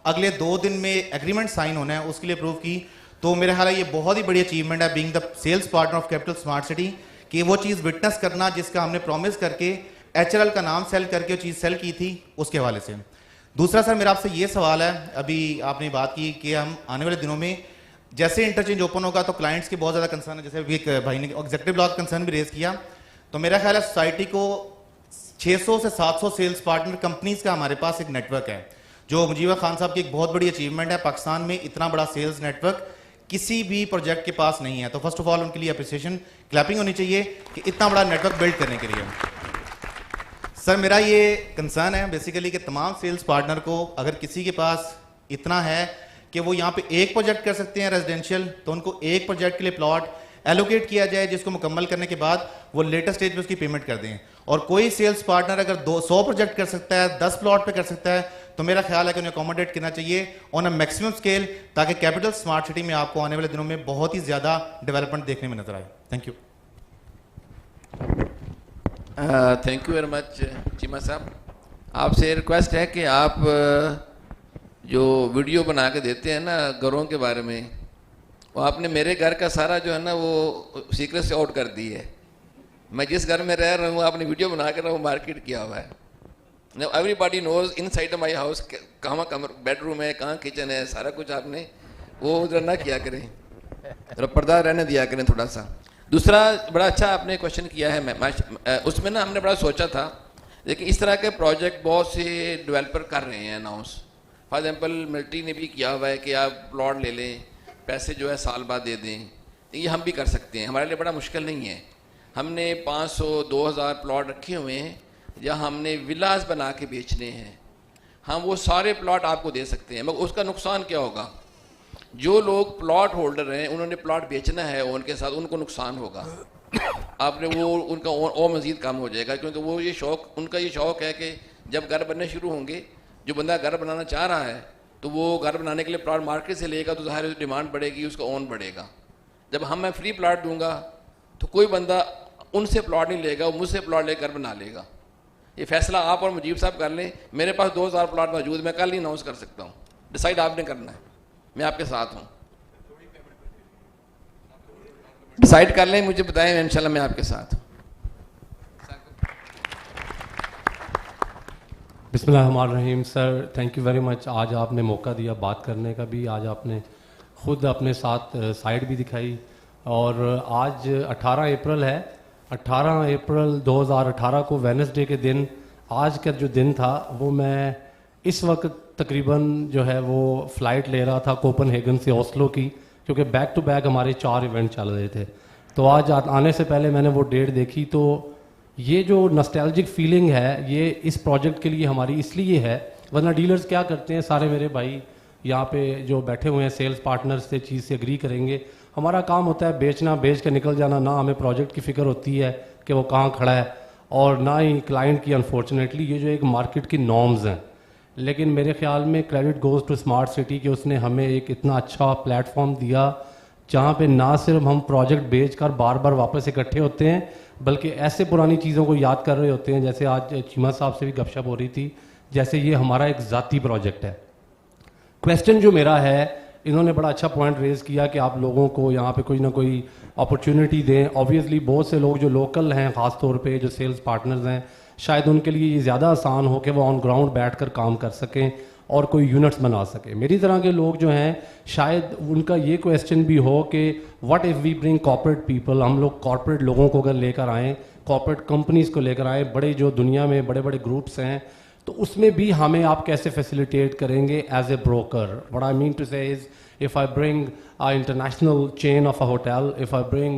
अगले 2 दिन में एग्रीमेंट साइन होना है उसके लिए अप्रूव की। तो मेरे ख्याल है ये बहुत ही बड़ी अचीवमेंट है being the sales partner of capital smart city, कि वो चीज़ विटनेस करना जिसका हमने प्रॉमिस करके HRL का नाम सेल करके वो चीज़ सेल की थी, उसके हवाले से। दूसरा सर मेरा आपसे ये सवाल है, अभी आपने बात की कि हम आने वाले दिनों में जैसे इंटरचेंज ओपन होगा तो क्लाइंट्स के बहुत ज़्यादा कंसर्न है, जैसे अभी एक भाई ने एग्जीक्यूटिव ब्लॉक कंसर्न भी रेज किया, तो मेरा ख्याल है सोसाइटी को 600 से 700 सेल्स पार्टनर कंपनीज का हमारे पास एक नेटवर्क है, जो मुजीब खान साहब की एक बहुत बड़ी अचीवमेंट है। पाकिस्तान में इतना बड़ा सेल्स नेटवर्क किसी भी प्रोजेक्ट के पास नहीं है, तो फर्स्ट ऑफ ऑल उनके लिए अप्रिसिएशन, क्लैपिंग होनी चाहिए कि इतना बड़ा नेटवर्क बिल्ड करने के लिए। सर मेरा ये कंसर्न है बेसिकली कि तमाम सेल्स पार्टनर को अगर किसी के पास इतना है कि वो यहाँ पे एक प्रोजेक्ट कर सकते हैं रेजिडेंशियल, तो उनको एक प्रोजेक्ट के लिए प्लॉट एलोकेट किया जाए, जिसको मुकम्मल करने के बाद वो लेटेस्ट स्टेज में उसकी पेमेंट कर दें। और कोई सेल्स पार्टनर अगर 100 प्रोजेक्ट कर सकता है, 10 प्लॉट पे कर सकता है, तो मेरा ख्याल है कि उन्हें अकोमोडेट करना चाहिए ऑन अ मैक्सिमम स्केल, ताकि कैपिटल स्मार्ट सिटी में आपको आने वाले दिनों में बहुत ही ज़्यादा डेवलपमेंट देखने में नजर आए। Thank you. Thank you very much Cheema साहब। आपसे रिक्वेस्ट है कि आप जो वीडियो बना के देते हैं ना घरों के बारे में, वो आपने मेरे घर का सारा जो है ना वो सीक्रेट से आउट कर दी है। मैं जिस घर में रह रहा हूँ आपने वीडियो बना कर वो मार्केट किया हुआ है। Everybody knows inside my house कहाँ बेडरूम है, कहाँ किचन है, सारा कुछ आपने वो उधर ना किया करें, थोड़ा पर्दा रहने दिया करें थोड़ा सा। दूसरा बड़ा अच्छा आपने क्वेश्चन किया है, मैं उसमें ना हमने बड़ा सोचा था, लेकिन इस तरह के प्रोजेक्ट बहुत से डेवलपर कर रहे हैं अनाउंस। फॉर एग्जाम्पल मिलिट्री ने भी किया हुआ है कि आप प्लॉट ले लें, पैसे जो है साल बाद दे दें, ये हम भी कर सकते हैं, हमारे लिए बड़ा मुश्किल नहीं है। हमने 500-2000 प्लॉट रखे हुए हैं या हमने विलास बना के बेचने हैं, हम वो सारे प्लॉट आपको दे सकते हैं। मगर उसका नुकसान क्या होगा, जो लोग प्लॉट होल्डर हैं उन्होंने प्लॉट बेचना है उनके साथ, उनको नुकसान होगा। आपने वो उनका और मज़ीद कम हो जाएगा, क्योंकि वो ये शौक, उनका ये शौक है कि जब घर बनने शुरू होंगे, जो बंदा घर बनाना चाह रहा है तो वो घर बनाने के लिए प्लॉट मार्केट से लेगा तो ज़ाहिर डिमांड बढ़ेगी, उसका ओन बढ़ेगा। जब मैं फ्री प्लॉट दूंगा तो कोई बंदा उनसे प्लॉट नहीं लेगा, वो मुझसे प्लॉट लेकर बना लेगा। ये फैसला आप और मुजीब साहब कर लें। मेरे पास 2000 प्लॉट मौजूद, मैं कल ही अनाउंस कर सकता हूँ, डिसाइड आपने करना है, मैं आपके साथ हूँ। डिसाइड कर लें, मुझे बताएं, इंशाल्लाह मैं आपके साथ हूँ। बिस्मिल्लाहिर्रहमानिर्रहीम। Sir thank you very much, आज आपने मौका दिया बात करने का भी, आज आपने ख़ुद अपने साथ साइड भी दिखाई। और आज 18 अप्रैल है, 18 अप्रैल 2018 को वेडनेसडे के दिन, आज का जो दिन था वो मैं इस वक्त तकरीबन जो है वो फ़्लाइट ले रहा था कोपनहेगन से ओस्लो की, क्योंकि बैक टू बैक हमारे 4 इवेंट चल रहे थे। तो आज आने से पहले मैंने वो डेट देखी, तो ये जो नॉस्टैल्जिक फीलिंग है ये इस प्रोजेक्ट के लिए हमारी इसलिए है, वरना डीलर्स क्या करते हैं, सारे मेरे भाई यहाँ पे जो बैठे हुए हैं सेल्स पार्टनर्स से चीज़ से एग्री करेंगे, हमारा काम होता है बेचना, बेच के निकल जाना, ना हमें प्रोजेक्ट की फ़िक्र होती है कि वो कहाँ खड़ा है, और ना ही क्लाइंट की। अनफॉर्चुनेटली ये जो एक मार्केट की नॉर्म्स हैं, लेकिन मेरे ख्याल में credit goes to smart city कि उसने हमें एक इतना अच्छा प्लेटफॉर्म दिया जहाँ पे ना सिर्फ हम प्रोजेक्ट बेचकर बार बार वापस इकट्ठे होते हैं, बल्कि ऐसे पुरानी चीज़ों को याद कर रहे होते हैं। जैसे आज चीमा साहब से भी गपशप हो रही थी, जैसे ये हमारा एक ज़ाती प्रोजेक्ट है। क्वेश्चन जो मेरा है, इन्होंने बड़ा अच्छा पॉइंट रेज़ किया कि आप लोगों को यहाँ पे कोई ना कोई अपॉर्चुनिटी दें। ऑब्वियसली बहुत से लोग जो लोकल हैं, ख़ास तौर पे जो सेल्स पार्टनर्स हैं, शायद उनके लिए ये ज़्यादा आसान हो कि वो ऑन ग्राउंड बैठकर काम कर सकें और कोई यूनिट्स बना सकें। मेरी तरह के लोग जो हैं, शायद उनका ये क्वेश्चन भी हो कि what if we bring corporate people, हम लोग कॉर्पोरेट लोगों को अगर लेकर आएँ, कॉर्पोरेट कंपनीज़ को लेकर आएँ, बड़े जो दुनिया में बड़े बड़े ग्रुप्स हैं, तो उसमें भी हमें आप कैसे फैसिलिटेट करेंगे as a broker. What I mean to say is, if I bring an international chain of a hotel, if I bring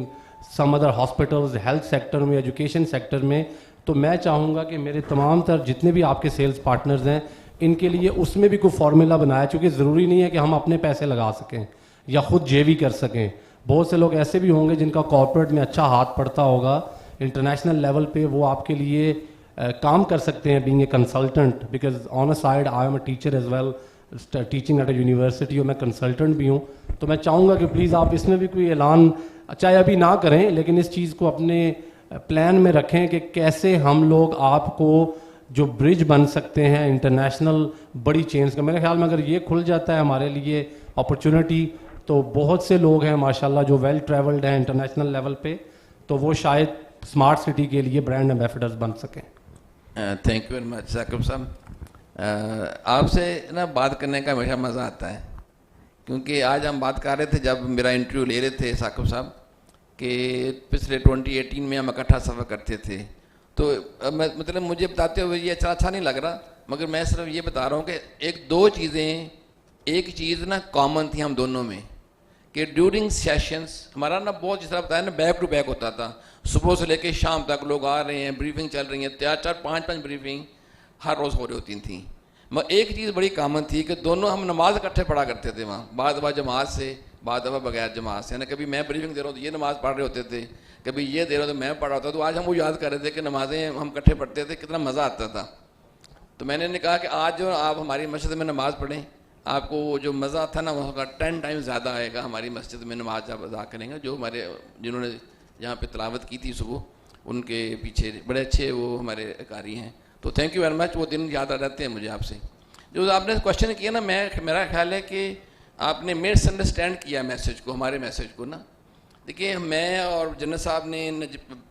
some other hospitals, health sector में, education sector में, तो मैं चाहूँगा कि मेरे तमाम तर जितने भी आपके सेल्स पार्टनर्स हैं, इनके लिए उसमें भी कोई फार्मूला बनाया, क्योंकि ज़रूरी नहीं है कि हम अपने पैसे लगा सकें या ख़ुद जेवी कर सकें। बहुत से लोग ऐसे भी होंगे जिनका कॉर्पोरेट में अच्छा हाथ पड़ता होगा, इंटरनेशनल लेवल पे वो आपके लिए काम कर सकते हैं being a consultant, because on a side I am a teacher as well, teaching at a university, और मैं कंसल्टेंट भी हूँ। तो मैं चाहूँगा कि प्लीज़ आप इसमें भी कोई ऐलान, चाहे अभी ना करें, लेकिन इस चीज़ को अपने प्लान में रखें कि कैसे हम लोग आपको जो ब्रिज बन सकते हैं इंटरनेशनल बड़ी चेन्स का। मेरे ख्याल में अगर ये खुल जाता है हमारे लिए अपॉर्चुनिटी, तो बहुत से लोग हैं माशाल्लाह जो वेल ट्रैवल्ड हैं इंटरनेशनल लेवल पे, तो वो शायद स्मार्ट सिटी के लिए ब्रांड एम्बेसडर्स बन सकें। Thank you very much Saqib sahab. आपसे ना बात करने का हमेशा मज़ा आता है, क्योंकि आज हम बात कर रहे थे, जब मेरा इंटरव्यू ले रहे थे साकिब साहब, कि पिछले 2018 में हम इकट्ठा सफ़र करते थे। तो मतलब मुझे बताते हुए ये अच्छा नहीं लग रहा, मगर मैं सिर्फ ये बता रहा हूँ कि एक दो चीज़ें, एक चीज़ ना कॉमन थी हम दोनों में, कि ड्यूरिंग सेशंस हमारा ना बहुत, जिस तरह बताया ना, बैक टू बैक होता था। सुबह से लेकर शाम तक लोग आ रहे हैं, ब्रीफिंग चल रही है, 4-4, 5-5 ब्रीफिंग हर रोज़ हो रही होती थी। मगर एक चीज़ बड़ी कॉमन थी कि दोनों हम नमाज इकट्ठे पढ़ा करते थे वहाँ, बाद दफ़ा जमात से, बाद दफ़ा बगैर जमात से। ना कभी मैं ब्रीफिंग दे रहा हूँ तो ये नमाज़ पढ़ रहे होते थे, कभी ये दे रहा हूँ तो मैं पढ़ रहा था। तो आज हम वो याद कर रहे थे कि नमाज़ें हम इकट्ठे पढ़ते थे, कितना मज़ा आता था। तो मैंने कहा कि आज जो आप हमारी मस्जिद में नमाज़ पढ़ें, आपको जो मज़ा था ना वहाँ का 10 टाइम्स ज़्यादा आएगा हमारी मस्जिद में नमाज जब अदा करेंगे। जो हमारे जिन्होंने यहाँ पे तिलावत की थी सुबह, उनके पीछे बड़े अच्छे वो हमारे कारी हैं। तो थैंक यू वेरी मच, वो दिन याद आ जाते हैं मुझे आपसे। जो आपने क्वेश्चन किया ना, मेरा ख्याल है कि आपने मिसअंडरस्टैंड किया मैसेज को, हमारे मैसेज को ना। देखिए, मैं और जन्नत साहब ने,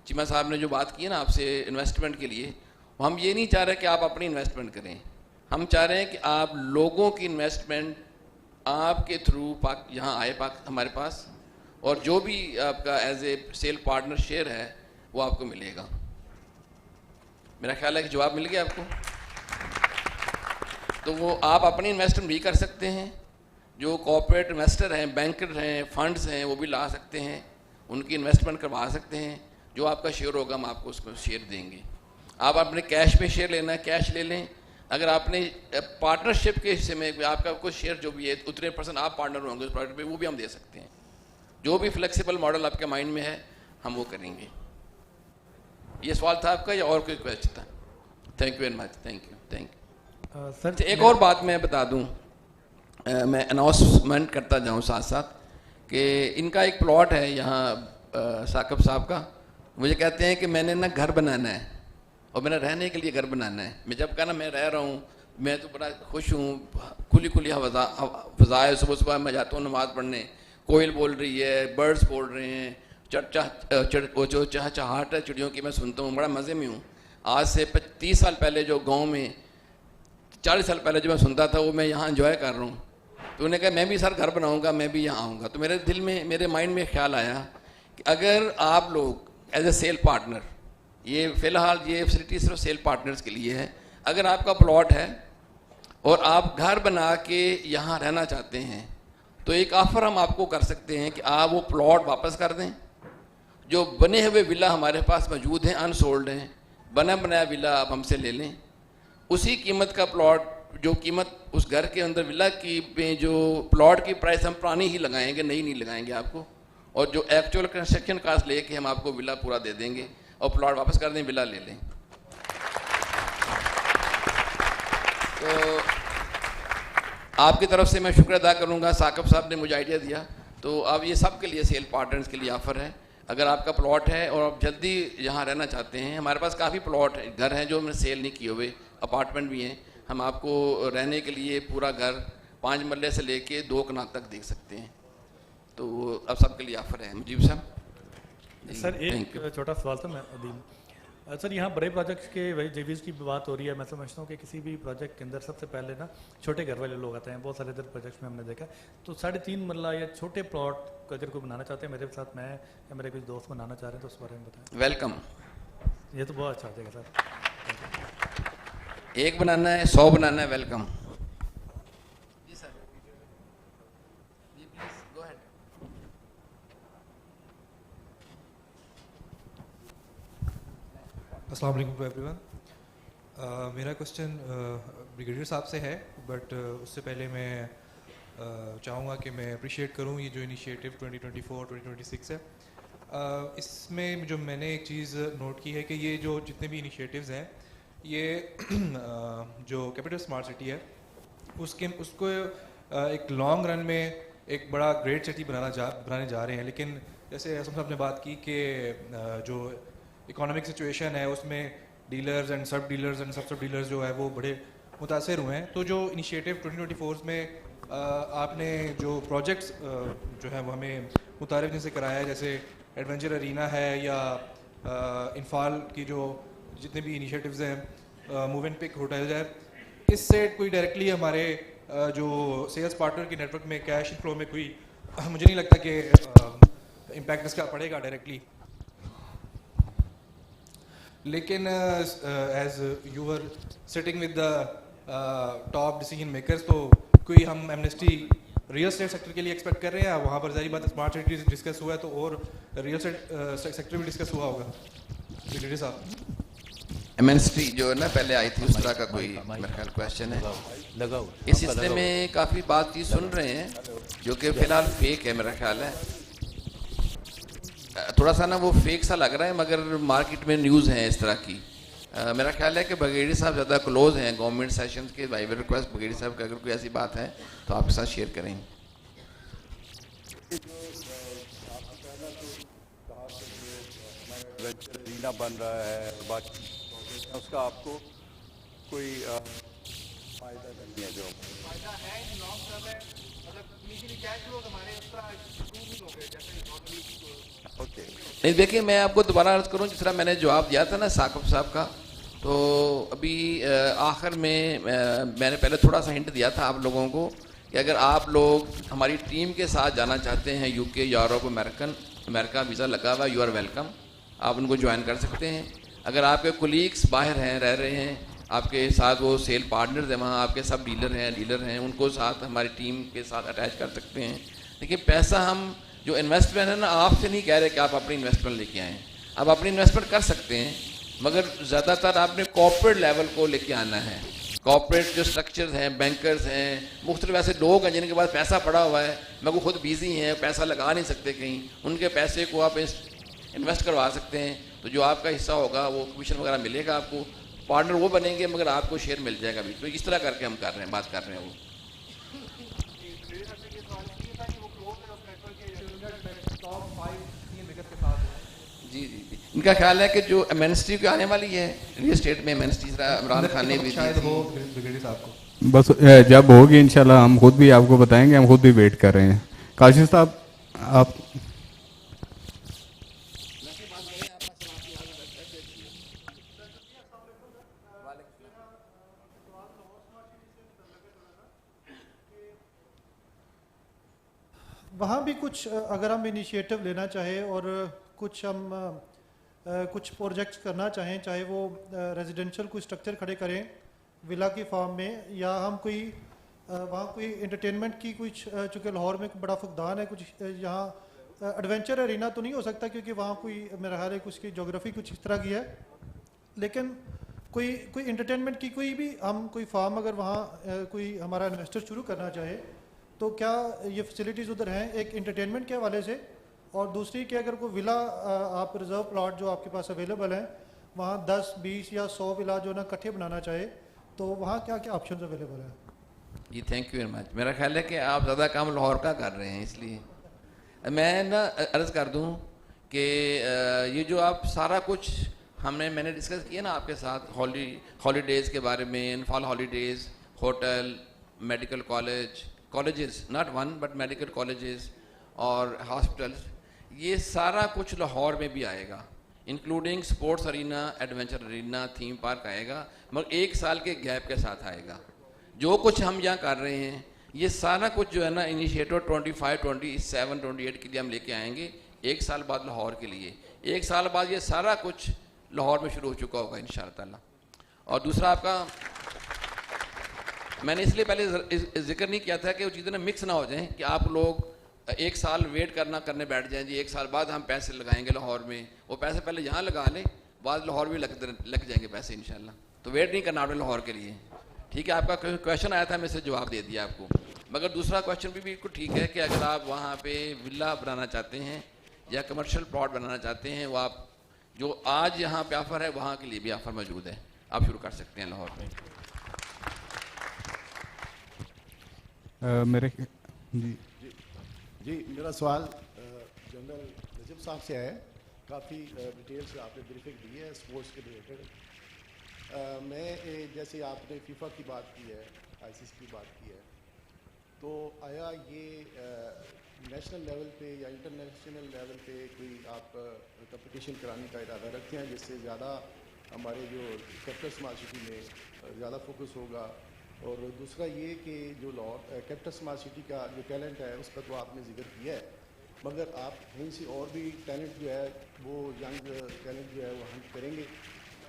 चीमा साहब ने जो बात की है ना आपसे इन्वेस्टमेंट के लिए, हम ये नहीं चाह रहे कि आप अपनी इन्वेस्टमेंट करें। हम चाह रहे हैं कि आप लोगों की इन्वेस्टमेंट आपके थ्रू यहाँ आए हमारे पास, और जो भी आपका as a sale partner share है वो आपको मिलेगा। मेरा ख्याल है कि जवाब मिल गया आपको। तो वो आप अपनी इन्वेस्टमेंट भी कर सकते हैं, जो कॉर्पोरेट इन्वेस्टर हैं, बैंकर हैं, फंड्स हैं, वो भी ला सकते हैं, उनकी इन्वेस्टमेंट करवा सकते हैं। जो आपका शेयर होगा हम आपको उसको शेयर देंगे। आप अपने कैश पे शेयर लेना है, कैश ले लें। अगर आपने पार्टनरशिप के हिस्से में आपका कुछ शेयर जो भी है, उतने % आप पार्टनर होंगे उस प्रोजेक्ट पे, वो भी हम दे सकते हैं। जो भी फ्लेक्सिबल मॉडल आपके माइंड में है हम वो करेंगे। ये सवाल था आपका या और कोई क्वेश्चन था? Thank you very much. Thank you sir. एक और बात मैं बता दूं, मैं अनाउंसमेंट करता जाऊं साथ साथ, कि इनका एक प्लॉट है यहाँ साकिब साहब का। मुझे कहते हैं कि मैंने ना घर बनाना है और मैंने रहने के लिए घर बनाना है। मैं जब कहना मैं रह रहा हूँ, मैं तो बड़ा खुश हूँ, खुली खुली फ़ज़ा है। सुबह सुबह मैं जाता हूँ नमाज़ पढ़ने, कोयल बोल रही है, बर्ड्स बोल रहे हैं, जो चहचहाट है चिड़ियों की मैं सुनता हूँ, बड़ा मज़े में हूँ। आज से 30 साल पहले जो गांव में, 40 साल पहले जो मैं सुनता था, वो मैं यहाँ एंजॉय कर रहा हूँ। तो उन्होंने कहा मैं भी सर घर बनाऊँगा, मैं भी यहाँ आऊँगा। तो मेरे दिल में, मेरे माइंड में ख्याल आया कि अगर आप लोग एज ए सेल पार्टनर, ये फ़िलहाल ये फैसिलिटी सिर्फ सेल पार्टनर्स के लिए है, अगर आपका प्लॉट है और आप घर बना के यहाँ रहना चाहते हैं, तो एक ऑफ़र हम आपको कर सकते हैं कि आप वो प्लॉट वापस कर दें। जो बने हुए विला हमारे पास मौजूद हैं, अनसोल्ड हैं, बना बनाया विला आप हमसे ले लें। उसी कीमत का प्लॉट, जो कीमत उस घर के अंदर विला की में जो प्लॉट की प्राइस हम पुरानी ही लगाएंगे, नई नहीं लगाएंगे आपको, और जो एक्चुअल कंस्ट्रक्शन कास्ट लेके हम आपको विला पूरा दे देंगे और प्लॉट वापस कर दें, विला ले लें। तो आपकी तरफ से मैं शुक्र अदा करूंगा, साकिब साहब ने मुझे आइडिया दिया। तो अब ये सब के लिए सेल पार्टनर्स के लिए ऑफ़र है, अगर आपका प्लॉट है और आप जल्दी यहाँ रहना चाहते हैं, हमारे पास काफ़ी प्लॉट है, घर हैं जो हमने सेल नहीं किए हुए, अपार्टमेंट भी हैं, हम आपको रहने के लिए पूरा घर 5 मरले से लेके 2 कनाल तक देख सकते हैं। तो अब सबके लिए ऑफ़र है। मुजीब साहब। सर एक छोटा सवाल था मैं अदीम सर, यहाँ बड़े प्रोजेक्ट्स के वही जेवीज़ की बात हो रही है, मैं समझता हूँ कि किसी भी प्रोजेक्ट के अंदर सबसे पहले ना छोटे घर वाले लोग आते हैं, बहुत सारे इधर प्रोजेक्ट्स में हमने देखा। तो 3.5 मरला या छोटे प्लॉट अगर कोई बनाना चाहते हैं, मेरे साथ मैं या मेरे कुछ दोस्त बनाना चाह रहे हैं, तो उस बारे में बताएं। वेलकम। ये तो बहुत अच्छा हो जाएगा सर। एक बनाना है, 100 बनाना है, वेलकम। जी सर, जी प्लीज गो अहेड। अस्सलाम वालेकुम टू एवरीवन। मेरा क्वेश्चन ब्रिगेडियर साहब से है, बट उससे पहले मैं चाहूँगा कि मैं अप्रिशिएट करूँ ये जो इनिशिएटिव 2024-2026 है। इसमें जो मैंने एक चीज़ नोट की है कि ये जो जितने भी इनिशिएटिव्स हैं, ये जो कैपिटल स्मार्ट सिटी है उसको एक लॉन्ग रन में एक बड़ा ग्रेट सिटी बनाने जा रहे हैं। लेकिन जैसे असम साहब ने बात की कि जो इकोनॉमिक सिचुएशन है उसमें डीलर्स एंड सब डीलर्स जो है वो बड़े मुतासर हुए हैं। तो जो इनिशिएटिव 2024 में आपने जो प्रोजेक्ट्स जो है वो हमें मुतारिफ जिनसे कराया है, जैसे एडवेंचर अरीना है या इन्फाल की जो जितने भी इनिशिएटिव्स हैं, मूव एंड पिक होटल है, इससे कोई डायरेक्टली हमारे जो सेल्स पार्टनर के नेटवर्क में कैश फ्लो में कोई मुझे नहीं लगता कि इम्पैक्ट इसका पड़ेगा डायरेक्टली। लेकिन as you are sitting with the top decision makers, तो कोई हम एमनेस्टी रियल एस्टेट सेक्टर के लिए एक्सपेक्ट कर रहे हैं? वहाँ पर जारी बात स्मार्ट सिटी डिस्कस हुआ है, तो और रियल एस्टेट सेक्टर भी डिस्कस हुआ होगा। ब्रिगेडियर साहब, एमएनसी जो है ना पहले आई थी, उस तरह का कोई मेरा ख्याल क्वेश्चन है। इस सिलसिले में काफ़ी बातचीत सुन रहे हैं जो कि फ़िलहाल फेक है, मेरा ख्याल है थोड़ा सा ना वो फेक सा लग रहा है, मगर मार्केट में न्यूज़ हैं इस तरह की। मेरा ख्याल है कि ब्रिगेडियर साहब ज़्यादा क्लोज हैं गवर्नमेंट सेशन के। बाई रिक्वेस्ट ब्रिगेडियर साहब की अगर कोई ऐसी बात है तो आपके साथ शेयर करेंगे। रीना बन रहा है, बाकी उसका आपको कोई फायदा नहीं है। जो फायदा है लॉन्ग टर्म में, मतलब इनिशियली कैश फ्लो हमारे उस तरह इंप्रूव नहीं हो गए जैसे इकोनॉमी। ओके, नहीं देखिए, मैं आपको दोबारा अर्ज करूं, जिस तरह मैंने जवाब दिया था ना साकिब साहब का, तो अभी आखिर में मैंने पहले थोड़ा सा हिंट दिया था आप लोगों को कि अगर आप लोग हमारी टीम के साथ जाना चाहते हैं यूके, यूरोप, अमेरिका वीज़ा लगा हुआ, यू आर वेलकम, आप उनको ज्वाइन कर सकते हैं। अगर आपके कोलीग्स बाहर हैं, रह रहे हैं, आपके साथ वो सेल पार्टनर्स हैं, वहाँ आपके सब डीलर हैं, उनको साथ हमारी टीम के साथ अटैच कर सकते हैं। लेकिन पैसा हम जो इन्वेस्टमेंट है ना, आपसे नहीं कह रहे कि आप अपनी इन्वेस्टमेंट लेके आएँ, आप अपनी इन्वेस्टमेंट कर सकते हैं, मगर ज़्यादातर आपने कॉर्पोरेट लेवल को लेके आना है। कॉर्पोरेट जो स्ट्रक्चर्स हैं, बैंकर्स हैं, मुख्तलिफ ऐसे लोग हैं जिनके पास पैसा पड़ा हुआ है, मगर खुद बिजी हैं, पैसा लगा नहीं सकते कहीं, उनके पैसे को आप इन्वेस्ट करवा सकते हैं। तो जो आपका हिस्सा होगा वो कमीशन वगैरह मिलेगा आपको, पार्टनर वो बनेंगे मगर आपको शेयर मिल जाएगा बीच में। इस तरह करके हम कर रहे हैं, बात कर रहे हैं वो। जी जी जी, इनका ख्याल है कि जो एमएनसी की आने वाली है रियल एस्टेट में, एमएनसी इमरान खान ने भी शायद हो ब्रिगेडियर साहब को। बस जब होगी इंशाल्लाह हम खुद भी आपको बताएंगे, हम खुद भी वेट कर रहे हैं। काशिफ साहब आप वहाँ भी कुछ अगर हम इनिशिएटिव लेना चाहें और कुछ हम कुछ प्रोजेक्ट्स करना चाहें, चाहे वो रेजिडेंशियल कोई स्ट्रक्चर खड़े करें विला की फॉर्म में, या हम कोई वहाँ कोई एंटरटेनमेंट की कुछ, चूँकि लाहौर में बड़ा फुकदान है, कुछ यहाँ एडवेंचर एरिना तो नहीं हो सकता क्योंकि वहाँ कोई मेरा ख्याल है कुछ की जोग्राफी कुछ इस तरह की है, लेकिन कोई एंटरटेनमेंट की कोई भी हम कोई फार्म अगर वहाँ कोई हमारा इन्वेस्टर शुरू करना चाहे तो क्या ये फैसिलिटीज़ उधर हैं एक एंटरटेनमेंट के हवाले से? और दूसरी कि अगर कोई विला आप रिजर्व प्लॉट जो आपके पास अवेलेबल हैं वहाँ 10, 20 या 100 विला जो ना इकट्ठे बनाना चाहे तो वहाँ क्या क्या ऑप्शन अवेलेबल हैं? जी थैंक यू वेरी मच। मेरा ख्याल है कि आप ज़्यादा काम लाहौर का कर रहे हैं, इसलिए मैं ना अर्ज़ कर दूं कि ये जो आप सारा कुछ मैंने डिस्कस किया ना आपके साथ हॉलीडेज़ के बारे में, इनफॉल holidays, hotel, medical colleges, not one but medical colleges और हॉस्पिटल्स, ये सारा कुछ लाहौर में भी आएगा, including sports arena, adventure arena, theme park आएगा, मगर 1 साल के गैप के साथ आएगा। जो कुछ हम यहाँ कर रहे हैं ये सारा कुछ जो है ना इनिशिएटिव 25, 27, 28 के लिए हम लेके आएंगे 1 साल बाद लाहौर के लिए। 1 साल बाद ये सारा कुछ लाहौर में शुरू हो चुका होगा इंशाअल्लाह ताला। और दूसरा आपका मैंने इसलिए पहले जिक्र नहीं किया था कि वो चीज़ें ना मिक्स ना हो जाएं कि आप लोग 1 साल वेट करने बैठ जाएं जी 1 साल बाद हम पैसे लगाएंगे लाहौर में, वो पैसे पहले यहाँ लगा लें, बाद लाहौर में लग जाएंगे पैसे इंशाल्लाह। तो वेट नहीं करना आपने लाहौर के लिए, ठीक है। आपका क्वेश्चन आया था, मैं इसे जवाब दे दिया आपको। मगर दूसरा क्वेश्चन भी बिल्कुल ठीक है कि अगर आप वहाँ पे विला बनाना चाहते हैं या कमर्शियल प्लॉट बनाना चाहते हैं, वो आप जो आज यहाँ पे ऑफ़र है वहाँ के लिए भी ऑफ़र मौजूद है, आप शुरू कर सकते हैं लाहौर में। मेरे जी मेरा सवाल जनरल नजब साहब से है। काफ़ी डिटेल से आपने ब्रीफिंग दी है स्पोर्ट्स के रिलेटेड। मैं जैसे आपने फीफा की बात की है, आईसीसी की बात की है, तो आया ये नेशनल लेवल पे या इंटरनेशनल लेवल पे कोई आप कंपटीशन कराने का इरादा रखते हैं जिससे ज़्यादा हमारे जो कैपिटल स्मार्ट सिटी में ज़्यादा फोकस होगा? और दूसरा ये कि जो कैपिटल स्मार्ट सिटी का जो टैलेंट है उसका तो आपने जिक्र किया है, मगर आप कहीं से और भी टैलेंट जो है वो यंग टैलेंट जो है वो हम करेंगे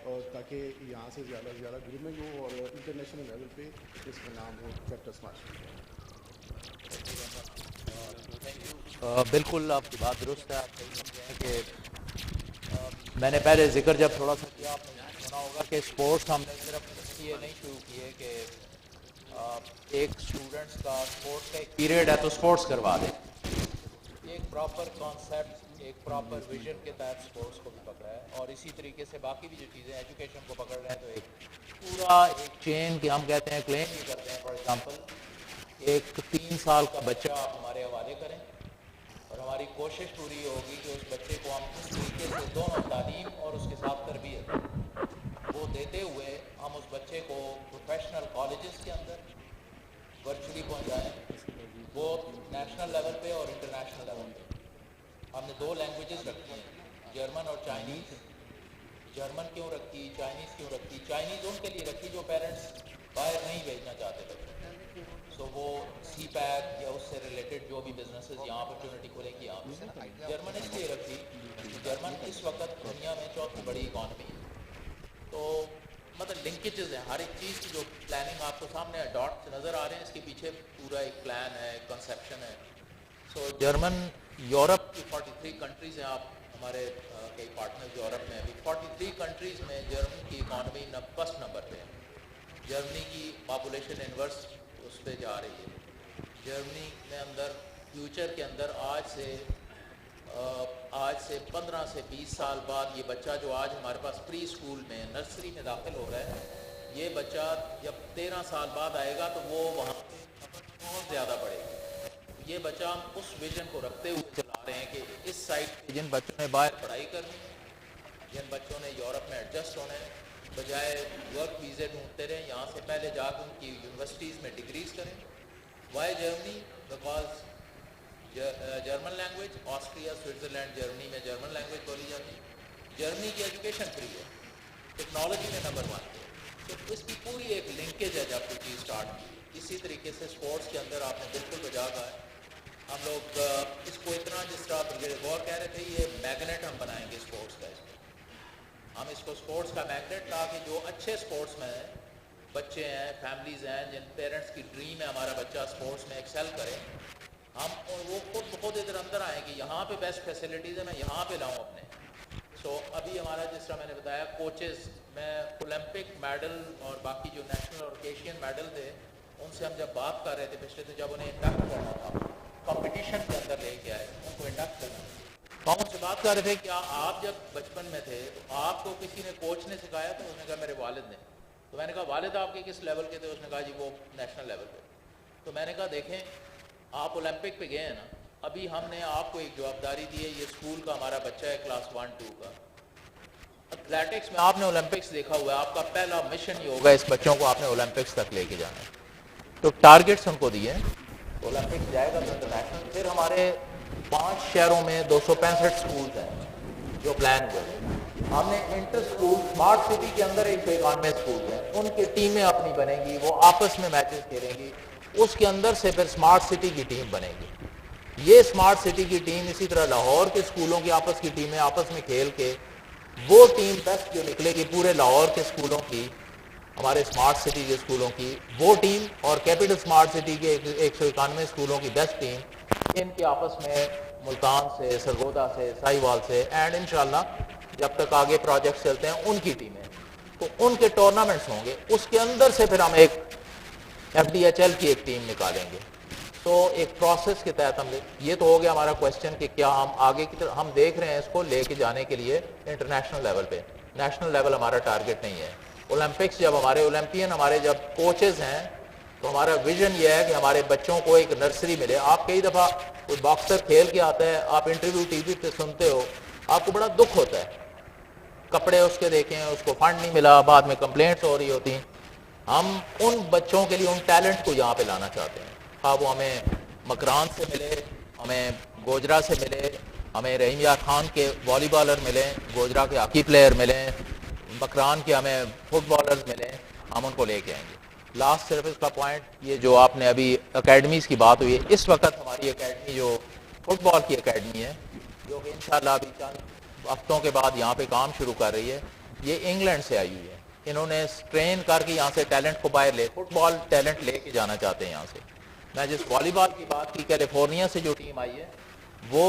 और ताकि यहाँ से ज़्यादा ग्रूमिंग हो और इंटरनेशनल लेवल पे इसका नाम हो कैपिटल स्मार्ट सिटी। बिल्कुल आपकी बात दुरुस्त है। आप सही समझे हैं कि मैंने पहले जिक्र जब थोड़ा सा किया, आपने सुना होगा कि स्पोर्ट्स हमने सिर्फ ये नहीं शुरू किए कि एक स्टूडेंट्स का स्पोर्ट्स का एक पीरियड है तो स्पोर्ट्स करवा दें। एक प्रॉपर कॉन्सेप्ट, एक प्रॉपर विजन के तहत स्पोर्ट्स को भी पकड़ा है और इसी तरीके से बाकी भी जो चीज़ें एजुकेशन को पकड़ रहे हैं। तो एक पूरा एक चेन की हम कहते हैं, क्लेम भी करते हैं। फॉर एग्जांपल एक 3 साल का बच्चा आप हमारे हवाले करें और हमारी कोशिश पूरी होगी कि उस बच्चे को हम इस तरीके से दोनों तालीम और उसके साथ तरबियत वो देते हुए हम उस बच्चे को प्रोफेशनल कॉलेजेस के अंदर वर्चुअली पहुंचाएं, वो नेशनल लेवल पे और इंटरनेशनल लेवल पे। हमने 2 लैंग्वेजेस रखी हैं, जर्मन और चाइनीज़। जर्मन क्यों रखी, चाइनीज़ क्यों रखी? चाइनीज़ उनके लिए रखी जो पेरेंट्स बाहर नहीं भेजना चाहते बच्चों, सो वो CPAC या उससे रिलेटेड जो भी बिजनेसेस यहाँ अपॉर्चुनिटी खुलेगी यहाँ पे। जर्मन इसलिए रखी, जर्मन इस वक्त दुनिया में 4थी बड़ी इकॉनमी है, तो मतलब लिंकेजेस हैं हर एक चीज़ की। जो प्लानिंग आपको सामने डॉट्स नज़र आ रहे हैं, इसके पीछे पूरा एक प्लान है, कंसेप्शन है। सो जर्मन, यूरोप की 43 कंट्रीज़ हैं। आप हमारे कई पार्टनर्स यूरोप में अभी 43 कंट्रीज़ में जर्मनी की इकॉनमी फर्स्ट नंबर पे है। जर्मनी की पॉपुलेशन इन्वर्स उस पर जा रही है। जर्मनी में अंदर फ्यूचर के अंदर आज से 15 से 20 साल बाद ये बच्चा जो आज हमारे पास प्री स्कूल में, नर्सरी में दाखिल हो रहा है, ये बच्चा जब 13 साल बाद आएगा तो वो वहाँ पे बहुत ज़्यादा बढ़ेगा। ये बच्चा हम उस विजन को रखते हुए चला रहे हैं कि इस साइड पे जिन बच्चों ने बाहर पढ़ाई करनी, जिन बच्चों ने यूरोप में एडजस्ट होना है, बजाय वर्क वीज़े ढूंढते रहें, यहाँ से पहले जाकर उनकी यूनिवर्सिटीज़ में डिग्रीज करें। Why Germany? Because German language, Austria, Switzerland, Germany में जर्मन लैंग्वेज बोली जाती है। जर्मनी की एजुकेशन फ्री है, टेक्नोलॉजी में नंबर 1 है। तो इसकी पूरी एक लिंकेज है जब कोई चीज़ स्टार्ट की। इसी तरीके से स्पोर्ट्स के अंदर आपने बिल्कुल बजा कहा है। हम लोग इसको इतना, जिस तरह ब्रिगेडियर गौर कह रहे थे, ये मैग्नेट हम बनाएंगे स्पोर्ट्स का। हम इसको स्पोर्ट्स का मैग्नेट, ताकि जो अच्छे स्पोर्ट्स में बच्चे हैं, फैमिलीज़ हैं, जिन पेरेंट्स की ड्रीम है हमारा बच्चा स्पोर्ट्स में एक्सेल करे, हम वो खुद इधर अंदर आए कि यहाँ पे बेस्ट फैसिलिटीज़ है, मैं यहाँ पे लाऊँ अपने। सो अभी हमारा जिस तरह मैंने बताया कोचेस में ओलंपिक मेडल और बाकी जो नेशनल और एशियन मेडल थे, उनसे हम जब बात कर रहे थे पिछले, तो जब उन्हें इंडक्ट करना था कंपटीशन के अंदर लेके आए, उनको इंडक्ट करना, हम उससे बात कर रहे थे कि आप जब बचपन में थे तो आपको किसी ने कोच ने सिखाया? तो उसने कहा मेरे वालिद ने। तो मैंने कहा वालिद आपके किस लेवल के थे? उसने कहा जी वो नेशनल लेवल पे। तो मैंने कहा देखें आप ओलंपिक पे गए हैं ना, अभी हमने आपको एक जवाबदारी दी है, ये स्कूल का हमारा बच्चा है क्लास 1-2 का, एथलेटिक्स में आपने ओलंपिक्स देखा हुआ है, आपका पहला मिशन ये होगा इस बच्चों को आपने ओलंपिक्स तक लेके जाना है। तो टारगेट्स उनको दिए हैं, ओलंपिक्स जाएगा तो इंटरनेशनल। फिर हमारे 5 शहरों में 265 स्कूल हैं जो प्लान हुए। हमने इंटर स्कूल स्मार्ट सिटी के अंदर 191 स्कूल हैं, उनकी टीमें अपनी बनेंगी, वो आपस में मैचेस खेलेंगी, उसके अंदर से फिर स्मार्ट सिटी की टीम बनेगी। ये स्मार्ट सिटी की टीम इसी तरह लाहौर के स्कूलों की आपस की टीमें आपस में खेल के वो टीम बेस्ट जो निकलेगी पूरे लाहौर के स्कूलों की, हमारे स्मार्ट सिटी के स्कूलों की वो टीम, और कैपिटल स्मार्ट सिटी के 191 स्कूलों की बेस्ट टीम, इनके आपस में मुल्तान से, सरगोदा से, साहिवाल से, एंड इंशाल्लाह जब तक आगे प्रोजेक्ट्स चलते हैं उनकी टीमें, तो उनके टूर्नामेंट्स होंगे। उसके अंदर से फिर हम एक FDHL की एक टीम निकालेंगे। तो एक प्रोसेस के तहत हम, ये तो हो गया हमारा क्वेश्चन कि क्या हम आगे की तरफ हम देख रहे हैं इसको लेके जाने के लिए इंटरनेशनल लेवल पे। नेशनल लेवल हमारा टारगेट नहीं है। ओलंपिक्स जब हमारे ओलंपियन हमारे जब कोचेस हैं तो हमारा विजन ये है कि हमारे बच्चों को एक नर्सरी मिले। आप कई दफ़ा कोई बॉक्सर खेल के आता है, आप इंटरव्यू टीवी पे सुनते हो, आपको बड़ा दुख होता है, कपड़े उसके देखें, उसको फंड नहीं मिला, बाद में कंप्लेंट्स हो रही होती। हम उन बच्चों के लिए उन टैलेंट को यहाँ पे लाना चाहते हैं। हाँ, वो हमें मकरान से मिले, हमें गोजरा से मिले, हमें रहीम यार खान के वॉलीबॉलर मिले, गोजरा के हॉकी प्लेयर मिले, मकरान के हमें फुटबॉलर्स मिले, हम उनको लेके आएंगे। लास्ट सिर्फ इसका पॉइंट, ये जो आपने अभी एकेडमीज़ की बात हुई है, इस वक्त हमारी एकेडमी जो फुटबॉल की एकेडमी है, जो कि इंशाल्लाह अभी चंद हफ्तों के बाद यहाँ पे काम शुरू कर रही है, ये इंग्लैंड से आई हुई है। इन्होंने ट्रेन करके यहाँ से टैलेंट को बाहर फुटबॉल टैलेंट लेके जाना चाहते हैं यहाँ से। मैं जिस वॉलीबॉल की बात की, कैलिफोर्निया से जो टीम आई है वो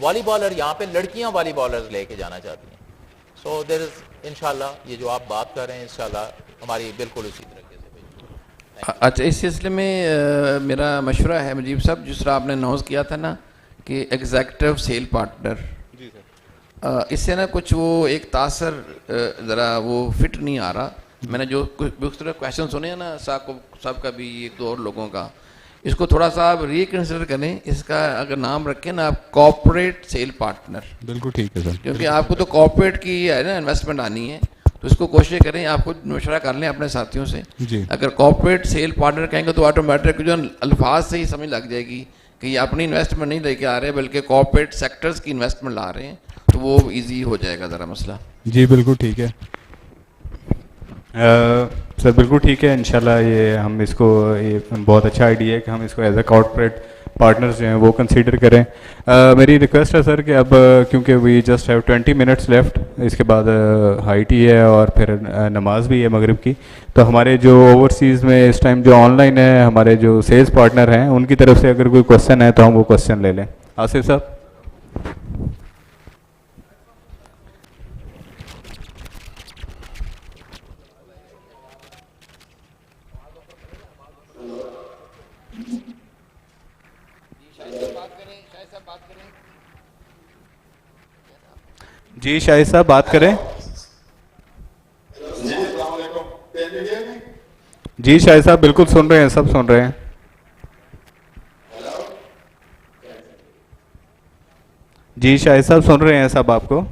वॉलीबॉलर यहाँ पे लड़कियाँ वॉलीबॉलर्स लेके जाना चाहती हैं। सो देयर इज इंशाल्लाह ये जो आप बात कर रहे हैं इंशाल्लाह हमारी बिल्कुल उसी तरीके से। अच्छा, इस सिलसिले में मेरा मशवरा है मुजीब साहब, जिस तरह आपने अनाउंस किया था ना कि एग्जेक्टिव सेल पार्टनर, इससे ना कुछ वो एक तासर ज़रा वो फिट नहीं आ रहा। मैंने जो कुछ क्वेश्चन सुने हैं ना साहब का भी, एक दो और लोगों का, इसको थोड़ा सा आप रिकन्सिडर करें। इसका अगर नाम रखें ना आप कॉर्पोरेट सेल पार्टनर। बिल्कुल ठीक है सर, क्योंकि आपको तो कॉर्पोरेट की है ना इन्वेस्टमेंट आनी है, तो इसको कोशिश करें, आप खुद मशवरा कर लें अपने साथियों से जी। अगर कॉर्पोरेट सेल पार्टनर कहेंगे तो ऑटोमेटिक जो अल्फाज से ही समझ लग जाएगी कि ये अपनी इन्वेस्टमेंट नहीं लेके आ रहे बल्कि कॉर्पोरेट सेक्टर्स की इन्वेस्टमेंट ला रहे हैं, तो वो इजी हो जाएगा ज़रा मसला। जी बिल्कुल ठीक है सर, बिल्कुल ठीक है। इंशाल्लाह ये हम इसको, ये बहुत अच्छा आइडिया है कि हम इसको एज ए कॉर्पोरेट पार्टनर्स जो हैं वो कंसीडर करें। मेरी रिक्वेस्ट है सर कि अब क्योंकि we just have 20 minutes left, इसके बाद हाई टी है और फिर नमाज भी है मगरिब की, तो हमारे जो ओवरसीज़ में इस टाइम जो ऑनलाइन है हमारे जो सेल्स पार्टनर हैं उनकी तरफ से अगर कोई क्वेश्चन है तो हम वो क्वेश्चन ले लें। आसिफ साहब। जी शाहिद साहब बात करें। जी शाहिद साहब बिल्कुल सुन रहे हैं, सब सुन रहे हैं। जी शाहिद साहब सुन रहे हैं सब आपको।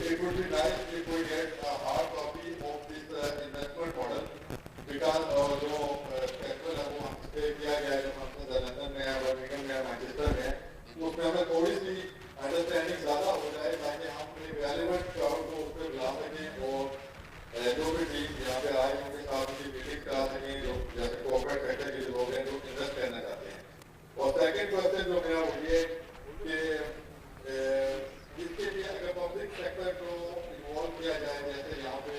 It would be nice if we get a hard copy of this साथ और जो फेस्टिवल है वो हमसे किया गया है, जो हमसे लंदन में है, बर्मिंघम में है, मैनचेस्टर में है, उसमें हमें थोड़ी सी अंडरस्टैंडिंग ज़्यादा हो जाए ताकि हम एक रेलिवेंट क्राउड को उस पर बुला सकें और जो भी टीम यहाँ पे आए उनके साथ उनकी मीटिंग करा सकें, जो जैसे कॉर्पोरेट सेक्टर के लोग हैं जो इन्वेस्ट करना चाहते हैं। और सेकेंड क्वेश्चन जो मेरा वो ये कि इसके लिए अगर पब्लिक सेक्टर को इन्वॉल्व किया जाए, जैसे यहाँ पे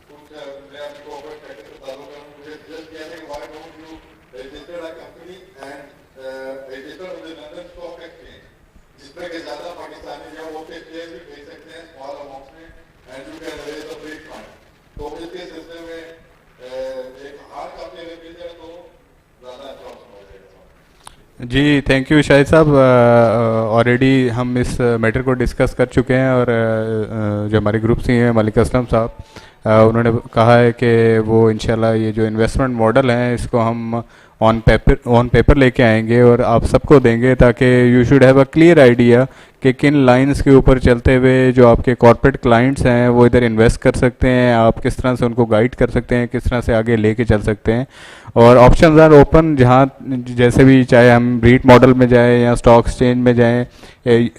कुछ मैं अपनी कॉर्पोरेट सेक्टर से ताल्लुक है, मुझे सजेस्ट किया था कि why don't you register a company and register with London stock exchange, जिसमें कि ज़्यादा पाकिस्तानी या वो के शेयर भी भेज सकते हैं स्मॉल अमाउंट में and you can raise the big fund. तो इसके सिलसिले में एक हार्ड कॉपी अगर मिल जाए तो ज़्यादा अच्छा हो जाएगा। जी थैंक यू शाहिद साहब। ऑलरेडी हम इस मैटर को डिस्कस कर चुके हैं और जो हमारे ग्रुप सी हैं मलिक असलम साहब, उन्होंने कहा है कि वो इंशाल्लाह ये जो इन्वेस्टमेंट मॉडल हैं इसको हम ऑन पेपर लेके आएंगे और आप सबको देंगे ताकि you should have a clear idea कि किन लाइंस के ऊपर चलते हुए जो आपके कॉर्पोरेट क्लाइंट्स हैं वो इधर इन्वेस्ट कर सकते हैं, आप किस तरह से उनको गाइड कर सकते हैं, किस तरह से आगे लेके चल सकते हैं। और ऑप्शंस आर ओपन, जहाँ जैसे भी चाहे हम REIT मॉडल में जाएं या स्टॉक एक्सचेंज में जाएं,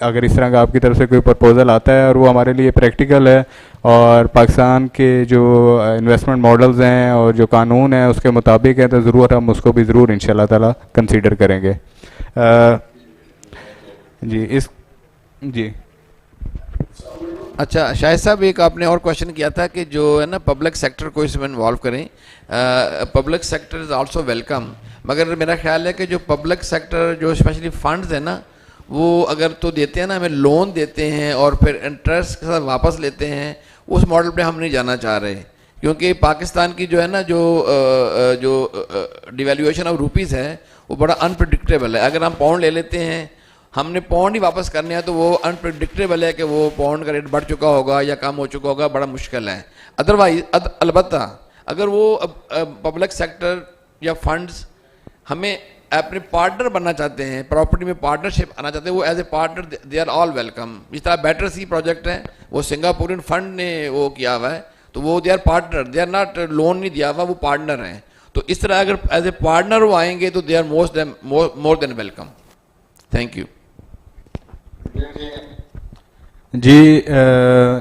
अगर इस तरह का आपकी तरफ से कोई प्रपोजल आता है और वो हमारे लिए प्रैक्टिकल है और पाकिस्तान के जो इन्वेस्टमेंट मॉडल्स हैं और जो कानून है उसके मुताबिक है, तो ज़रूर हम उसको भी ज़रूर इंशाल्लाह ताला कंसीडर करेंगे। जी अच्छा शाहिद साहब, एक आपने और क्वेश्चन किया था कि जो है ना पब्लिक सेक्टर को इसमें इन्वॉल्व करें। Public sector is also welcome, मगर मेरा ख्याल है कि जो पब्लिक सेक्टर जो स्पेशली फंड्स है ना वो अगर तो देते हैं ना, हमें लोन देते हैं और फिर इंटरेस्ट के साथ वापस लेते हैं, उस मॉडल पे हम नहीं जाना चाह रहे, क्योंकि पाकिस्तान की जो है ना जो डिवैल्यूएशन ऑफ रुपीज़ है वो बड़ा अनप्रडिक्टेबल है। अगर हम पाउंड ले लेते हैं, हमने पाउंड ही वापस करने हैं तो वो अनप्रडिक्टेबल है कि वो पाउंड का रेट बढ़ चुका होगा या कम हो चुका होगा, बड़ा मुश्किल है। अदरवाइज अलबत्ता अगर वो पब्लिक सेक्टर या फंड्स हमें अपने पार्टनर बनना चाहते हैं, प्रॉपर्टी में पार्टनरशिप आना चाहते हैं, वो as a partner they are all welcome. जिस तरह बेटर सी प्रोजेक्ट है वो सिंगापुरियन फंड ने वो किया हुआ है, तो वो they are partner, they are not loan नहीं दिया हुआ, वो पार्टनर हैं। तो इस तरह अगर एज ए पार्टनर वो आएंगे तो they are more than welcome. Thank you जी।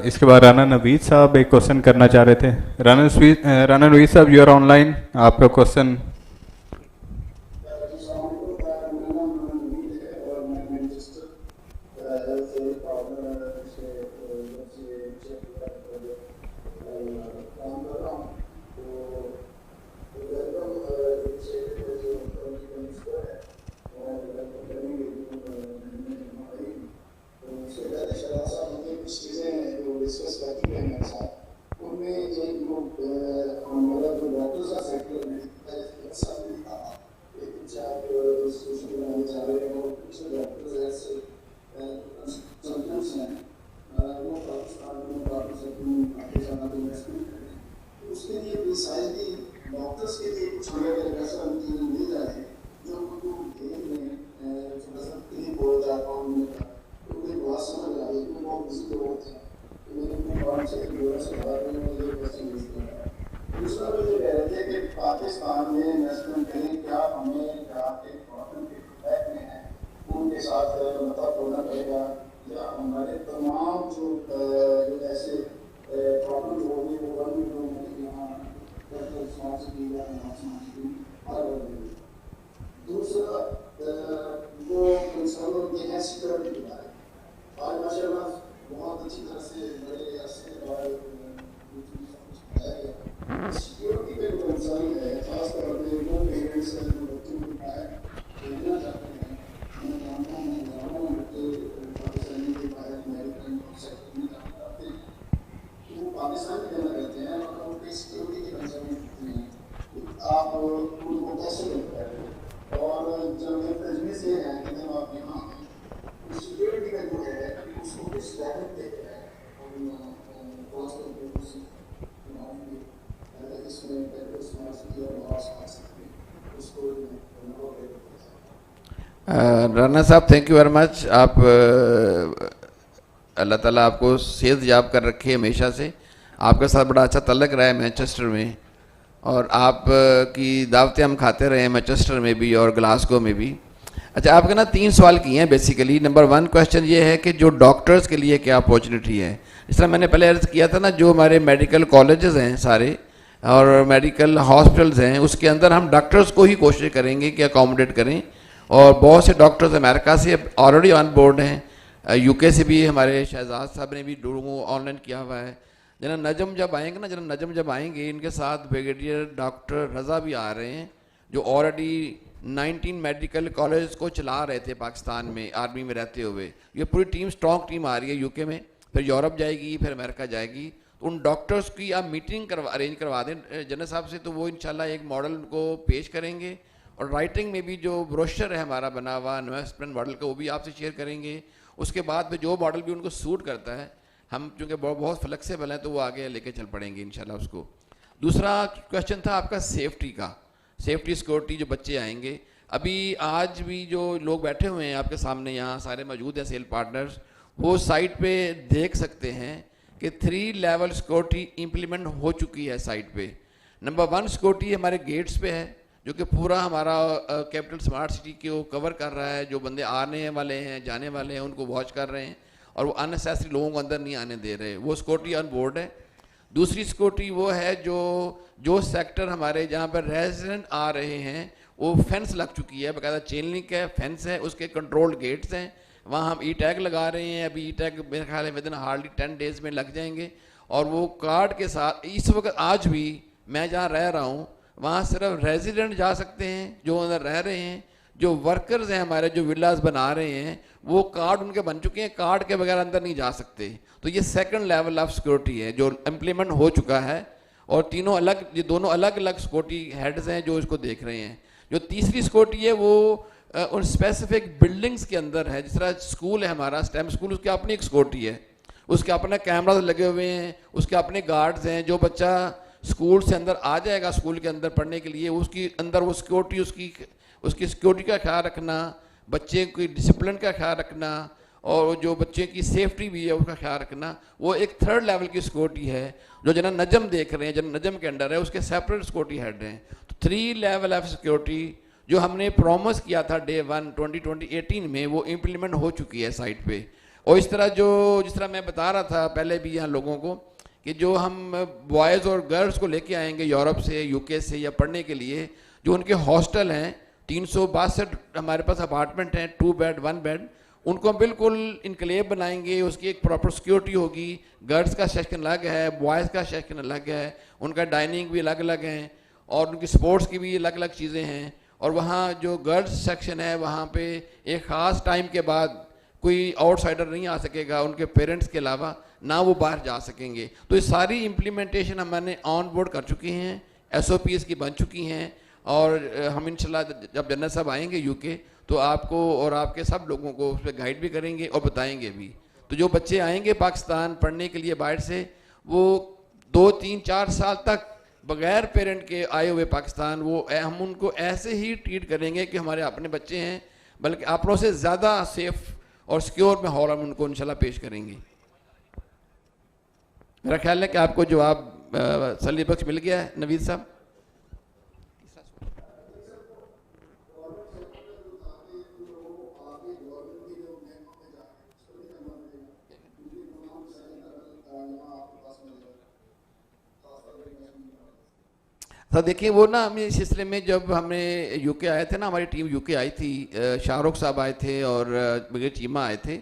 इसके बाद राना नवीद साहब एक क्वेश्चन करना चाह रहे थे। राना नवीद साहब, यू आर ऑनलाइन, आपका क्वेश्चन। राना साहब, थैंक यू वेरी मच। आप अल्लाह ताला आपको सेहत याब कर रखे हमेशा से। आपके साथ बड़ा अच्छा तल्लक रहा है मैनचेस्टर में, और आप की दावतें हम खाते रहे हैं मैनचेस्टर में भी और ग्लासगो में भी। अच्छा, आपके ना 3 सवाल किए हैं बेसिकली। नंबर 1 क्वेश्चन ये है कि जो डॉक्टर्स के लिए क्या अपॉर्चुनिटी है। इस तरह मैंने पहले अर्ज़ किया था ना, जो हमारे मेडिकल कॉलेजेस हैं सारे और मेडिकल हॉस्पिटल्स हैं, उसके अंदर हम डॉक्टर्स को ही कोशिश करेंगे कि अकोमोडेट करें। और बहुत से डॉक्टर्स अमेरिका से ऑलरेडी ऑन बोर्ड हैं, यूके से भी हमारे शहजाद साहब ने भी लोगों ऑनलाइन किया हुआ है। जनरल नजम जब आएंगे ना, जनरल नजम जब आएंगे, इनके साथ ब्रिगेडियर डॉक्टर रज़ा भी आ रहे हैं, जो ऑलरेडी 19 मेडिकल कॉलेज को चला रहे थे पाकिस्तान में आर्मी में रहते हुए। ये पूरी टीम स्ट्रॉन्ग टीम आ रही है यूके में, फिर यूरोप जाएगी, फिर अमेरिका जाएगी। तो उन डॉक्टर्स की आप मीटिंग अरेंज करवा दें जनरल साहब से, तो वो इंशाल्लाह एक मॉडल उनको पेश करेंगे। और राइटिंग में भी जो ब्रोशर है हमारा बना हुआ इन्वेस्टमेंट मॉडल का, वो भी आपसे शेयर करेंगे। उसके बाद में जो मॉडल भी उनको सूट करता है, हम चूँकि बहुत फ्लेक्सिबल हैं तो वो आगे लेके चल पड़ेंगे इंशाल्लाह उसको। दूसरा क्वेश्चन था आपका सेफ्टी का, सेफ्टी सिक्योरिटी। जो बच्चे आएंगे, अभी आज भी जो लोग बैठे हुए हैं आपके सामने यहाँ सारे मौजूद हैं सेल पार्टनर्स, वो साइट पे देख सकते हैं कि 3 लेवल सिक्योरिटी इम्प्लीमेंट हो चुकी है साइट पे। नंबर 1 सिक्योरिटी हमारे गेट्स पे है, जो कि पूरा हमारा कैपिटल स्मार्ट सिटी को कवर कर रहा है। जो बंदे आने वाले हैं जाने वाले हैं उनको वॉच कर रहे हैं और वो अननेसेसरी लोगों को अंदर नहीं आने दे रहे, वो सिक्योरिटी ऑन बोर्ड है। दूसरी सिक्योरिटी वो है जो सेक्टर हमारे जहाँ पर रेजिडेंट आ रहे हैं वो फेंस लग चुकी है, बाकायदा चेन लिंक है, फेंस है, उसके कंट्रोल्ड गेट्स हैं, वहाँ हम ई टैग लगा रहे हैं। अभी ई टैग मेरे ख्याल है विदिन हार्डली 10 डेज़ में लग जाएंगे। और वो कार्ड के साथ इस वक्त आज भी मैं जहाँ रह रहा हूँ वहाँ सिर्फ रेजिडेंट जा सकते हैं जो अंदर रह रहे हैं। जो वर्कर्स हैं हमारे जो विलास बना रहे हैं वो कार्ड उनके बन चुके हैं, कार्ड के बगैर अंदर नहीं जा सकते। तो ये 2nd लेवल ऑफ सिक्योरिटी है जो इम्प्लीमेंट हो चुका है। और ये दोनों अलग अलग सिक्योरिटी हेड्स हैं जो इसको देख रहे हैं। जो तीसरी सिक्योरिटी है वो उन स्पेसिफिक बिल्डिंग्स के अंदर है। जिस तरह स्कूल है हमारा स्टेम स्कूल, उसकी अपनी एक सिक्योरिटी है, उसके अपने कैमरा लगे हुए हैं, उसके अपने गार्ड्स हैं। जो बच्चा स्कूल से अंदर आ जाएगा स्कूल के अंदर पढ़ने के लिए, उसकी अंदर वो सिक्योरिटी उसकी सिक्योरिटी का ख्याल रखना, बच्चे की डिसिप्लिन का ख्याल रखना और जो बच्चे की सेफ्टी भी है उसका ख्याल रखना, वो एक 3rd लेवल की सिक्योरिटी है जो जनरल नजम देख रहे हैं, जनरल नजम के अंडर है, उसके सेपरेट सिक्योरिटी हेड हैं। तो 3 लेवल ऑफ सिक्योरिटी जो हमने प्रॉमिस किया था डे 1 2018 में वो इम्प्लीमेंट हो चुकी है साइट पे। और जिस तरह मैं बता रहा था पहले भी यहाँ लोगों को कि जो हम बॉयज़ और गर्ल्स को लेके आएंगे यूरोप से यूके से या पढ़ने के लिए, जो उनके हॉस्टल हैं 362 हमारे पास अपार्टमेंट हैं, 2 बेड 1 बेड, उनको हम बिल्कुल इनक्लेव बनाएंगे। उसकी एक प्रॉपर सिक्योरिटी होगी। गर्ल्स का सेक्शन अलग है, बॉयज़ का सेक्शन अलग है, उनका डाइनिंग भी अलग अलग है और उनकी स्पोर्ट्स की भी अलग अलग चीज़ें हैं। और वहाँ जो गर्ल्स सेक्शन है वहाँ पे एक ख़ास टाइम के बाद कोई आउटसाइडर नहीं आ सकेगा उनके पेरेंट्स के अलावा, ना वो बाहर जा सकेंगे। तो ये सारी इम्प्लीमेंटेशन हमने ऑन बोर्ड कर चुकी हैं, SOPs की बन चुकी हैं। और हम इंशाल्लाह जब जनरल साहब आएंगे यूके तो आपको और आपके सब लोगों को उस पर गाइड भी करेंगे और बताएंगे भी। तो जो बच्चे आएंगे पाकिस्तान पढ़ने के लिए बाहर से, वो 2, 3, 4 साल तक बगैर पेरेंट के आए हुए पाकिस्तान, वो हम उनको ऐसे ही ट्रीट करेंगे कि हमारे अपने बच्चे हैं, बल्कि अपनों से ज़्यादा सेफ और सिक्योर माहौल हम उनको इंशाल्लाह पेश करेंगे। मेरा ख्याल है कि आपको जवाब सली बख्श मिल गया है नवीद साहब। तो देखिए वो ना हमें इस सिलसिले में जब हमने यूके आए थे ना, हमारी टीम यूके आई थी, शाहरुख साहब आए थे और बगैर चीमा आए थे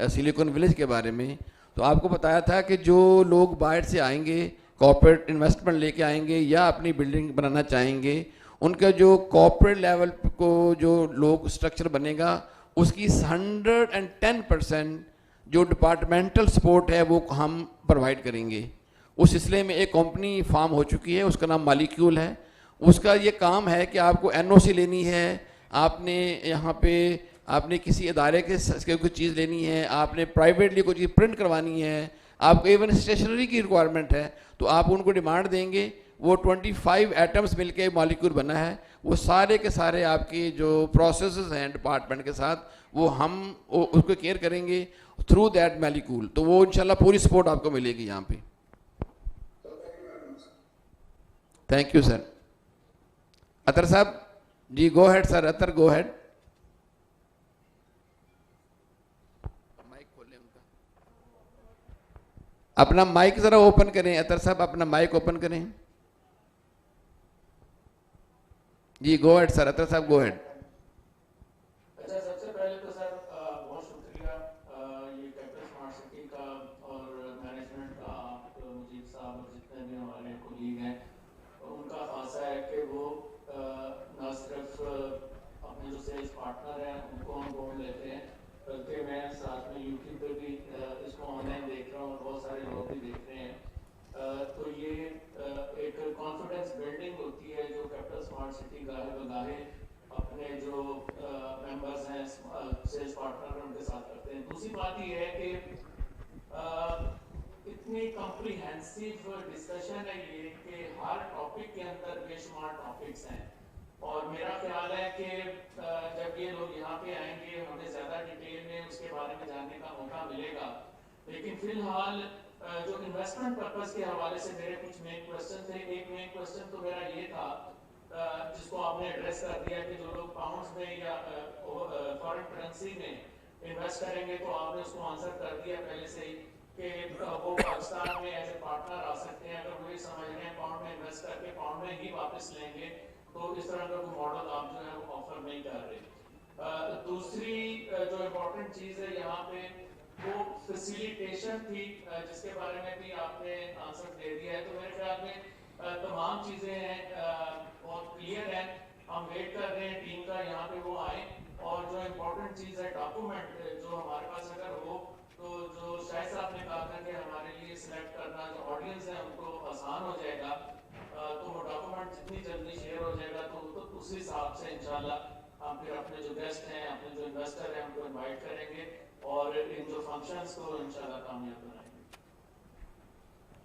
सिलिकॉन विलेज के बारे में। तो आपको बताया था कि जो लोग बाहर से आएंगे कॉर्पोरेट इन्वेस्टमेंट लेके आएंगे या अपनी बिल्डिंग बनाना चाहेंगे, उनका जो कॉर्पोरेट लेवल को जो लोग स्ट्रक्चर बनेगा उसकी 110% जो डिपार्टमेंटल सपोर्ट है वो हम प्रोवाइड करेंगे। उस सिलसिले में एक कंपनी फार्म हो चुकी है, उसका नाम मॉलिक्यूल है। उसका ये काम है कि आपको NOC लेनी है, आपने यहाँ पे आपने किसी इदारे के कुछ चीज़ लेनी है, आपने प्राइवेटली कोई चीज़ प्रिंट करवानी है, आपको इवन स्टेशनरी की रिक्वायरमेंट है, तो आप उनको डिमांड देंगे। वो 25 एटम्स मिलके मॉलिक्यूल बना है। वो सारे के सारे आपके जो प्रोसेसेस हैं डिपार्टमेंट के साथ वो हम उसको केयर करेंगे थ्रू दैट मॉलिक्यूल। तो वो इंशाल्लाह पूरी सपोर्ट आपको मिलेगी यहाँ पे। Thank you sir. अतर साहब ji, go ahead sir, Athar go ahead. Mike खोलें उनका, अपना माइक जरा ओपन करें। अतर साहब अपना माइक ओपन करें जी। गो हेड सर, अतर साहब गो हेड। अच्छा, सबसे पहले तो सर बहुत शुक्रिया ये कैपिटल स्मार्ट सिटी का और मैनेजमेंट का, आप मुजीब साहब और जितने भी हमारे कोलीग हैं उनका खासा है कि वो न सिर्फ अपने जो सेल्स पार्टनर हैं उनको हम बोल लेते हैं, बल्कि मैं साथ में यूट्यूब पे भी इसको ऑनलाइन देख रहा हूँ और बहुत सारे लोग भी देख रहे हैं। तो ये एक कॉन्फिडेंस बिल्डिंग होती है जो कैपिटल स्मार्ट सिटी गाहे बगाहे अपने जो मेंबर्स हैं सेल्स पार्टनर उनके साथ करते हैं। दूसरी बात ये है कि इतनी कॉम्प्रिहेंसिव डिस्कशन है ये कि हर टॉपिक के अंदर बेशुमार टॉपिक्स हैं और मेरा ख्याल है कि जब ये लोग यहाँ पे आएंगे हमें ज़्यादा डिटेल में उसके बारे में जानने का मौका मिलेगा। लेकिन फिलहाल जो इन्वेस्टमेंट पर्पस के हवाले से मेरे कुछ मेन क्वेश्चन थे। एक मेन क्वेश्चन तो मेरा ये था जिसको आपने एड्रेस कर दिया कि जो लोग पाउंड्स में या फॉरेन करेंसी में इन्वेस्ट करेंगे, तो आपने उसको आंसर कर दिया पहले से ही कि वो पाकिस्तान में एज ए पार्टनर आ सकते हैं। अगर वो ये समझ रहे हैं पाउंड में इन्वेस्ट करके पाउंड में ही वापस लेंगे, तो इस तरह का कोई मॉडल आप जो है वो ऑफर नहीं कर रहे। दूसरी जो इम्पोर्टेंट चीज़ है यहाँ पे वो फैसिलिटेशन थी जिसके बारे में भी आपने आंसर दे दिया है। तो मेरे ख्याल में तमाम चीज़ें हैं बहुत क्लियर हैं। हम वेट कर रहे हैं टीम का यहाँ पे वो आए और जो इम्पोर्टेंट चीज़ है डॉक्यूमेंट जो हमारे पास अगर हो तो जो शायद साहब ने कहा था कि हमारे लिए सिलेक्ट करना जो ऑडियंस है उनको आसान हो जाएगा, तो वो डॉक्यूमेंट जितनी जल्दी शेयर हो जाएगा तो उस हिसाब से इंशाल्लाह हम फिर अपने जो गेस्ट हैं अपने जो इन्वेस्टर हैं उनको इन्वाइट करेंगे और इन जो फंक्शंस को इंशाल्लाह कामयाब बनाएंगे।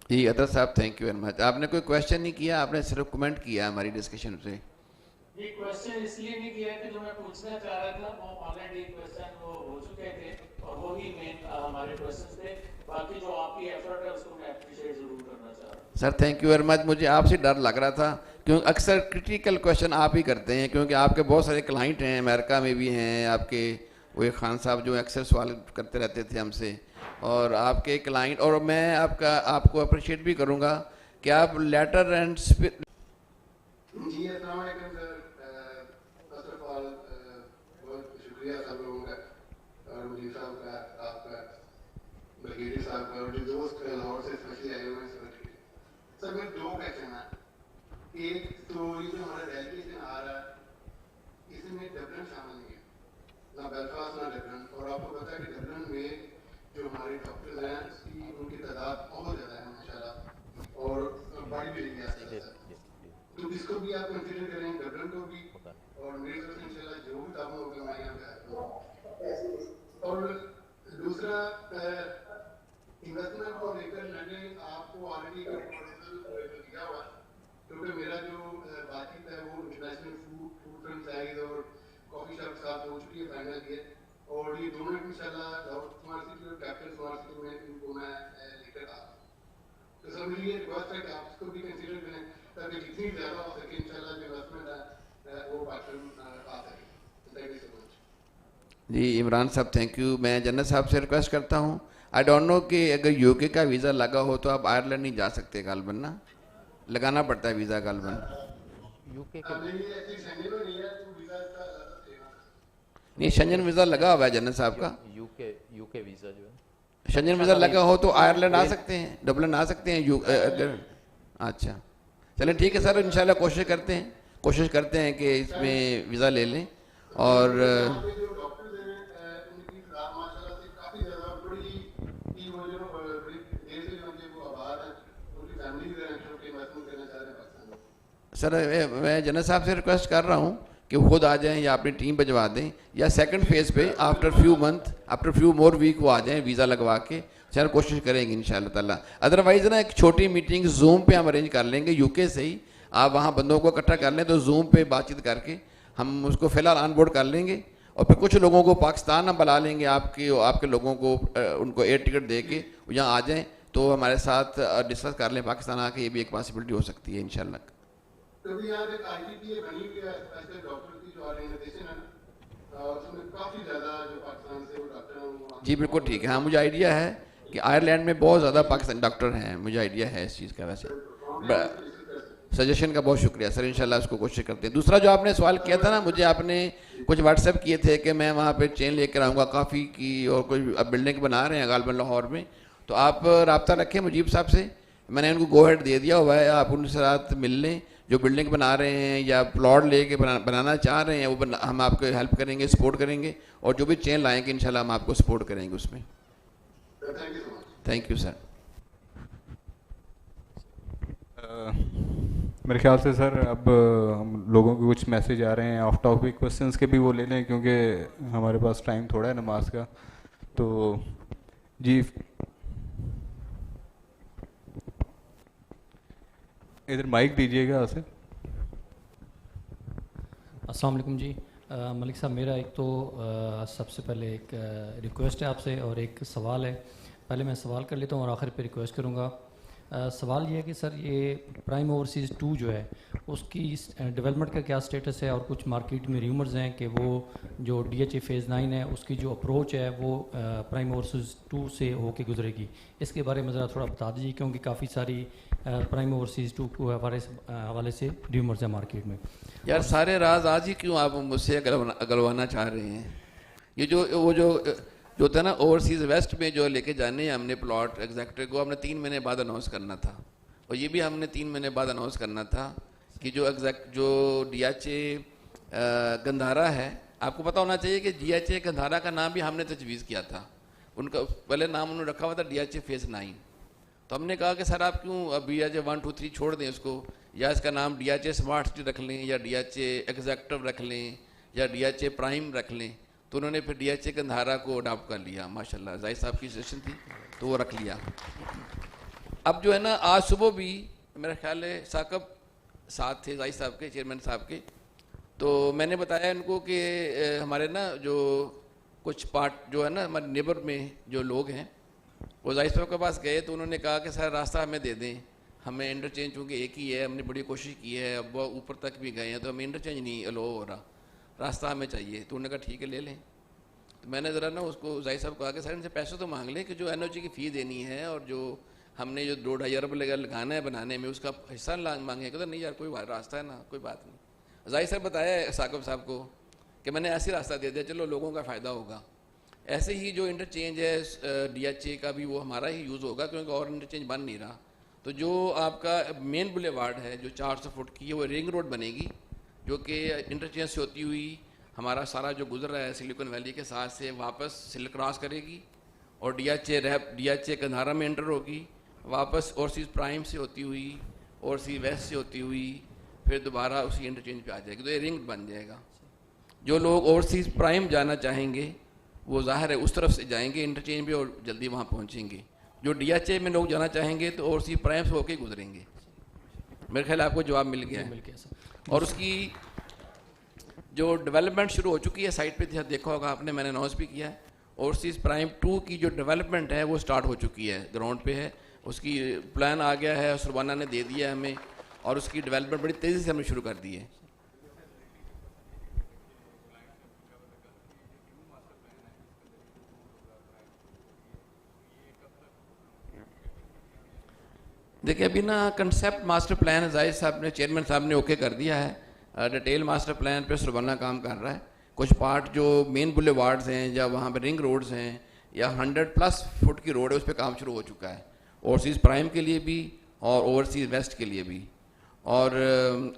जी अतर साहब थैंक यू वेरी मच। आपने कोई क्वेश्चन नहीं किया, आपने सिर्फ कमेंट किया हमारी डिस्कशन से। ये क्वेश्चन इसलिए नहीं किया कि जो मैं पूछना चाह रहा था वो ऑलरेडी क्वेश्चन वो हो चुके थे और वो ही मेन हमारे क्वेश्चन थे। बाकी जो आपकी एफर्ट है उसको मैं अप्रिशिएट जरूर करना चाह रहा हूँ। Sir thank you very much. मुझे आपसे डर लग रहा था क्योंकि अक्सर क्रिटिकल क्वेश्चन आप ही करते हैं, क्योंकि आपके बहुत सारे क्लाइंट हैं, अमेरिका में भी हैं आपके, वो एक खान साहब जो अक्सर सवाल करते रहते थे हमसे, और आपके क्लाइंट, और मैं आपको अप्रिशिएट भी करूँगा कि आप लेटर एंड जी अस्सलाम वालेकुम सर। फर्स्ट ऑफ ऑल बहुत शुक्रिया सब लोगों का और मुझे साहब का, आपका, ब्रिगेडियर साहब का और जो दोस्त लाहौर से स्पेशली आए हुए हैं सर। मेरे दो क्वेश्चन है। एक तो ये जो हमारा डेलीगेशन आ रहा है इसमें डबलिन शामिल नहीं है, ना बेलफास्ट ना डबलिन, और आपको पता है कि डबलिन में जो हमारे डॉक्टर्स हैं उसकी उनकी तादाद बहुत ज़्यादा है माशाल्लाह और बढ़ भी रही है। तो इसको भी आप कंसिडर करें, डबलिन को भी, और मेरी तरफ से इंशाल्लाह जो भी काम होगा मैं यहाँ पे आऊँगा। और दूसरा इन्वेस्टमेंट को लेकर मैंने आपको ऑलरेडी प्रपोजल दिया हुआ, क्योंकि मेरा जो बातचीत है वो इंटरनेशनल फूड फ्रंट साइज और कॉफ़ी शॉप के साथ हो चुकी है फाइनल की है, और ये दोनों इंशाल्लाह स्मार्ट सिटी और कैपिटल स्मार्ट सिटी में इनको मैं लेकर आ रहा हूँ। तो सर मेरी ये रिक्वेस्ट है कि आप इसको भी कंसिडर करें ताकि जितनी ज़्यादा हो सके इंशाल्लाह जो इन्वेस्टमेंट है वो पाकिस्तान आ सके। Thank you so much. जी इमरान साहब थैंक यू। मैं जन्नत साहब से रिक्वेस्ट करता हूँ, आई डोंट नो कि अगर यूके का वीज़ा लगा हो तो आप आयरलैंड नहीं जा सकते गालबन ना, लगाना पड़ता है वीज़ा गालबन। यूके नहीं शेंजन वीज़ा लगा हुआ है जन्नत साहब का, यूके वीज़ा जो है शेंजन वीज़ा लगा हो तो आयरलैंड आ सकते हैं, डबलिन आ सकते हैं अगर। अच्छा चलें ठीक है सर, इंशाल्लाह कोशिश करते हैं कि इसमें वीज़ा ले लें। और सर मैं जनरल साहब से रिक्वेस्ट कर रहा हूँ कि वो खुद आ जाएं या अपनी टीम भिजवा दें, या सेकंड फेज़ पे आफ्टर फ्यू मोर वीक वो आ जाएं वीज़ा लगवा के। सर कोशिश करेंगे इंशाल्लाह ताला। अदरवाइज़ ना एक छोटी मीटिंग जूम पे हम अरेंज कर लेंगे यूके से ही, आप वहाँ बंदों को इकट्ठा कर लें तो जूम पे बातचीत करके हम उसको फ़िलहाल ऑन बोर्ड कर लेंगे, और फिर कुछ लोगों को पाकिस्तान हम बुला लेंगे, आपके लोगों को उनको एयर टिकट दे के यहाँ आ जाएँ तो हमारे साथ डिस्कस कर लें पाकिस्तान आके, ये भी एक पॉसिबिलिटी हो सकती है इंशाल्लाह। कभी यहाँ एक ITPA बनी हुई है स्पेशल डॉक्टर की जो ऑर्गेनाइजेशन है ना, उसमें काफ़ी ज़्यादा जो पाकिस्तान से वो डॉक्टर हैं वो जी बिल्कुल ठीक है। हाँ, मुझे आइडिया है कि आयरलैंड में बहुत ज़्यादा पाकिस्तानी डॉक्टर हैं, मुझे आइडिया है इस चीज़ का। वैसे सजेशन का बहुत शुक्रिया सर, इंशाल्लाह उसको कोशिश करते हैं। दूसरा जो आपने सवाल किया था ना, मुझे आपने कुछ व्हाट्सएप किए थे कि मैं वहाँ पे चेन लेकर आऊँगा कॉफ़ी की, और कोई अब बिल्डिंग बना रहे हैं गालबन लाहौर में, तो आप रब्ता रखें मुजीब साहब से। मैंने उनको गो हेड दे दिया हुआ है, आप उनसे रात मिल लें। जो बिल्डिंग बना रहे हैं या प्लॉट लेके बनाना चाह रहे हैं वो हम आपको हेल्प करेंगे, सपोर्ट करेंगे, और जो भी चेन लाएंगे इंशाल्लाह हम आपको सपोर्ट करेंगे उसमें। Thank you sir. मेरे ख्याल से सर अब हम लोगों के कुछ मैसेज आ रहे हैं, ऑफ टॉपिक क्वेश्चंस के भी वो ले लें क्योंकि हमारे पास टाइम थोड़ा है नमाज का। तो जी इधर माइक दीजिएगा सर। अस्सलाम वालेकुम जी। मलिक साहब, मेरा एक तो सबसे पहले एक रिक्वेस्ट है आपसे और एक सवाल है। पहले मैं सवाल कर लेता हूँ और आखिर पे रिक्वेस्ट करूँगा। सवाल ये है कि सर ये प्राइम ओवरसीज़ 2 जो है उसकी डेवलपमेंट का क्या स्टेटस है, और कुछ मार्केट में र्यूमर्स हैं कि वो जो DHA फेज़ 9 है उसकी जो अप्रोच है वो प्राइम ओवरसीज़ 2 से होके गुजरेगी। इसके बारे में ज़रा थोड़ा बता दीजिए, क्योंकि काफ़ी सारी प्राइम ओवरसीज़ 2 को हवाले से र्यूमर्स है मार्केट में। यार सारे राज आज ही क्यों आप मुझसे अगलवाना चाह रहे हैं? ये जो था ना ओवरसीज़ वेस्ट में जो लेके जाने हैं हमने प्लॉट एग्जैक्टर को, हमने 3 महीने बाद अनाउंस करना था, और ये भी हमने 3 महीने बाद अनाउंस करना था कि जो DHA गंधारा है, आपको पता होना चाहिए कि DHA गंधारा का नाम भी हमने तजवीज़ किया था। उनका पहले नाम उन्होंने रखा हुआ था DHA फेज़ 9। तो हमने कहा कि सर आप क्यों अब DHA 1, 2, 3 छोड़ दें उसको, या इसका नाम DHA स्मार्ट सिटी रख लें, या DHA एग्जैक्टिव रख लें, या DHA प्राइम रख लें। तो उन्होंने फिर DHA गंधारा को अडॉप्ट कर लिया, माशाल्लाह जाहिर साहब की सजेशन थी तो वो रख लिया। अब जो है ना, आज सुबह भी मेरा ख्याल है साकब साथ थे जाहिर साहब के, चेयरमैन साहब के, तो मैंने बताया इनको कि हमारे ना जो कुछ पार्ट जो है ना हमारे नेबर में जो लोग हैं वो जाहिर साहब के पास गए, तो उन्होंने कहा कि सर रास्ता हमें दे दें, हमें इंटरचेंज चूँकि एक ही है, हमने बड़ी कोशिश की है, अब वो ऊपर तक भी गए हैं तो हमें इंटरचेंज नहीं अलो हो रहा, रास्ता हमें चाहिए। तो उन्होंने कहा ठीक है ले लें। तो मैंने ज़रा ना उसको जाहिर साहब कहा कि सर इनसे पैसे तो मांग लें कि जो NOC की फ़ी देनी है और जो हमने जो 2-2.5 अरब लगाना है बनाने में उसका हिस्सा मांगे। कहते नहीं यार कोई रास्ता है ना, कोई बात नहीं। जाहिर साहब बताया साकब साहब को कि मैंने ऐसे रास्ता दे दिया, चलो लोगों का फ़ायदा होगा। ऐसे ही जो इंटरचेंज है DHA का भी वो हमारा ही यूज़ होगा, क्योंकि और इंटरचेंज बन नहीं रहा। तो जो आपका मेन बुलेवार्ड है जो 400 फुट की है वो रिंग रोड बनेगी, जो कि इंटरचेंज से होती हुई हमारा सारा जो गुजर रहा है सिलिकॉन वैली के साथ से वापस सिल क्रॉस करेगी, और DHA गंधारा में एंटर होगी, वापस ओवरसीज़ प्राइम से होती हुई ओवरसीज़ वेस्ट से होती हुई फिर दोबारा उसी इंटरचेंज पे आ जाएगी। तो ये रिंग बन जाएगा। जो लोग ओवरसीज़ प्राइम जाना चाहेंगे वो ज़ाहिर है उस तरफ से जाएंगे इंटरचेंज पे और जल्दी वहाँ पहुँचेंगे। जो DHA में लोग जाना चाहेंगे तो ओवरसीज़ प्राइम से होकर गुजरेंगे। मेरे ख्याल आपको जवाब मिल गया है। और उसकी जो डेवलपमेंट शुरू हो चुकी है साइट पे देखा होगा आपने, मैंने अनाउंस भी किया है। ओवरसीज़ प्राइम 2 की जो डेवलपमेंट है वो स्टार्ट हो चुकी है, ग्राउंड पे है, उसकी प्लान आ गया है, सुरबाना ने दे दिया है हमें, और उसकी डेवलपमेंट बड़ी तेज़ी से हमने शुरू कर दी है। देखिए अभी ना कंसेप्ट मास्टर प्लान जाहिर साहब ने, चेयरमैन साहब ने ओके कर दिया है। डिटेल मास्टर प्लान पे सुरबाना काम कर रहा है। कुछ पार्ट जो मेन बुलेवार्ड्स हैं या वहाँ पे रिंग रोड्स हैं या 100+ फुट की रोड है उस पर काम शुरू हो चुका है, ओवरसीज़ प्राइम के लिए भी और ओवरसीज़ वेस्ट के लिए भी। और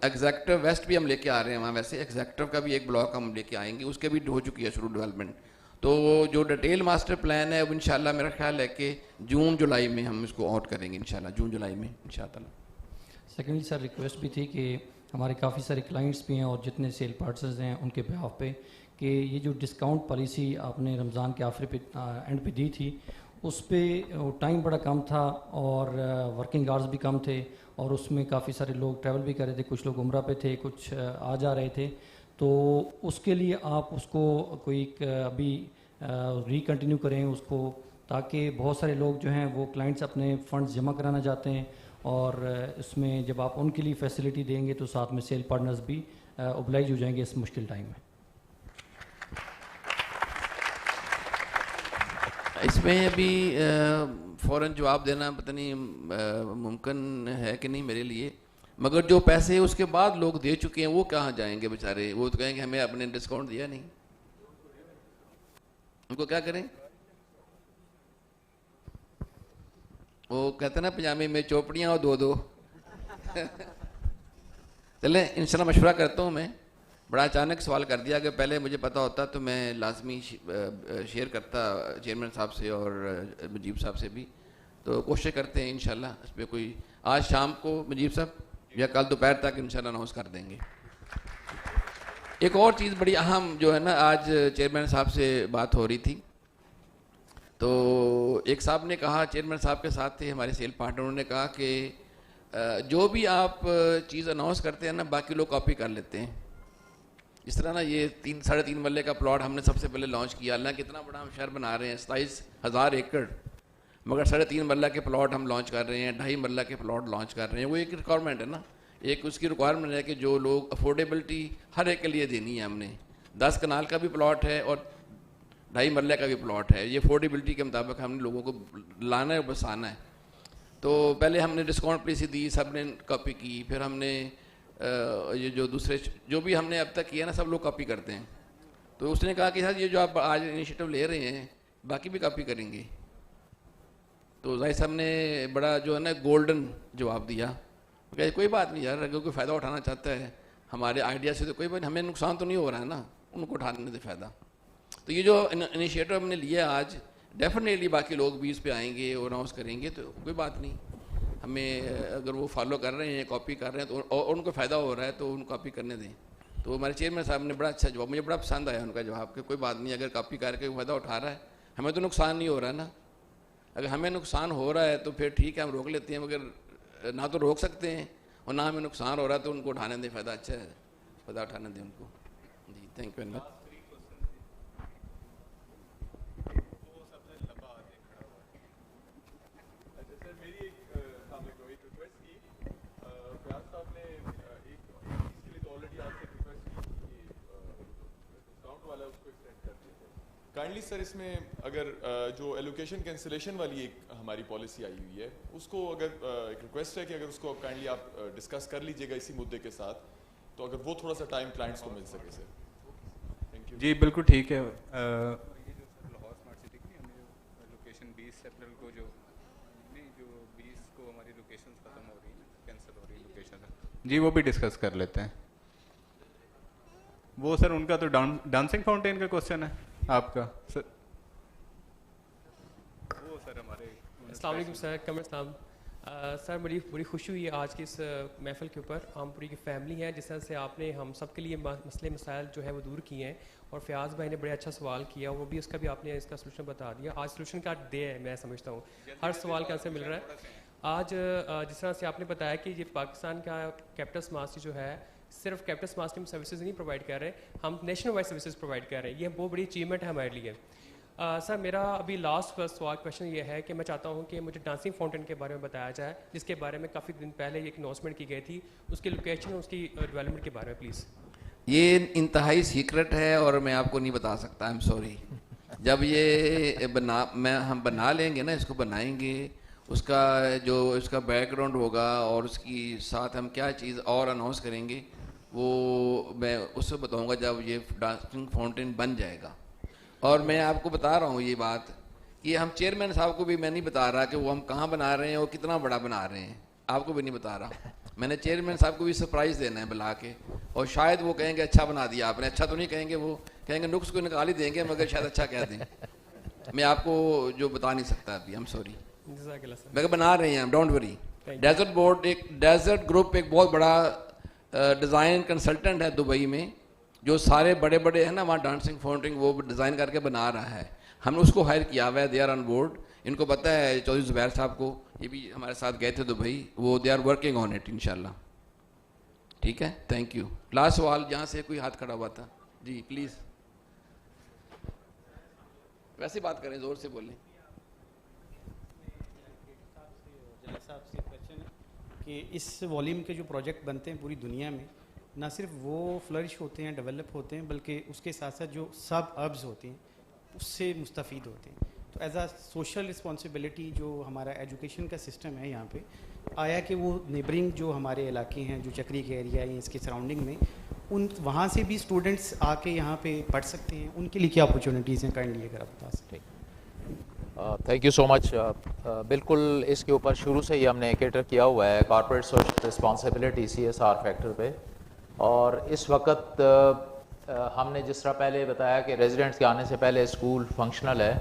एग्जैक्टिव वेस्ट भी हम लेके आ रहे हैं वहाँ, वैसे एग्जैक्टिव का भी एक ब्लॉक हम लेके आएंगे, उसके भी हो चुकी है शुरू डेवलपमेंट। तो जो डिटेल मास्टर प्लान है वो इंशाल्लाह मेरा ख्याल है कि जून-जुलाई में हम इसको आउट करेंगे इंशाल्लाह, जून-जुलाई में इंशाल्लाह। सेकेंडली सर रिक्वेस्ट भी थी कि हमारे काफ़ी सारे क्लाइंट्स भी हैं और जितने सेल पार्टनर्स हैं उनके बिहाफ पे कि ये जो डिस्काउंट पॉलिसी आपने रमज़ान के आखिर पे एंड पे दी थी उस पर टाइम बड़ा कम था और वर्किंग आवर्स भी कम थे, और उसमें काफ़ी सारे लोग ट्रैवल भी कर रहे थे, कुछ लोग उम्रा पे थे, कुछ आ जा रहे थे। तो उसके लिए आप उसको कोई अभी रिकंटिन्यू करें उसको ताकि बहुत सारे लोग जो हैं वो क्लाइंट्स अपने फंड्स जमा कराना चाहते हैं, और इसमें जब आप उनके लिए फैसिलिटी देंगे तो साथ में सेल पार्टनर्स भी ओबलाइज हो जाएंगे इस मुश्किल टाइम में। इसमें अभी फ़ौरन जवाब देना पता नहीं मुमकिन है कि नहीं मेरे लिए, मगर जो पैसे उसके बाद लोग दे चुके हैं वो कहाँ जाएंगे बेचारे? वो तो कहेंगे हमें अपने डिस्काउंट दिया नहीं, उनको क्या करें? वो कहते हैं ना पजामे में चौपड़ियाँ और दो दो चले इंशाल्लाह मशवरा करता हूँ मैं। बड़ा अचानक सवाल कर दिया कि पहले मुझे पता होता तो मैं लाजमी शेयर करता चेयरमैन साहब से और मुजीब साहब से भी, तो कोशिश करते हैं इंशाल्लाह इस पर कोई आज शाम को मुजीब साहब या कल दोपहर तक इंशाल्लाह अनाउंस कर देंगे। एक और चीज़ बड़ी अहम जो है ना, आज चेयरमैन साहब से बात हो रही थी तो एक साहब ने कहा, चेयरमैन साहब के साथ थे हमारे सेल पार्टनर, उन्होंने कहा कि जो भी आप चीज़ अनाउंस करते हैं ना बाकी लोग कॉपी कर लेते हैं। इस तरह ना ये 3-3.5 मरले का प्लॉट हमने सबसे पहले लॉन्च किया, अल्लाह कितना बड़ा हम शहर बना रहे हैं 27,000 एकड़, मगर 3.5 मरला के प्लॉट हम लॉन्च कर रहे हैं, 2.5 मरला के प्लॉट लॉन्च कर रहे हैं। वो एक रिक्वायरमेंट है ना, एक उसकी रिक्वायरमेंट है कि जो लोग अफोर्डेबिलिटी हर एक के लिए देनी है। हमने 10 कनाल का भी प्लॉट है और 2.5 मरले का भी प्लॉट है, ये अफोर्डेबिलिटी के मुताबिक हमने लोगों को लाना है और बसाना है। तो पहले हमने डिस्काउंट पॉलिसी दी, सब ने कॉपी की, फिर हमने ये जो दूसरे जो भी हमने अब तक किया ना सब लोग कॉपी करते हैं। तो उसने कहा कि सर ये जो आप आज इनिशिएटिव ले रहे हैं बाकी भी कॉपी करेंगे। तो जाहिर साहब ने बड़ा जो है ना गोल्डन जवाब दिया, कहा कोई बात नहीं यार, अगर कोई फ़ायदा उठाना चाहता है हमारे आइडिया से तो कोई बात, हमें नुकसान तो नहीं हो रहा है ना, उनको उठाने से फ़ायदा। तो ये जो इनिशिएटिव हमने लिया आज, डेफिनेटली बाकी लोग भी इस पे आएंगे और अनाउंस करेंगे, तो कोई बात नहीं। हमें अगर वो फॉलो कर रहे हैं, कॉपी कर रहे हैं तो और उनको फ़ायदा हो रहा है तो उनको कॉपी करने दें। तो हमारे चेयरमैन साहब ने बड़ा अच्छा जवाब, मुझे बड़ा पसंद आया उनका जवाब कि कोई बात नहीं, अगर कॉपी करके फ़ायदा उठा रहा है हमें तो नुकसान नहीं हो रहा है ना। अगर हमें नुकसान हो रहा है तो फिर ठीक है हम रोक लेते हैं, मगर ना तो रोक सकते हैं और ना हमें नुकसान हो रहा है तो उनको उठाने दें, फ़ायदा अच्छा है, फ़ायदा उठाने दें उनको। जी thank you very much. Kindly sir इसमें अगर जो एलोकेशन कैंसिलेशन वाली एक हमारी पॉलिसी आई हुई है उसको अगर एक रिक्वेस्ट है कि अगर उसको काइंडली आप डिस्कस कर लीजिएगा इसी मुद्दे के साथ, तो अगर वो थोड़ा सा टाइम क्लाइंट्स को मिल सके सर। Thank you. जी बिल्कुल ठीक है। ये जो सर लाहौर स्मार्ट सिटी की हमें लोकेशन 20 अप्रैल को जो 20 को हमारी लोकेशन ख़त्म हो रही है, कैंसिल हो रही है लोकेशन जी, वो भी डिस्कस कर लेते हैं। वो सर उनका तो डांसिंग फाउंटेन का क्वेश्चन है आपका सर। वो सर हमारे अस्सलाम वालेकुम सर, कमर साहब। सर बड़ी खुशी हुई है आज की इस महफिल के ऊपर। हम पूरी की फैमिली हैं, जिस तरह से आपने हम सब के लिए मसले मसाइल जो है वो दूर किए हैं, और फयाज भाई ने बड़े अच्छा सवाल किया, वो भी उसका भी आपने इसका सलूशन बता दिया। आज सलूशन का डे है, मैं समझता हूँ हर सवाल का आंसर मिल रहा है आज। जिस तरह से आपने बताया कि ये पाकिस्तान का कैपिटल स्मार्ट सिटी जो है सिर्फ कैपिटल स्मार्ट सिटी में सर्विसेज नहीं प्रोवाइड कर रहे, हम नेशनल वाइड सर्विसेज प्रोवाइड कर रहे हैं। ये बहुत बड़ी अचीवमेंट है हमारे लिए। सर मेरा अभी लास्ट सवाल क्वेश्चन ये है कि मैं चाहता हूँ कि मुझे डांसिंग फाउंटेन के बारे में बताया जाए, जिसके बारे में काफ़ी दिन पहले एक अनाउंसमेंट की गई थी, उसकी लोकेशन और उसकी डेवलपमेंट के बारे में प्लीज़। ये इंतहाई सीक्रेट है और मैं आपको नहीं बता सकता, आई एम सॉरी। जब ये हम बना लेंगे ना, इसको बनाएंगे, उसका जो इसका बैकग्राउंड होगा और उसकी साथ हम क्या चीज़ और अनाउंस करेंगे वो मैं उससे बताऊंगा जब ये डांसिंग फाउंटेन बन जाएगा। और मैं आपको बता रहा हूँ ये बात कि हम चेयरमैन साहब को भी मैं नहीं बता रहा कि वो हम कहाँ बना रहे हैं और कितना बड़ा बना रहे हैं, आपको भी नहीं बता रहा। मैंने चेयरमैन साहब को भी सरप्राइज़ देना है बुला के, और शायद वो कहेंगे अच्छा बना दिया आपने। अच्छा तो नहीं कहेंगे, वो कहेंगे नुक्स को निकाल ही देंगे, मगर शायद अच्छा कह दें। मैं आपको जो बता नहीं सकता अभी, आई एम सॉरी। मगर बना रहे हैं हम, डोंट वरी। डेजर्ट बोर्ड एक डेजर्ट ग्रुप एक बहुत बड़ा डिज़ाइन कंसल्टेंट है दुबई में, जो सारे बड़े बड़े हैं ना वहाँ डांसिंग फाउंटेन वो डिज़ाइन करके बना रहा है। हमने उसको हायर किया हुआ है, दे आर ऑन बोर्ड। इनको पता है चौधरी जुबैर साहब को, ये भी हमारे साथ गए थे दुबई, वो they are working on it इंशाल्लाह। ठीक है, थैंक यू। लास्ट सवाल जहाँ से कोई हाथ खड़ा हुआ था, जी प्लीज़। वैसे बात करें, ज़ोर से बोलें। जनरल साहब से क्वेश्चन है कि इस वॉल्यूम के जो प्रोजेक्ट बनते हैं पूरी दुनिया में, ना सिर्फ वो फ्लरिश होते हैं, डेवलप होते हैं, बल्कि उसके साथ साथ जो सब हब्स होते हैं उससे मुस्तफ़ीद होते हैं। तो एज आ सोशल रिस्पॉन्सिबिलिटी जो हमारा एजुकेशन का सिस्टम है यहाँ पे आया कि वो नेबरिंग जो हमारे इलाके हैं, जो चक्री के एरिया है, इसके सराउंडिंग में, उन वहाँ से भी स्टूडेंट्स आके यहाँ पे पढ़ सकते हैं, उनके लिए क्या अपॉर्चुनिटीज़ हैं, काइंडली अगर आप बता सकते हैं। Thank you so much. बिल्कुल इसके ऊपर शुरू से ही हमने कैटर किया हुआ है corporate social responsibility CSR factor पे। और इस वक्त हमने जिस तरह पहले बताया कि रेजिडेंट्स के आने से पहले स्कूल फंक्शनल है,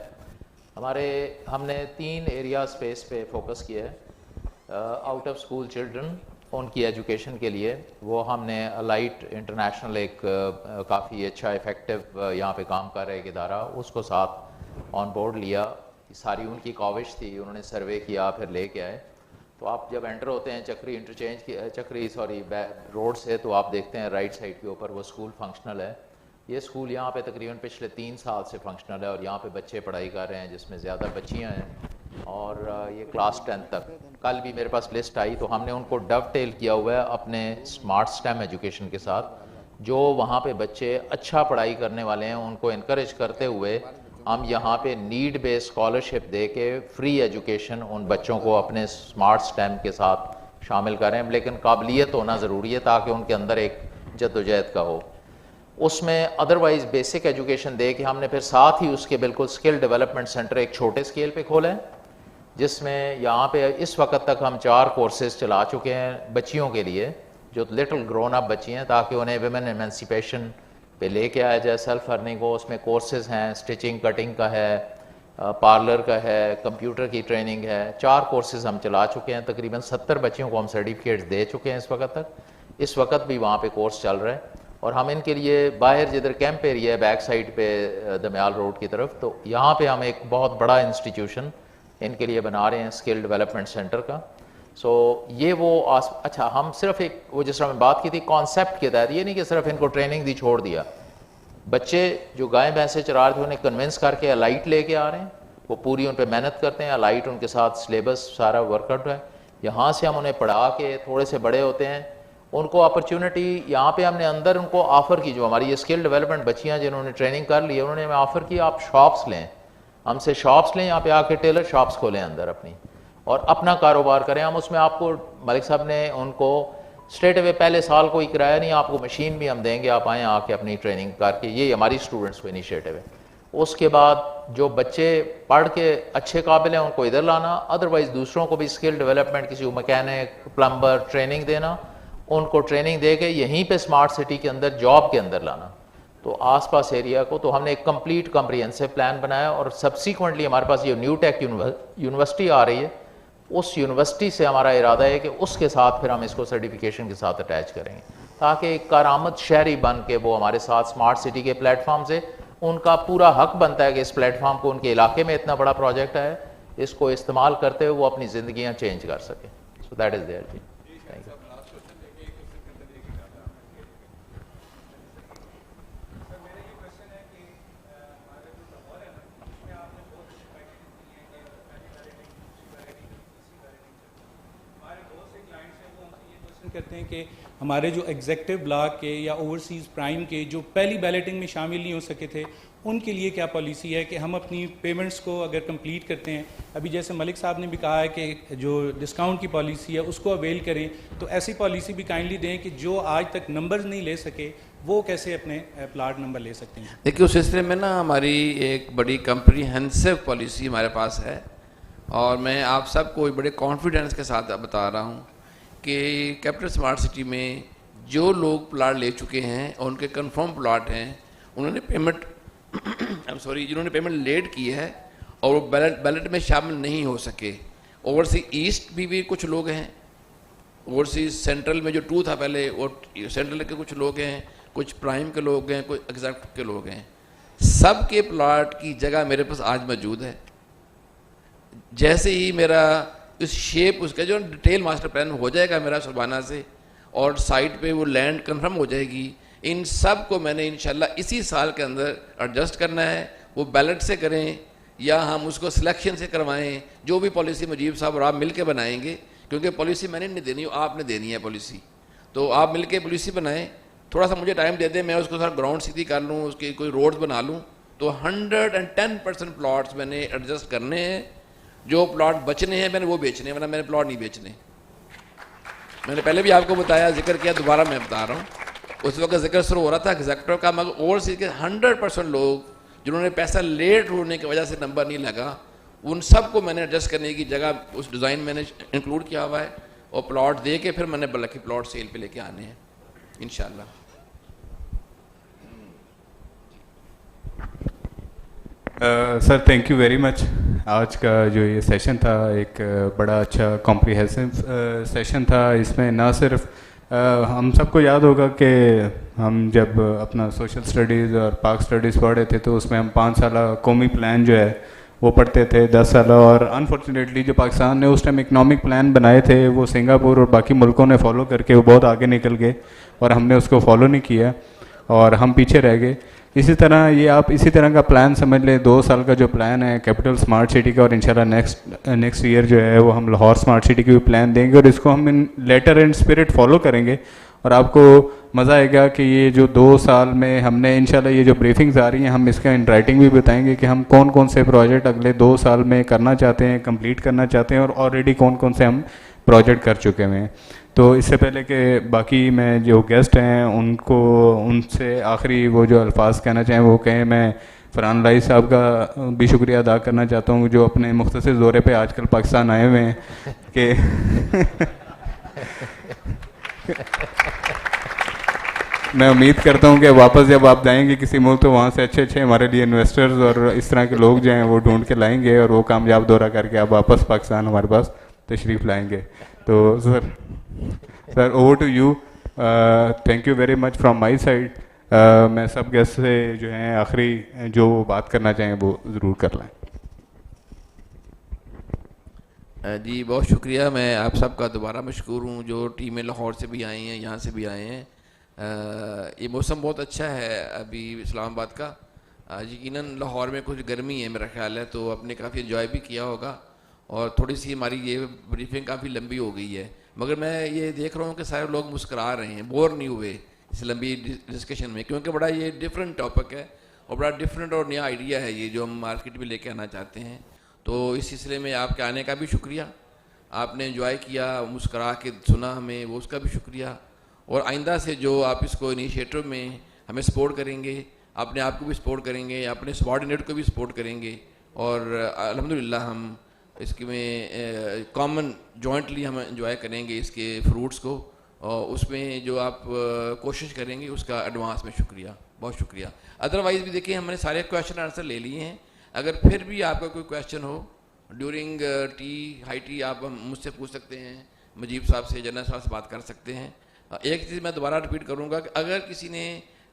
हमने 3 एरियाज़ पे इस पे फोकस किया है। आउट ऑफ स्कूल चिल्ड्रन, उनकी एजुकेशन के लिए वो हमने अलाइट इंटरनेशनल एक काफ़ी अच्छा इफ़ेक्टिव यहाँ पे काम कर रहे एक इदारा, उसको साथ ऑन बोर्ड लिया। सारी उनकी काविश थी, उन्होंने सर्वे किया, फिर लेके आए। तो आप जब एंटर होते हैं चक्री इंटरचेंज की रोड से, तो आप देखते हैं राइट साइड के ऊपर वो स्कूल फंक्शनल है। ये स्कूल यहाँ पे तकरीबन पिछले 3 साल से फंक्शनल है और यहाँ पे बच्चे पढ़ाई कर रहे हैं, जिसमें ज़्यादा बच्चियाँ हैं और ये क्लास 10 तक। कल भी मेरे पास लिस्ट आई तो हमने उनको डवटेल किया हुआ है अपने स्मार्ट स्टेम एजुकेशन के साथ। जो वहाँ पे बच्चे अच्छा पढ़ाई करने वाले हैं उनको इनकरेज करते हुए हम यहाँ पे नीड बेस्ड स्कॉलरशिप दे के फ्री एजुकेशन उन बच्चों को अपने स्मार्ट स्टेम के साथ शामिल करें, लेकिन काबिलियत होना ज़रूरी है ताकि उनके अंदर एक जद्दोजहद का हो। उसमें अदरवाइज़ बेसिक एजुकेशन दे के हमने फिर साथ ही उसके बिल्कुल स्किल डेवलपमेंट सेंटर एक छोटे स्केल पे खोला है, जिसमें यहाँ पे इस वक्त तक हम 4 कोर्सेज चला चुके हैं बच्चियों के लिए, जो लिटिल ग्रोन अप बच्ची हैं, ताकि उन्हें विमेन एमेंसिपेशन पे लेके आया जाए, सेल्फ अर्निंग को। उसमें कोर्सेज हैं, स्टिचिंग कटिंग का है, पार्लर का है, कंप्यूटर की ट्रेनिंग है। 4 कोर्सेज हम चला चुके हैं, तकरीबन 70 बच्चियों को हम सर्टिफिकेट्स दे चुके हैं इस वक्त तक। इस वक्त भी वहाँ पे कोर्स चल रहा है और हम इनके लिए बाहर जिधर कैंप एरिया है बैक साइड पे दमयाल रोड की तरफ, तो यहाँ पे हम एक बहुत बड़ा इंस्टीट्यूशन इनके लिए बना रहे हैं स्किल डेवलपमेंट सेंटर का। सो ये वो अच्छा, हम सिर्फ एक वो जिस तरह मैं बात की थी कॉन्सेप्ट के तहत, ये नहीं कि सिर्फ इनको ट्रेनिंग दी छोड़ दिया। बच्चे जो गाय भैंसे चरा रहे थे उन्हें कन्विंस करके अलाइट लेके आ रहे हैं, वो पूरी उन पर मेहनत करते हैं, अलाइट उनके साथ सिलेबस सारा वर्कआउट है। यहाँ से हम उन्हें पढ़ा के थोड़े से बड़े होते हैं, उनको अपॉर्चुनिटी यहाँ पे हमने अंदर उनको ऑफ़र की। जो हमारी ये स्किल डेवलपमेंट बच्चियाँ जिन्होंने ट्रेनिंग कर ली है, उन्होंने हमें ऑफ़र की आप शॉप्स लें, हमसे शॉप्स लें, यहाँ पे आके टेलर शॉप्स खोलें अंदर अपनी और अपना कारोबार करें। हम उसमें आपको मलिक साहब ने उनको स्ट्रेट अवे पहले साल कोई किराया नहीं, आपको मशीन भी हम देंगे, आप आएँ आके अपनी ट्रेनिंग करके। ये हमारी स्टूडेंट्स को इनिशिएटिव है। उसके बाद जो बच्चे पढ़ के अच्छे काबिल हैं उनको इधर लाना, अदरवाइज़ दूसरों को भी स्किल डेवलपमेंट, किसी को मैकेनिक, प्लम्बर ट्रेनिंग देना, उनको ट्रेनिंग दे के यहीं पे स्मार्ट सिटी के अंदर जॉब के अंदर लाना। तो आसपास एरिया को तो हमने एक कंप्लीट कॉम्प्रिहेंसिव प्लान बनाया और सब्सिक्वेंटली हमारे पास ये न्यू टेक यूनिवर्सिटी आ रही है, उस यूनिवर्सिटी से हमारा इरादा है कि उसके साथ फिर हम इसको सर्टिफिकेशन के साथ अटैच करेंगे, ताकि एक कारामद शहरी बन के वो हमारे साथ स्मार्ट सिटी के प्लेटफॉर्म से उनका पूरा हक बनता है कि इस प्लेटफॉर्म को उनके इलाके में इतना बड़ा प्रोजेक्ट है, इसको इस्तेमाल करते हुए वो अपनी ज़िंदगियाँ चेंज कर सकें। So that is there. Thank you. करते हैं कि हमारे जो एग्जेक्टिव ब्लॉक के या ओवरसीज़ प्राइम के जो पहली बैलेटिंग में शामिल नहीं हो सके थे, उनके लिए क्या पॉलिसी है कि हम अपनी पेमेंट्स को अगर कंप्लीट करते हैं, अभी जैसे मलिक साहब ने भी कहा है कि जो डिस्काउंट की पॉलिसी है उसको अवेल करें, तो ऐसी पॉलिसी भी काइंडली दें कि जो आज तक नंबर्स नहीं ले सके वो कैसे अपने प्लाट नंबर ले सकते हैं। देखिए, उस सिलसिले में ना हमारी एक बड़ी कम्प्रीहेंसिव पॉलिसी हमारे पास है और मैं आप सबको बड़े कॉन्फिडेंस के साथ बता रहा हूँ कि कैपिटल स्मार्ट सिटी में जो लोग प्लाट ले चुके हैं और उनके कंफर्म प्लाट हैं, उन्होंने पेमेंट जिन्होंने पेमेंट लेट की है और वो बैलेट में शामिल नहीं हो सके। ओवरसीज ईस्ट भी कुछ लोग हैं, ओवरसीज सेंट्रल में जो 2 था पहले, वो सेंट्रल के कुछ लोग हैं, कुछ प्राइम के लोग हैं, कुछ एग्जैक्ट के लोग हैं। सब के प्लाट की जगह मेरे पास आज मौजूद है। जैसे ही मेरा इस शेप उसका जो डिटेल मास्टर प्लान हो जाएगा मेरा सुबाना से और साइट पे वो लैंड कंफर्म हो जाएगी, इन सब को मैंने इंशाल्लाह इसी साल के अंदर एडजस्ट करना है। वो बैलेट से करें या हम उसको सिलेक्शन से करवाएं, जो भी पॉलिसी मुजीब साहब और आप मिल के बनाएंगे, क्योंकि पॉलिसी मैंने नहीं देनी, आपने देनी है पॉलिसी, तो आप मिल के पॉलिसी बनाएं। थोड़ा सा मुझे टाइम दे दें, मैं उसको सारा ग्राउंड सीधी कर लूँ, उसकी कोई रोड्स बना लूँ, तो 110% प्लॉट्स मैंने एडजस्ट करने हैं। जो प्लॉट बचने हैं मैंने वो बेचने हैं, वरना मैंने प्लॉट नहीं बेचने। मैंने पहले भी आपको बताया, जिक्र किया, दोबारा मैं बता रहा हूँ। उस वक्त जिक्र शुरू हो रहा था एग्जेक्टिव का, मगर ओवरसीज के 100% लोग जिन्होंने पैसा लेट होने की वजह से नंबर नहीं लगा, उन सब को मैंने एडजस्ट करने की जगह उस डिज़ाइन मैंने इंक्लूड किया हुआ है, और प्लॉट दे के फिर मैंने बल्कि प्लॉट सेल पे लेके आने हैं इंशाल्लाह। Sir thank you very much. आज का जो ये सेशन था एक बड़ा अच्छा कॉम्प्रिहेंसिव सेशन था। इसमें ना सिर्फ हम सबको याद होगा कि हम जब अपना सोशल स्टडीज़ और पाक स्टडीज़ पढ़ रहे थे तो उसमें हम 5 साल कौमी प्लान जो है वो पढ़ते थे, 10 साल, और अनफॉर्चुनेटली जो पाकिस्तान ने उस टाइम इकनॉमिक प्लान बनाए थे वो सिंगापुर और बाकी मुल्कों ने फॉलो करके वो बहुत आगे निकल गए और हमने उसको फॉलो नहीं किया और हम पीछे रह गए। इसी तरह ये आप इसी तरह का प्लान समझ लें, 2 साल का जो प्लान है कैपिटल स्मार्ट सिटी का, और इंशाल्लाह नेक्स्ट ईयर जो है वो हम लाहौर स्मार्ट सिटी की भी प्लान देंगे और इसको हम इन लेटर एंड स्पिरिट फॉलो करेंगे। और आपको मज़ा आएगा कि ये जो 2 साल में हमने इंशाल्लाह ये जो ब्रीफिंग्स आ रही हैं हम इसका इन राइटिंग भी बताएंगे कि हम कौन कौन से प्रोजेक्ट अगले 2 साल में करना चाहते हैं, कंप्लीट करना चाहते हैं, और ऑलरेडी कौन कौन से हम प्रोजेक्ट कर चुके हैं। तो इससे पहले कि बाकी मैं जो गेस्ट हैं उनसे आखिरी वो जो अल्फाज कहना चाहें वो कहें, मैं फरहान लाई साहब का भी शुक्रिया अदा करना चाहता हूँ जो अपने मुख्तसर दौरे पे आजकल पाकिस्तान आए हुए हैं कि मैं उम्मीद करता हूँ कि वापस जब आप जाएंगे किसी मुल्क तो वहाँ से अच्छे हमारे लिए इन्वेस्टर्स और इस तरह के लोग जो हैं वो ढूंढ के लाएंगे और वो कामयाब दौरा करके आप वापस पाकिस्तान हमारे पास तशरीफ़ लाएंगे। तो sir over to you, thank you very much from my side. मैं सब गेस्ट से जो हैं आखिरी जो बात करना चाहें वो ज़रूर कर लें। जी बहुत शुक्रिया, मैं आप सबका दोबारा मशकूर हूँ जो टीमें लाहौर से भी आई हैं, यहाँ से भी आए हैं। ये मौसम बहुत अच्छा है अभी इस्लामाबाद का, यकीनन लाहौर में कुछ गर्मी है मेरा ख्याल है, तो आपने काफ़ी इन्जॉय भी किया होगा और थोड़ी सी हमारी ये ब्रीफिंग काफ़ी लंबी हो गई है, मगर मैं ये देख रहा हूँ कि सारे लोग मुस्करा रहे हैं, बोर नहीं हुए इस लंबी डिस्कशन में, क्योंकि बड़ा ये डिफरेंट टॉपिक है और बड़ा डिफरेंट और नया आइडिया है ये जो हम मार्केट में लेके आना चाहते हैं। तो इस सिलसिले में आपके आने का भी शुक्रिया, आपने एंजॉय किया, मुस्करा के सुना हमें, वो उसका भी शुक्रिया। और आइंदा से जो आप इसको इनिशिएटिव में हमें सपोर्ट करेंगे, अपने आप को भी सपोर्ट करेंगे, अपने सबॉर्डिनेट को भी सपोर्ट करेंगे, और अल्हम्दुलिल्लाह हम इसके में कॉमन जॉइंटली हम एंजॉय करेंगे इसके फ्रूट्स को, और उसमें जो आप कोशिश करेंगे उसका एडवांस में शुक्रिया, बहुत शुक्रिया। अदरवाइज़ भी देखिए हमने सारे क्वेश्चन आंसर ले लिए हैं, अगर फिर भी आपका कोई क्वेश्चन हो ड्यूरिंग टी हाई टी आप मुझसे पूछ सकते हैं, मुजीब साहब से, जनरल साहब से बात कर सकते हैं। एक चीज़ मैं दोबारा रिपीट करूँगा कि अगर किसी ने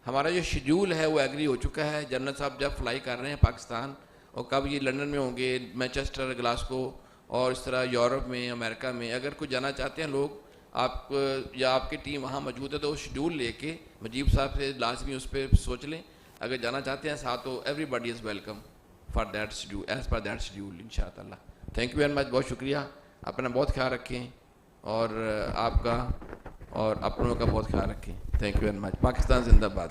हमारा जो शेड्यूल है वो एग्री हो चुका है, जनरल साहब जब फ्लाई कर रहे हैं पाकिस्तान और कब ये लंदन में होंगे, मैनचेस्टर, ग्लासगो और इस तरह यूरोप में, अमेरिका में, अगर कुछ जाना चाहते हैं लोग, आप या आपकी टीम वहाँ मौजूद है तो शेड्यूल लेके मुजीब साहब से लाजमी उस पर सोच लें, अगर जाना चाहते हैं साथ तो everybody is welcome for that schedule, as per that schedule इंशाअल्लाह। थैंक यू वेरी मच, बहुत शुक्रिया, अपना बहुत ख्याल रखें और आपका और अपनों का बहुत ख्याल रखें। Thank you very much. Pakistan जिंदाबाद।